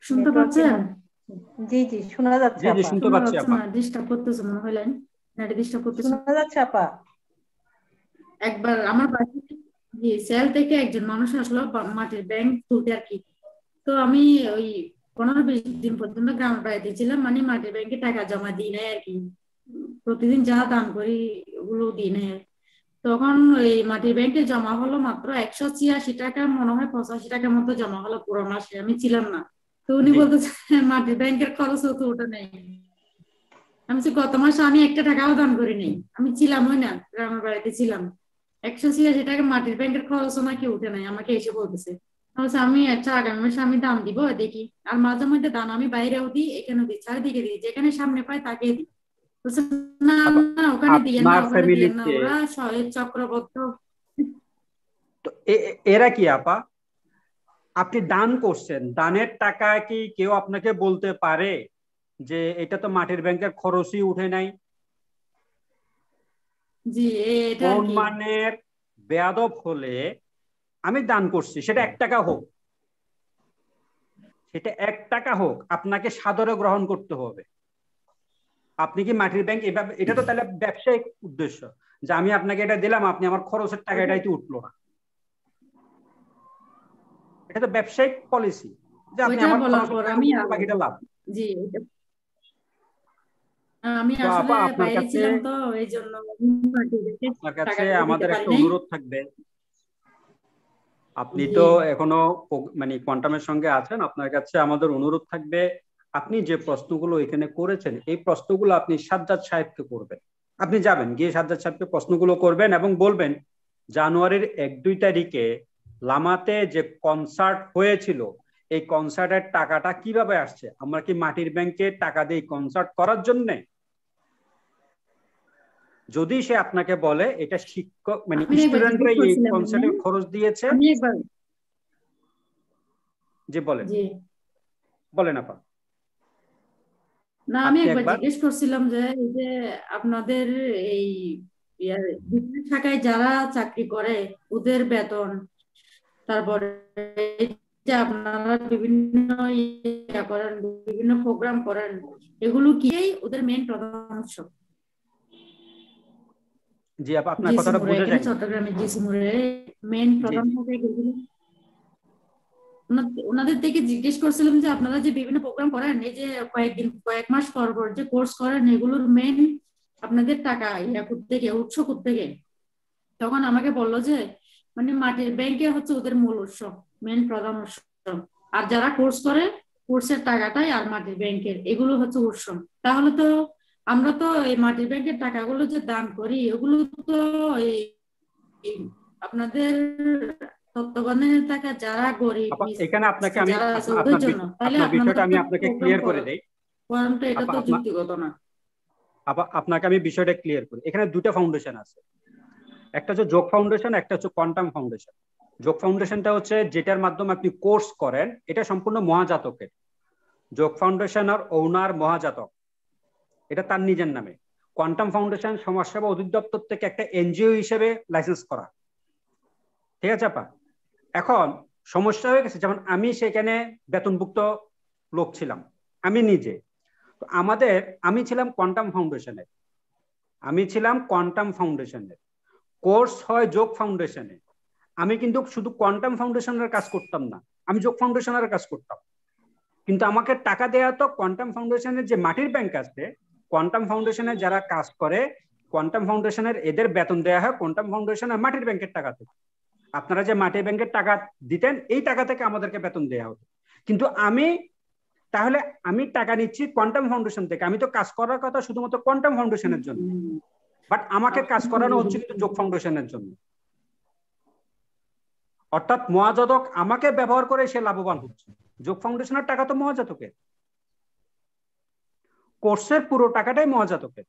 শুনতে পাচ্ছেন? জি জি শোনা যাচ্ছে আপা। জি জি শুনতে পাচ্ছি আপা। ডিস্টার্ব করতেছে মনে হয়, লাইন ডিস্টার্ব করতেছে। শোনা যাচ্ছে আপা। একবার আমার বাড়িতে জি সেল থেকে একজন মানুষ আসলো মাটির ব্যাংক তুলতে আর কি। তো আমি ওই 15-20 দিন পর্যন্ত গ্রামের বাড়িতে ছিলাম, মানে মাটির ব্যাংকে টাকা জমা দিই নাই আর কি, প্রতিদিন যা দান করি ওগুলো দিই নাই। তখন ওই মাটির ব্যাংকে জমা হলো মাত্র 186 টাকা, মনে হয় 85 টাকার মতো জমা হলো পুরো মাসে, আমি ছিলাম না। তো উনি বলতেছে মাটির ব্যাংকের খরচও তো ওটা নেই। আমি বলছি গত মাসে আমি 1 টাকাও দান করি নাই, আমি ছিলামই না, গ্রামের বাড়িতে ছিলাম। 186 টাকা মাটির ব্যাংকের খরচও নাকি উঠে নাই, আমাকে এসে বলতেছে। আমি আচ্ছা আগামী মাসে আমি দাম দিব দেখি। আর মাঝে মধ্যে দান আমি বাইরেও দিই, এখানেও দিই, চারিদিকে দিই, যেখানে সামনে পাই তাকে দিই। না না ওখানে দিয়েন না, ওখানে দিয়েন না, ওরা চক্রবদ্ধ। তো এরা কি আপা, আপনি দান করছেন, দানের টাকা কি কেউ আপনাকে বলতে পারে যে এটা তো মাটির ব্যাংকের খরচই উঠে নাই? জি এটা কোন মানের বেয়াদব হলে আমি দান করছি, সেটা 1 টাকা হোক, সেটা 1 টাকা হোক, আপনাকে সাদরে গ্রহণ করতে হবে। আপনি কি মাটির ব্যাংক এভাবে, এটা তো তাহলে ব্যবসায়িক উদ্দেশ্য যে আমি আপনাকে এটা দিলাম, আপনি আমার খরচের টাকা এটাই তো উঠলো না, এটা তো ব্যবসায়িক পলিসি যে আপনি আমার খরচের টাকা উঠলো, বাকিটা লাভ। জি আমি আসলে বাইরে ছিলাম তো এই জন্য আপনার কাছে আমাদের একটা অনুরোধ থাকবে, আপনি তো এখনো মানে কোয়ান্টামের সঙ্গে আছেন, আপনার কাছে আমাদের অনুরোধ থাকবে আপনি যে প্রশ্নগুলো এখানে করেছেন এই প্রশ্নগুলো আপনি সাজ্জাদ সাহেবকে করবেন। আপনি যাবেন গিয়ে সাজ্জাদ সাহেবকে প্রশ্নগুলো করবেন এবং বলবেন জানুয়ারির 1-2 তারিখে লামাতে যে কনসার্ট হয়েছিল এই কনসার্টের টাকাটা কিভাবে আসছে, আমরা কি মাটির ব্যাংকে টাকা দিয়ে কনসার্ট করার জন্য? যদি সে আপনাকে বলে এটা শিক্ষক মানে স্টুডেন্টরা এই কনসার্টের খরচ দিয়েছে, যে বলেন বলেন আপা। না আমি একবার জিজ্ঞেস করছিলাম যে এই যে আপনাদের এই বিভিন্ন শাখায় যারা চাকরি করে ওদের বেতন, তারপরে যে আপনারা বিভিন্ন করেন, বিভিন্ন প্রোগ্রাম করেন, এগুলো কি ওদের মেইন প্রধান উৎস? জি আপা আপনার কথাটা বোঝা যায়। চট্টগ্রামের জিসিমুরে মেইন প্রধান থাকে এগুলো। ওনাদের থেকে জিজ্ঞেস করছিলাম যে আপনারা যে বিভিন্ন প্রোগ্রাম করেন, এই যে কয়েক মাস পর পর যে কোর্স করেন, এগুলোর মেইন আপনাদের টাকা থেকে উৎস থেকে? তখন আমাকে বললো যে মানে মাটির ব্যাংকে হচ্ছে ওদের মূল উৎস, মেইন প্রধান উৎস, আর যারা কোর্স করে কোর্সের টাকাটাই আর মাটির ব্যাংকের এগুলো হচ্ছে উৎস। তাহলে তো আমরা তো এই মাটির ব্যাংকের টাকাগুলো যে দান করি ওগুলো তো এই আপনাদের তত্ত্বাবধানের টাকা যারা গরিব, এখানে আপনাকে আমি আপনার বিষয়টা আমি আপনাকে ক্লিয়ার করে দেই, এটা তো যুক্তিগত না। আপনাকে আমি বিষয়টা ক্লিয়ার করি। এখানে 2টা ফাউন্ডেশন আছে, একটা হচ্ছে যোগ ফাউন্ডেশন, একটা হচ্ছে কোয়ান্টাম ফাউন্ডেশন। যোগ ফাউন্ডেশনটা হচ্ছে যেটার মাধ্যমে আপনি কোর্স করেন, এটা সম্পূর্ণ মহাজাতকের। যোগ ফাউন্ডেশন আর ওনার মহাজাতক, এটা তার নিজের নামে। কোয়ান্টাম ফাউন্ডেশন সমাজসেবা অধিদপ্তর থেকে একটা এনজিও হিসেবে লাইসেন্স করা, ঠিক আছে আপা? এখন সমস্যা হয়ে গেছে, যেমন আমি সেখানে বেতনভুক্ত লোক ছিলাম, আমি নিজে। তো আমি ছিলাম কোয়ান্টাম ফাউন্ডেশনের, কোর্স হয় যোগ ফাউন্ডেশনে। আমি কিন্তু শুধু কোয়ান্টাম ফাউন্ডেশনের কাজ করতাম না, আমি যোগ ফাউন্ডেশনের কাজ করতাম। কিন্তু আমাকে টাকা দেয়া তো কোয়ান্টাম ফাউন্ডেশনের যে মাটির ব্যাংক আছে, কোয়ান্টাম ফাউন্ডেশনের যারা কাজ করে, কোয়ান্টাম ফাউন্ডেশনের এদের বেতন দেওয়া হয় কোয়ান্টাম ফাউন্ডেশনের মাটির ব্যাংকের টাকা থেকে। আপনারা যে মাটির ব্যাংকের টাকা দিতেন এই টাকা থেকে আমাদেরকে বেতন দেওয়া হতো। কিন্তু আমি টাকা নিচ্ছি কোয়ান্টাম ফাউন্ডেশন থেকে, আমি তো কাজ করার কথা শুধুমাত্র কোয়ান্টাম ফাউন্ডেশনের জন্য, বাট আমাকে কাজ করানো হচ্ছে কিন্তু যোগ ফাউন্ডেশনের জন্য। অর্থাৎ মহাজাতক আমাকে ব্যবহার করে সে লাভবান হচ্ছে। যোগ ফাউন্ডেশনের টাকা তো মহাজাতকের, কোর্সের পুরো টাকাটাই মহাজাতকের।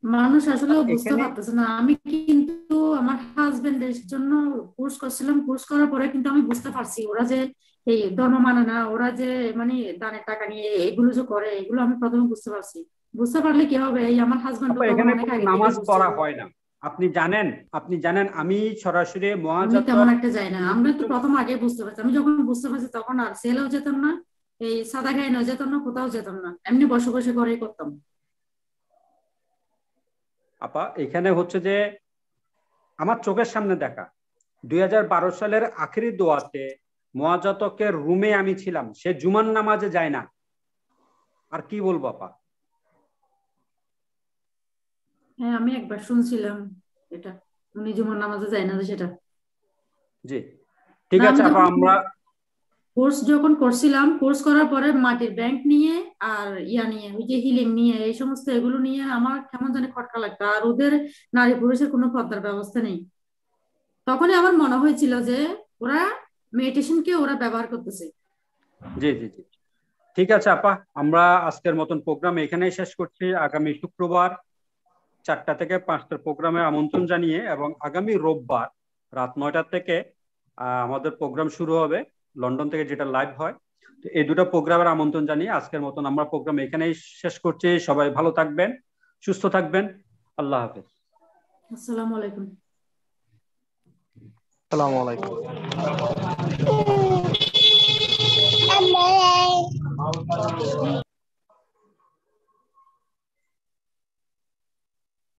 মানুষ আসলে বুঝতে পারতেছে না। আমি কিন্তু আমার হাজবেন্ডের জন্য কোর্স করছিলাম, কোর্স করার পরে কিন্তু আমি বুঝতে পারছি ওরা যে এই ধর্ম মানে না, ওরা যে মানে দানের টাকা নিয়ে এগুলো যে করে, এগুলো আমি প্রথমে বুঝতে পারছি। বুঝতে পারলে কি হবে, এই আমার হাজবেন্ড এখানে নামাজ পড়া হয় না, আপনি জানেন আমি সরাসরি মহাজাতক তেমন একটা যাই না। আমরা তো প্রথম আগে বুঝতে পারছি, আমি যখন বুঝতে পারছি তখন আর সেলেও যেতাম না, এই সাদা গায়ে যেতাম না, কোথাও যেতাম না, এমনি বসে বসে করেই করতাম। আপা এখানে হচ্ছে যে আমার চোখের সামনে দেখা 2012 সালের আখেরি দোয়াতে মুয়াজ্জাতকের রুমে আমি ছিলাম, সে জুমার নামাজে যায় না। আর কি বলবো আপা? হ্যাঁ, আমি একবার শুনছিলাম এটা, উনি জুমার নামাজে যায় না সেটা। জি ঠিক আছে আপা। আমরা কোর্স যখন করছিলাম, কোর্স করার পরে মাটির ব্যাংক নিয়ে আর ইয়া নিয়ে, ওই যে হিলিং নিয়ে, এই সমস্ত এগুলো নিয়ে আমার কেমন জানি খটকা লাগতো। আর ওদের নারী পুরুষের কোনো পর্দার ব্যবস্থা নেই। তখনই আমার মনে হয়েছিল যে ওরা মেডিটেশনকে ওরা ব্যবহার করতেছে। জি জি জি ঠিক আছে আপা, আমরা আজকের মতন প্রোগ্রাম এখানেই শেষ করছি। আগামী শুক্রবার 4টা থেকে 5টার প্রোগ্রামে আমন্ত্রণ জানিয়ে, এবং আগামী রোববার রাত 9টা থেকে আমাদের প্রোগ্রাম শুরু হবে লন্ডন থেকে, যেটা লাইভ হয়। তো এই দুটো প্রোগ্রামের আমন্ত্রণ জানিয়ে আজকের মতন আমরা প্রোগ্রাম এখানেই শেষ করছি। সবাই ভালো থাকবেন, সুস্থ থাকবেন। আল্লাহ হাফেজ। আসসালামু আলাইকুম। আসসালামু আলাইকুম।